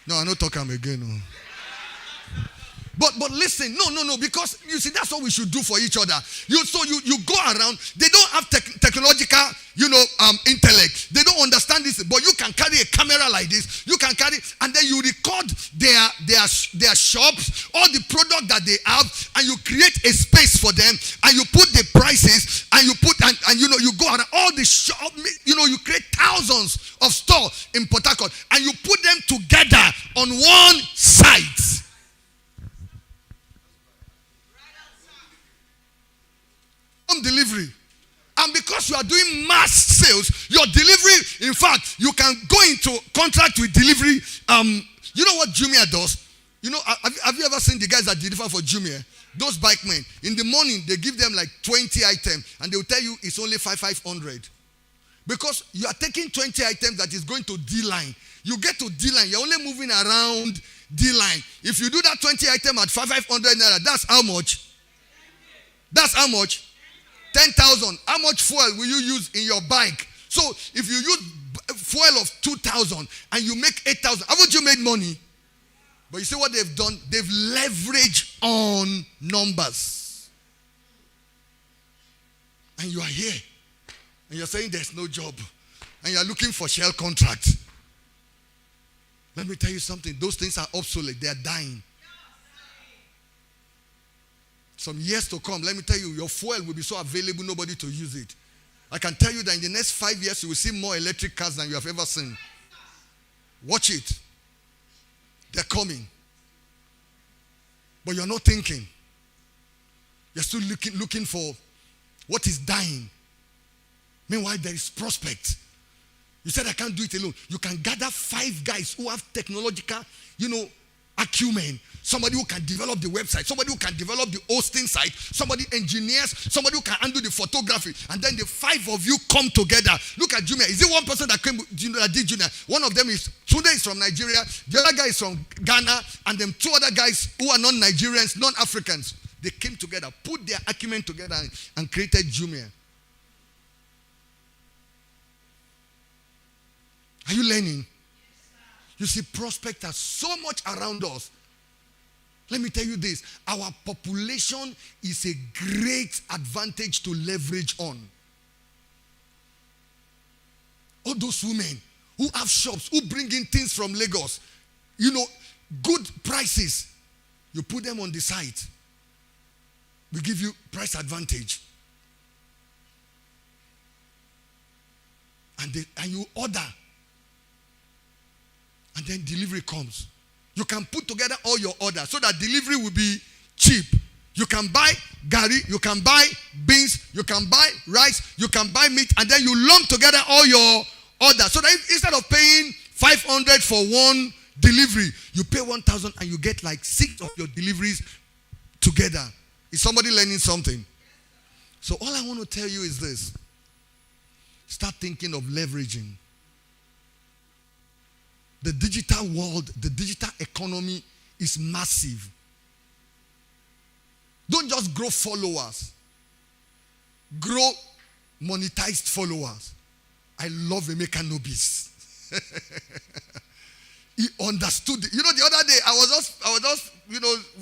No, I'm not talking again. No. But listen, no, because you see, that's what we should do for each other. You go around, they don't have technological, intellect. They don't understand this, but you can carry a camera like this. You can carry, and then you record their shops, all the product that they have, and you create a space for them, and you put the prices, and you put, and you go around all the shop, you create thousands of stores in Port Harcourt, and you put them together on one site. Delivery. And because you are doing mass sales, your delivery, in fact, you can go into contract with delivery. You know what Jumia does? Have you ever seen the guys that deliver for Jumia? Those bike men. In the morning, they give them like 20 items, and they will tell you it's only 500. Because you are taking 20 items that is going to D-line. You get to D-line, you're only moving around D-line. If you do that 20 item at 500 naira, that's how much? That's how much? 10,000. How much fuel will you use in your bike? So if you use fuel of 2,000 and you make 8,000, haven't you made money? But you see what they've done? They've leveraged on numbers. And you are here. And you're saying there's no job. And you're looking for shell contract. Let me tell you something. Those things are obsolete. They are dying. Some years to come, let me tell you, your fuel will be so available, nobody to use it. I can tell you that in the next 5 years, you will see more electric cars than you have ever seen. Watch it. They're coming. But you're not thinking. You're still looking for what is dying. Meanwhile, there is prospect. You said, I can't do it alone. You can gather 5 guys who have technological, acumen. Somebody who can develop the website, somebody who can develop the hosting site, somebody engineers, somebody who can handle the photography, and then the 5 of you come together. Look at Jumia. Is it one person that did Jumia? One of them is Tunde is from Nigeria, the other guy is from Ghana, and then 2 other guys who are non-Nigerians, non-Africans. They came together, put their acumen together, and created Jumia. Are you learning? You see, prospects are so much around us. Let me tell you this. Our population is a great advantage to leverage on. All those women who have shops, who bring in things from Lagos, good prices. You put them on the site. We give you price advantage. And you order. And then delivery comes. You can put together all your orders so that delivery will be cheap. You can buy gari, you can buy beans, you can buy rice, you can buy meat, and then you lump together all your orders. So that instead of paying 500 for one delivery, you pay 1,000 and you get like 6 of your deliveries together. Is somebody learning something? So all I want to tell you is this. Start thinking of leveraging. The digital world, the digital economy is massive. Don't just grow followers. Grow monetized followers. I love Emeka Nobis. He understood it. The other day I was just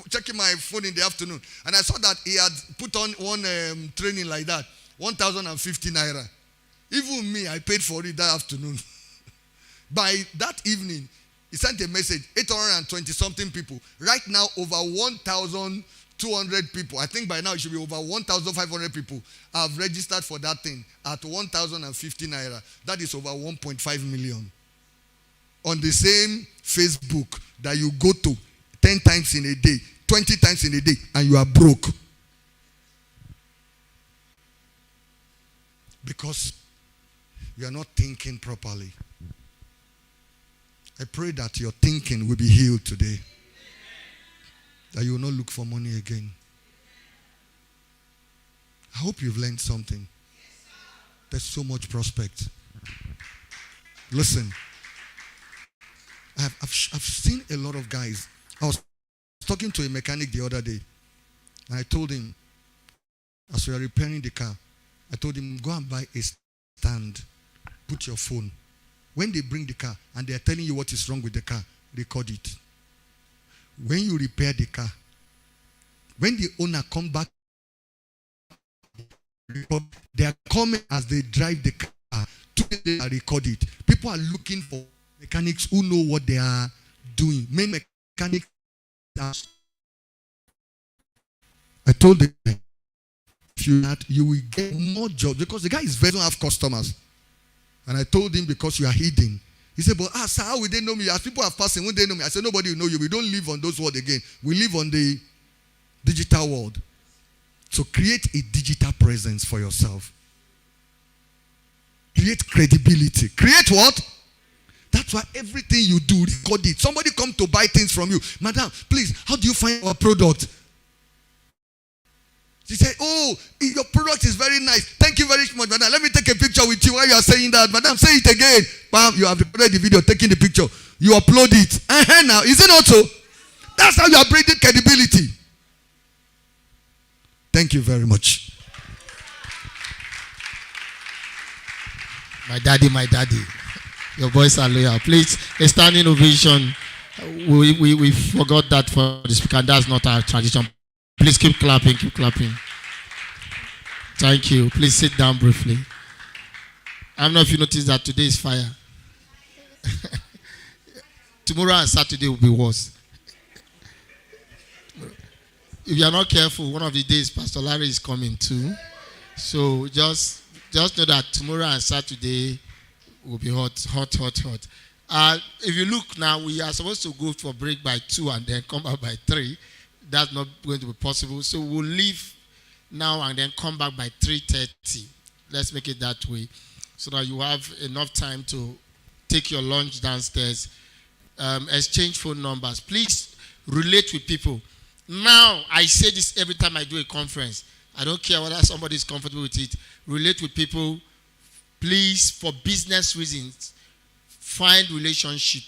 checking my phone in the afternoon, and I saw that he had put on one training like that, 1,050 naira. Even me, I paid for it that afternoon. By that evening, he sent a message, 820 something people. Right now, over 1,200 people. I think by now it should be over 1,500 people have registered for that thing at 1,050 naira. That is over 1.5 million. On the same Facebook that you go to 10 times in a day, 20 times in a day, and you are broke. Because you are not thinking properly. I pray that your thinking will be healed today. that you will not look for money again. I hope you've learned something. There's so much prospect. Listen, I've seen a lot of guys. I was talking to a mechanic the other day, and I told him, as we are repairing the car, I told him, go and buy a stand, put your phone. When they bring the car and they are telling you what is wrong with the car, record it. When you repair the car, when the owner come back, they are coming as they drive the car. They record it. People are looking for mechanics who know what they are doing. Main mechanics. I told them, if you will get more jobs because the guy is very don't have customers. And I told him, because you are hidden. He said, but sir, how will they know me? As people are passing, when they know me, I said, nobody will know you. We don't live on those words again. We live on the digital world. So create a digital presence for yourself. Create credibility. Create what? That's why everything you do, record it. Somebody come to buy things from you. Madam, please, how do you find our product? She said, oh, your product is very nice. Thank you very much, madam. Let me take a picture with you while you are saying that. Madam, say it again. Bam, you have recorded the video, taking the picture. You upload it. Now, is it not so? That's how you are bringing credibility. Thank you very much. My daddy. Your boys are loyal. Please, a standing ovation. We forgot that for the speaker. That's not our tradition. Please keep clapping. Thank you. Please sit down briefly. I don't know if you noticed that today is fire. Tomorrow and Saturday will be worse. If you are not careful, one of the days Pastor Larry is coming too. So just know that tomorrow and Saturday will be hot. If you look now, we are supposed to go for break by 2 and then come back by 3. That's not going to be possible. So we'll leave now and then come back by 3:30. Let's make it that way so that you have enough time to take your lunch downstairs. Exchange phone numbers. Please relate with people. Now, I say this every time I do a conference. I don't care whether somebody is comfortable with it. Relate with people. Please, for business reasons, find relationship.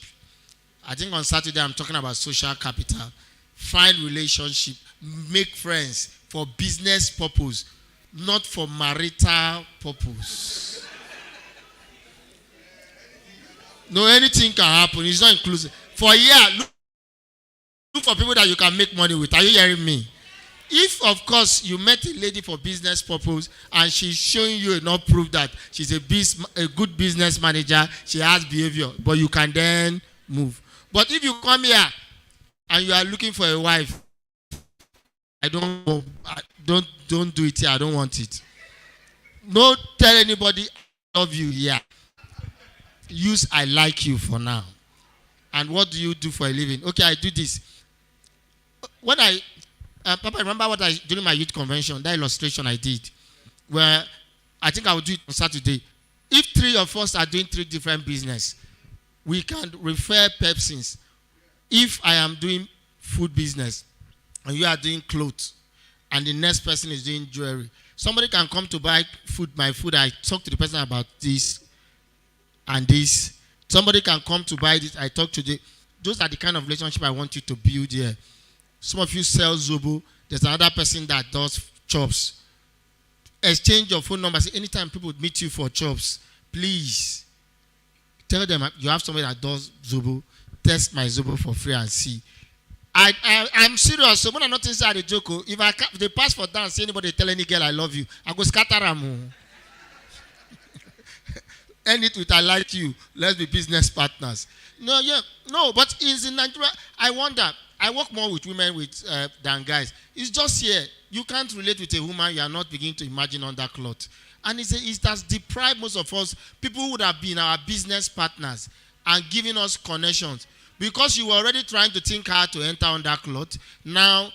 I think on Saturday I'm talking about social capital. Find relationship. Make friends for business purpose, not for marital purpose. No, anything can happen. It's not inclusive. For a year, look for people that you can make money with. Are you hearing me? If, of course, you met a lady for business purpose and she's showing you enough proof that she's a good business manager, she has behavior, but you can then move. But if you come here and you are looking for a wife, don't do it here. I don't want it. No, tell anybody I love you here. Use I like you for now. And what do you do for a living? Okay, I do this. When Papa, remember what during my youth convention, that illustration I did, where I think I will do it on Saturday. If 3 of us are doing 3 different business, we can refer persons. If I am doing food business and you are doing clothes and the next person is doing jewelry, somebody can come to buy my food. I talk to the person about this and this. Somebody can come to buy this. I talk to those are the kind of relationship I want you to build here. Some of you sell Zobo. There's another person that does chops. Exchange your phone numbers. Anytime people meet you for chops, please tell them you have somebody that does Zobo. Test my Zobo for free and see. I'm serious. So when I'm not inside a joke, if they pass for dance, anybody tell any girl I love you, I go scatter them. End it with I like you. Let's be business partners. No, but in Nigeria, I wonder. I work more with women than guys. It's just here. You can't relate with a woman you are not beginning to imagine under cloth. And it has deprived most of us. People who would have been our business partners and giving us connections. Because you were already trying to think how to enter under cloth, now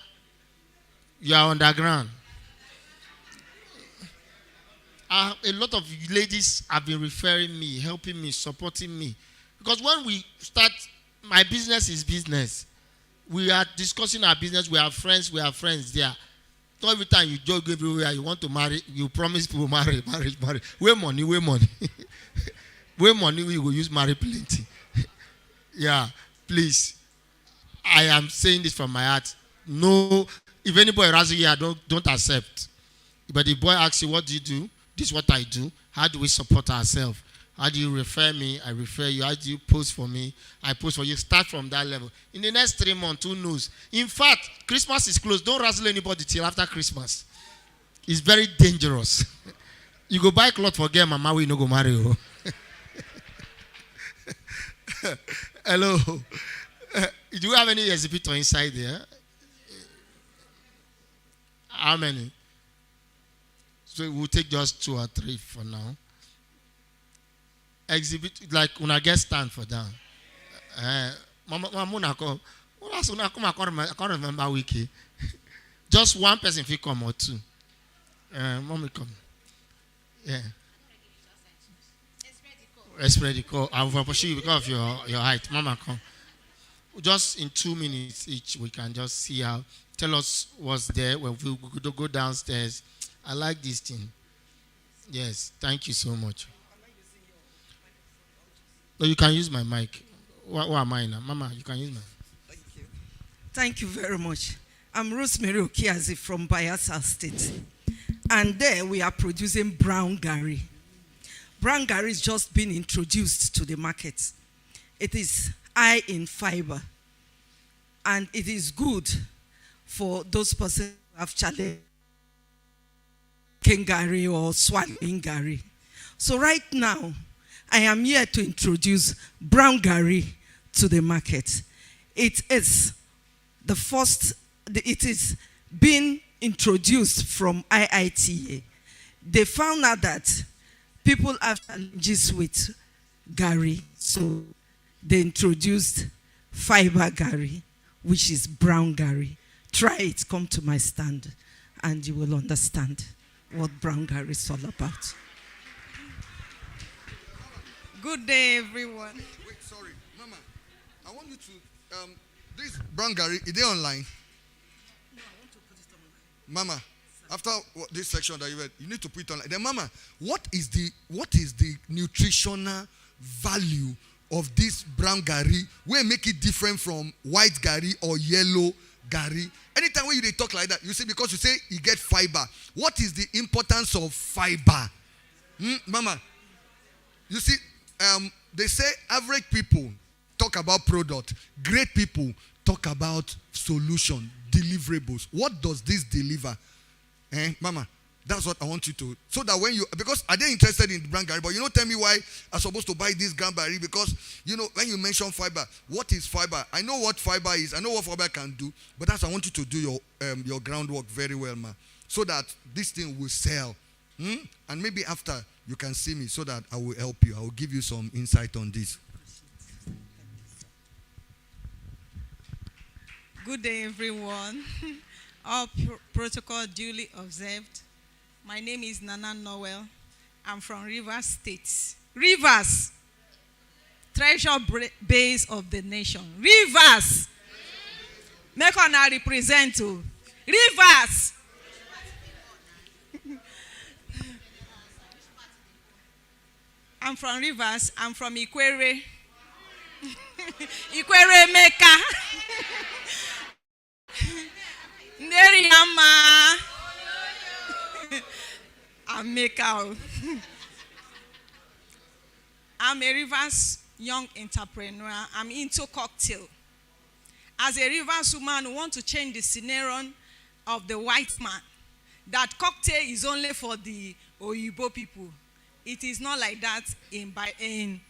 you are underground. A lot of ladies have been referring me, helping me, supporting me. Because when we start, my business is business. We are discussing our business. We are friends there. Not every time you jog everywhere, you want to marry, you promise people marry. Where money. Where money we will use marry plenty. Yeah, please. I am saying this from my heart. No, if anybody asks you, don't accept. But the boy asks you, what do you do? This is what I do. How do we support ourselves? How do you refer me? I refer you. How do you post for me? I post for you. Start from that level. In the next 3 months, who knows? In fact, Christmas is close. Don't razzle anybody till after Christmas. It's very dangerous. You go buy clothes for girl, mama, we no go marry you. Hello. Do you have any exhibitor inside there? How many? So we'll take just 2 or 3 for now. Exhibit, like when I get stand for that. I can't remember wiki. Just one person if you come or 2. Mommy come. Yeah. It's ready. I will pursue you because of your height. Mama come. Just in 2 minutes each, we can just see how. Tell us what's there. When we go downstairs. I like this thing. Yes, thank you so much. No, you can use my mic. What am I now? Mama, you can use my. Thank you. Thank you very much. I'm Rosemary Okiazi from Bayelsa State. And there we are producing brown gari. Brown gari is just being introduced to the market. It is high in fiber. And it is good for those persons who have challenge gari or swallowing gari. So right now, I am here to introduce brown gari to the market. It is the first, it is being introduced from IITA. They found out that people have challenges with gari, so they introduced fiber gari, which is brown gari. Try it, come to my stand, and you will understand what brown gari is all about. Good day, everyone. Wait, sorry. Mama, I want you to, this brown gari, is it online? No, I want to put it online. Mama, after this section that you read, you need to put it online. Then, Mama, what is the nutritional value of this brown gari? Where make it different from white gari or yellow gari? Anytime when you talk like that, you say because you say you get fiber. What is the importance of fiber? Mama, you see, they say average people talk about product. Great people talk about solution, deliverables. What does this deliver? Mama, that's what I want you to. So that when you, because are they interested in brown gari? But you don't tell me why I'm supposed to buy this brown gari, because you know when you mention fiber, what is fiber? I know what fiber is. I know what fiber can do. But that's I want you to do your groundwork very well, ma, so that this thing will sell. And maybe after you can see me so that I will help you. I will give you some insight on this. Good day, everyone. All protocol duly observed. My name is Nana Noel. I'm from Rivers State. Rivers, treasure base of the nation. Rivers, make on our represent to Rivers. I'm from Rivers. I'm from Ikwere. Ikwere Mecca. Neriyama. I'm Mecca. I'm a Rivers young entrepreneur. I'm into cocktail. As a Rivers woman who want to change the scenario of the white man, that cocktail is only for the Oyibo people. It is not like that in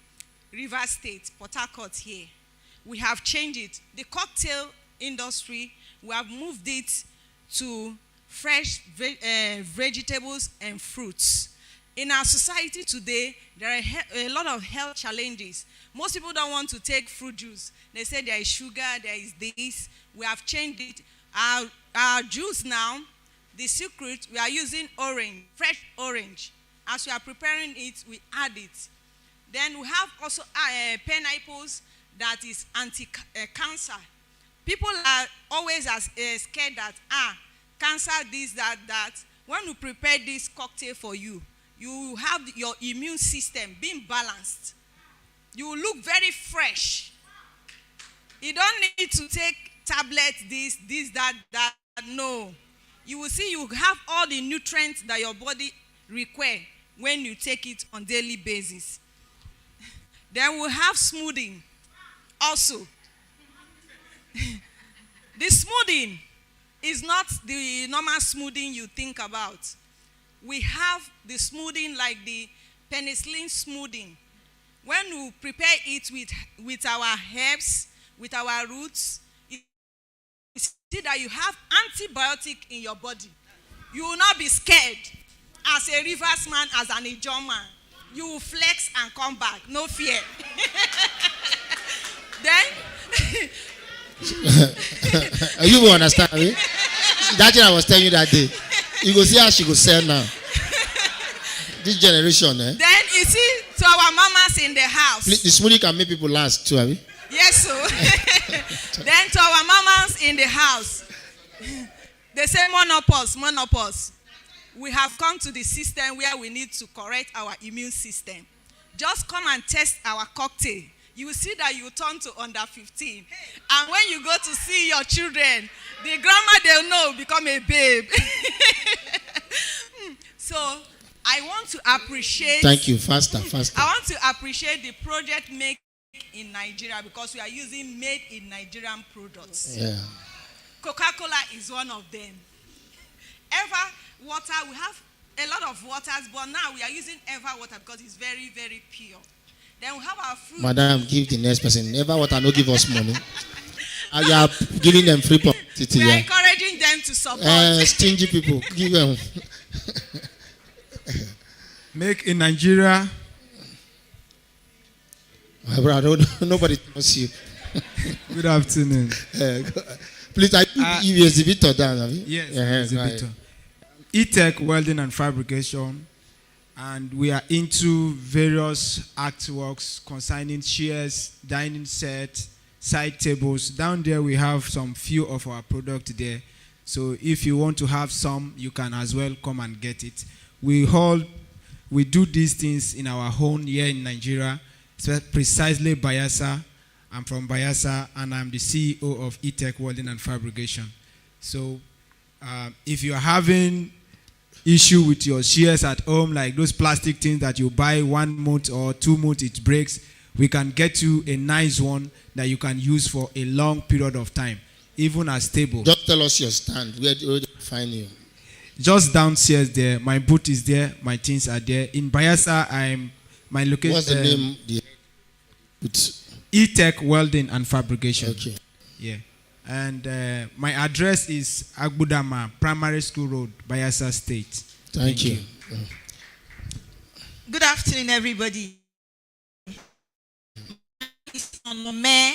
Rivers State, Port Harcourt here. We have changed it. The cocktail industry, we have moved it to fresh vegetables and fruits. In our society today, there are a lot of health challenges. Most people don't want to take fruit juice. They say there is sugar, there is this. We have changed it. Our juice now, the secret, we are using orange, fresh orange. As we are preparing it, we add it. Then we have also pineapples that is anti-cancer. People are always scared that, cancer, this, that. When we prepare this cocktail for you, you have your immune system being balanced. You will look very fresh. You don't need to take tablets, this, that. No. You will see you have all the nutrients that your body requires when you take it on daily basis. Then we'll have smoothing also. The smoothing is not the normal smoothing you think about. We have the smoothing like the penicillin smoothing. When we prepare it with our herbs, with our roots, you see that you have antibiotic in your body. You will not be scared as a Rivers man, as an Ijaw man. You will flex and come back, no fear. Then, you will understand me? That's what I was telling you that day. You go see how she go sell now. This generation, eh? Then you see, to our mamas in the house. The smoothie can make people last too, have you? Yes, so. Then to our mamas in the house, they say monopause. We have come to the system where we need to correct our immune system. Just come and test our cocktail. You will see that you turn to under 15. And when you go to see your children, the grandma, they'll know, become a babe. So, I want to appreciate... Thank you. Faster. I want to appreciate the project Make in Nigeria because we are using made in Nigerian products. Yeah. Coca-Cola is one of them. Ever water, we have a lot of waters, but now we are using Ever water because it's very, very pure. Then we have our fruit. Madam, give the next person. Ever water, no give us money. And you are giving them free publicity. We are encouraging them to support. Stingy people, give them. Make in Nigeria. My brother, nobody knows you. Good afternoon. Please, I give you exhibitor down, have you? Yes, exhibitor. E-Tech Welding and Fabrication. And we are into various artworks concerning chairs, dining sets, side tables. Down there we have some few of our product there. So if you want to have some, you can as well come and get it. We do these things in our home here in Nigeria, precisely Bayelsa. I'm from Bayelsa and I'm the CEO of E-Tech Welding and Fabrication. So if you're having issue with your shears at home, like those plastic things that you buy 1 month or 2 months, it breaks, we can get you a nice one that you can use for a long period of time, even as stable. Just tell us your stand. Where do we find you? Just downstairs there. My booth is there. My things are there. In Bayelsa, my location. What's the name? E-Tech Welding and Fabrication. Okay. Yeah. And my address is Agbudama Primary School Road, Bayelsa State. Thank you. Good afternoon, everybody. It's Onome,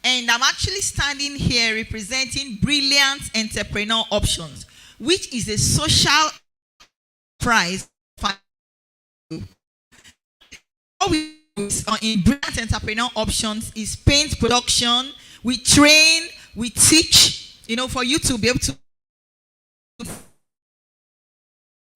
and I'm actually standing here representing Brilliant Entrepreneur Options, which is a social prize. What we do in Brilliant Entrepreneur Options is paint production. We train, we teach, for you to be able to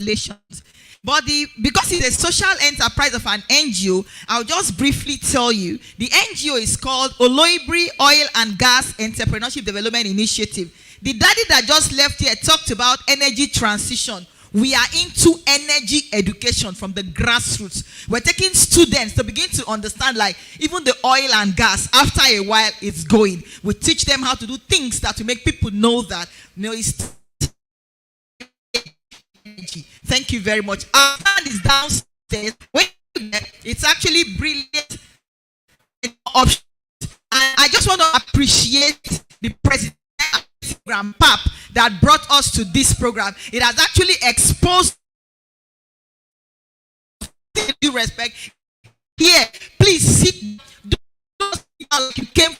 relations. But because it's a social enterprise of an NGO, I'll just briefly tell you. The NGO is called Oloibri Oil and Gas Entrepreneurship Development Initiative. The daddy that just left here talked about energy transition. We are into energy education from the grassroots. We're taking students to begin to understand, like, even the oil and gas, after a while, it's going. We teach them how to do things that will make people know that, it's energy. Thank you very much. Our stand is downstairs. It's actually Brilliant options. And I just want to appreciate the president program, PAP, that brought us to this program. It has actually exposed due respect. Here, please sit. You came.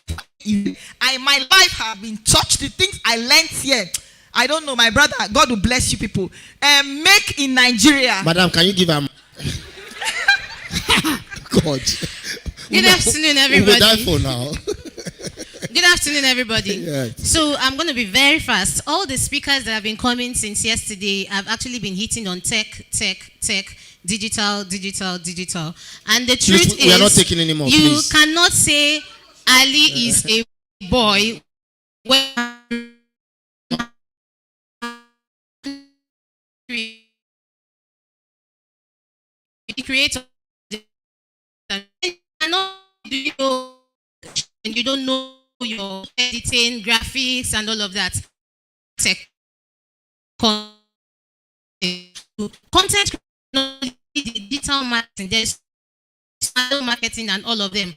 My life have been touched. The things I learned here. I don't know, my brother. God will bless you people. Make in Nigeria. Madam, can you give her? God. Good afternoon, everybody. We'll die for now. Good afternoon, everybody. Yes. So I'm going to be very fast. All the speakers that have been coming since yesterday have actually been hitting on tech, digital. And the truth Please, is, we are not taking any more, you please. cannot say Ali is a boy when the creator and you don't know your editing, graphics, and all of that. Tech content, digital marketing, there's marketing and all of them.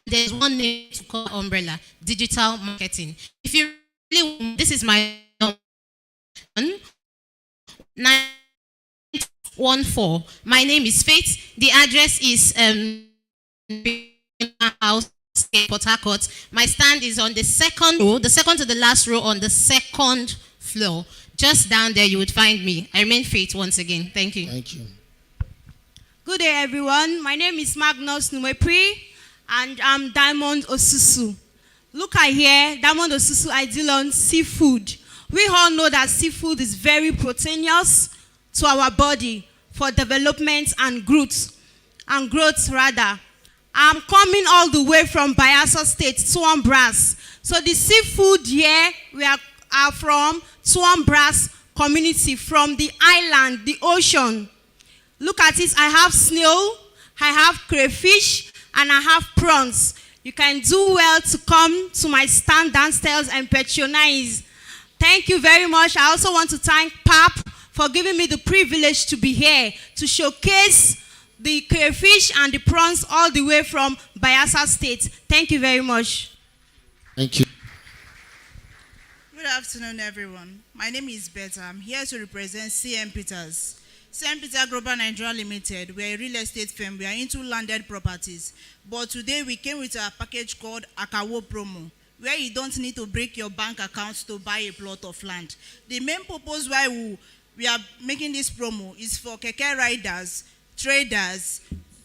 There's one name to call umbrella, digital marketing. If you really, this is my 914. My name is Faith. The address is house, Port Harcourt. My stand is on the second row, the second to the last row on the second floor. Just down there, you would find me. I remain Faith once again. Thank you. Thank you. Good day, everyone. My name is Magnus Numepri, and I'm Diamond Osusu. Look at here, Diamond Osusu, I deal on seafood. We all know that seafood is very proteinous to our body for development and growth. I'm coming all the way from Bayelsa State, Tuam Brass. So the seafood here, we are from Tuam Brass community, from the island, the ocean. Look at it, I have snail, I have crayfish, and I have prawns. You can do well to come to my stand downstairs and patronize. Thank you very much. I also want to thank PAP for giving me the privilege to be here to showcase the crayfish and the prawns all the way from Bayelsa State. Thank you very much. Thank you. Good afternoon, everyone. My name is Beta. I'm here to represent CM Peters. CM Peter Global Nigeria Limited. We're a real estate firm. We are into landed properties. But today we came with a package called Akawo Promo, where you don't need to break your bank account to buy a plot of land. The main purpose why we are making this promo is for keke riders, traders,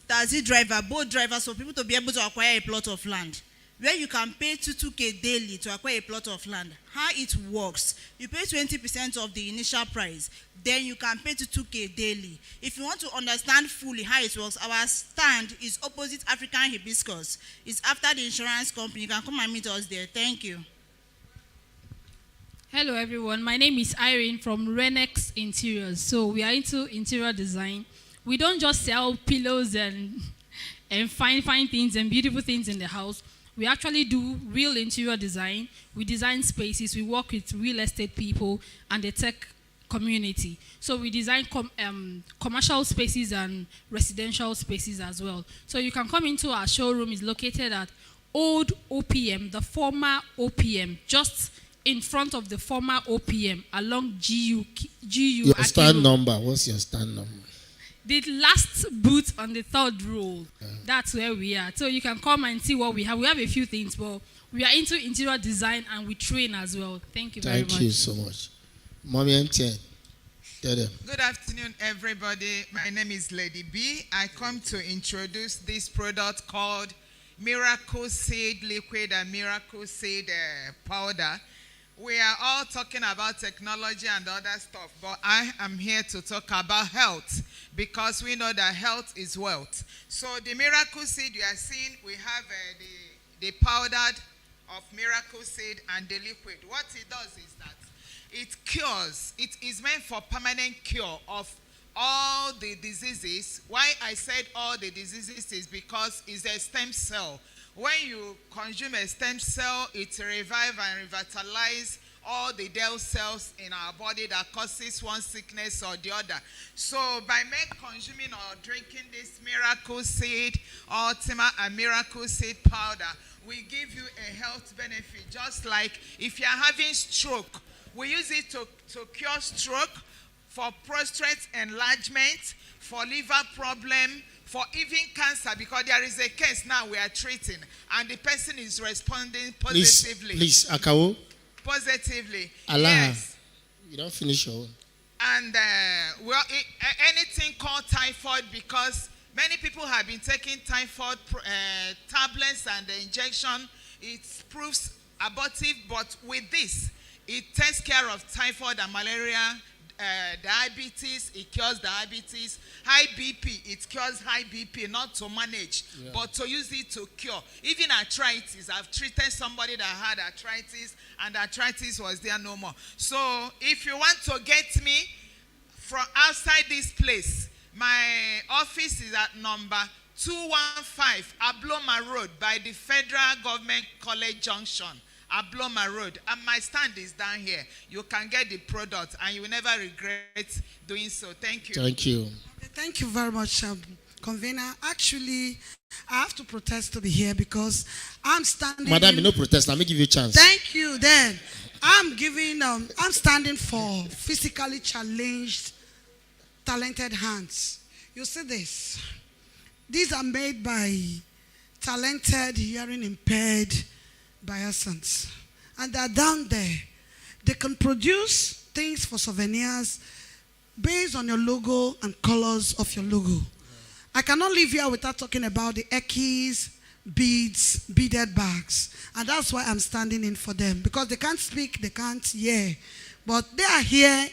taxi driver, boat drivers, for people to be able to acquire a plot of land, where you can pay 22K daily to acquire a plot of land. How it works, you pay 20% of the initial price, then you can pay 22K daily. If you want to understand fully how it works, our stand is opposite African Hibiscus. It's after the insurance company. You can come and meet us there. Thank you. Hello everyone, my name is Irene from Renex Interiors. So we are into interior design. We don't just sell pillows and fine things and beautiful things in the house. We actually do real interior design. We design spaces. We work with real estate people and the tech community. So we design commercial spaces and residential spaces as well. So you can come into our showroom. It's located at Old OPM, the former OPM, just in front of the former OPM along GU. Your stand number. What's your stand number? The last booth on the third row. That's where we are. So you can come and see what we have. We have a few things, but we are into interior design and we train as well. Thank you very much. Thank you so much. Mommy MTN. Tell them. Good afternoon, everybody. My name is Lady B. I come to introduce this product called Miracle Seed Liquid and Miracle Seed Powder. We are all talking about technology and other stuff, but I am here to talk about health, because we know that health is wealth. So the Miracle Seed you are seeing, we have the powdered of Miracle Seed and the liquid. What it does is that it cures. It is meant for permanent cure of all the diseases. Why I said all the diseases is because it's a stem cell. When you consume a stem cell, it revives and revitalizes all the dead cells in our body that causes one sickness or the other. So by consuming or drinking this Miracle Seed Ultima and Miracle Seed Powder, we give you a health benefit. Just like if you're having stroke, we use it to cure stroke, for prostate enlargement, for liver problem, for even cancer, because there is a case now we are treating and the person is responding positively. Please, Akawo. Positively. Allah. Yes. You don't finish your own. And anything called typhoid, because many people have been taking typhoid tablets and the injection. It proves abortive, but with this, it takes care of typhoid and malaria, diabetes, it cures diabetes, high BP, it cures high BP, not to manage, but to use it to cure. Even arthritis, I've treated somebody that had arthritis, and arthritis was there no more. So if you want to get me from outside this place, my office is at number 215 Abloma Road by the Federal Government College Junction. Abloma Road, and my stand is down here. You can get the product and you will never regret doing so. Thank you. Thank you. Okay, thank you very much, convener. Actually, I have to protest to be here because I'm standing. Madam, no protest. Let me give you a chance. Thank you. Then I'm standing for physically challenged, talented hands. You see this? These are made by talented, hearing impaired Bayelsans, and they're down there. They can produce things for souvenirs based on your logo and colors of your logo. I cannot leave here without talking about the Ekis, beads, beaded bags, and that's why I'm standing in for them, because they can't speak, they can't hear, but they are here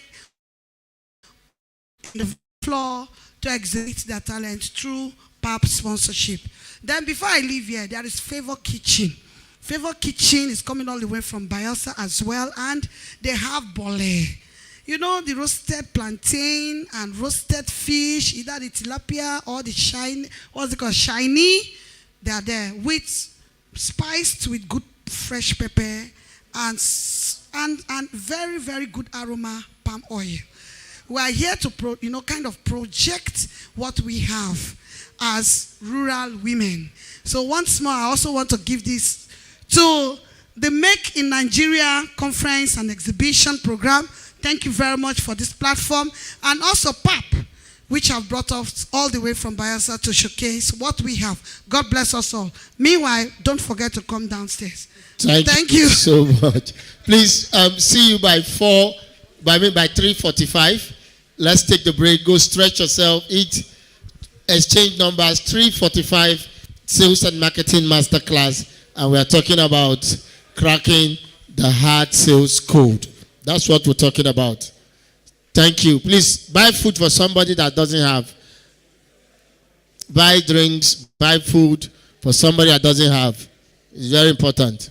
on the floor to exhibit their talent through PAP sponsorship. Then before I leave here, there is Favor Kitchen. Favor Kitchen is coming all the way from Bayelsa as well, and they have bole. You know, the roasted plantain and roasted fish, either the tilapia or the shiny, what's it called, shiny. They are there with spiced with good fresh pepper and very, very good aroma palm oil. We are here to kind of project what we have as rural women. So once more, I also want to give this to the Make in Nigeria conference and exhibition program. Thank you very much for this platform. And also PAP, which have brought us all the way from Bayelsa to showcase what we have. God bless us all. Meanwhile, don't forget to come downstairs. Thank you so much. Please see you by 3:45. Let's take the break. Go stretch yourself, eat, exchange numbers. 3:45 Sales and Marketing Masterclass. And we are talking about cracking the hard sales code. That's what we're talking about. Thank you. Please buy food for somebody that doesn't have. Buy drinks, buy food for somebody that doesn't have. It's very important.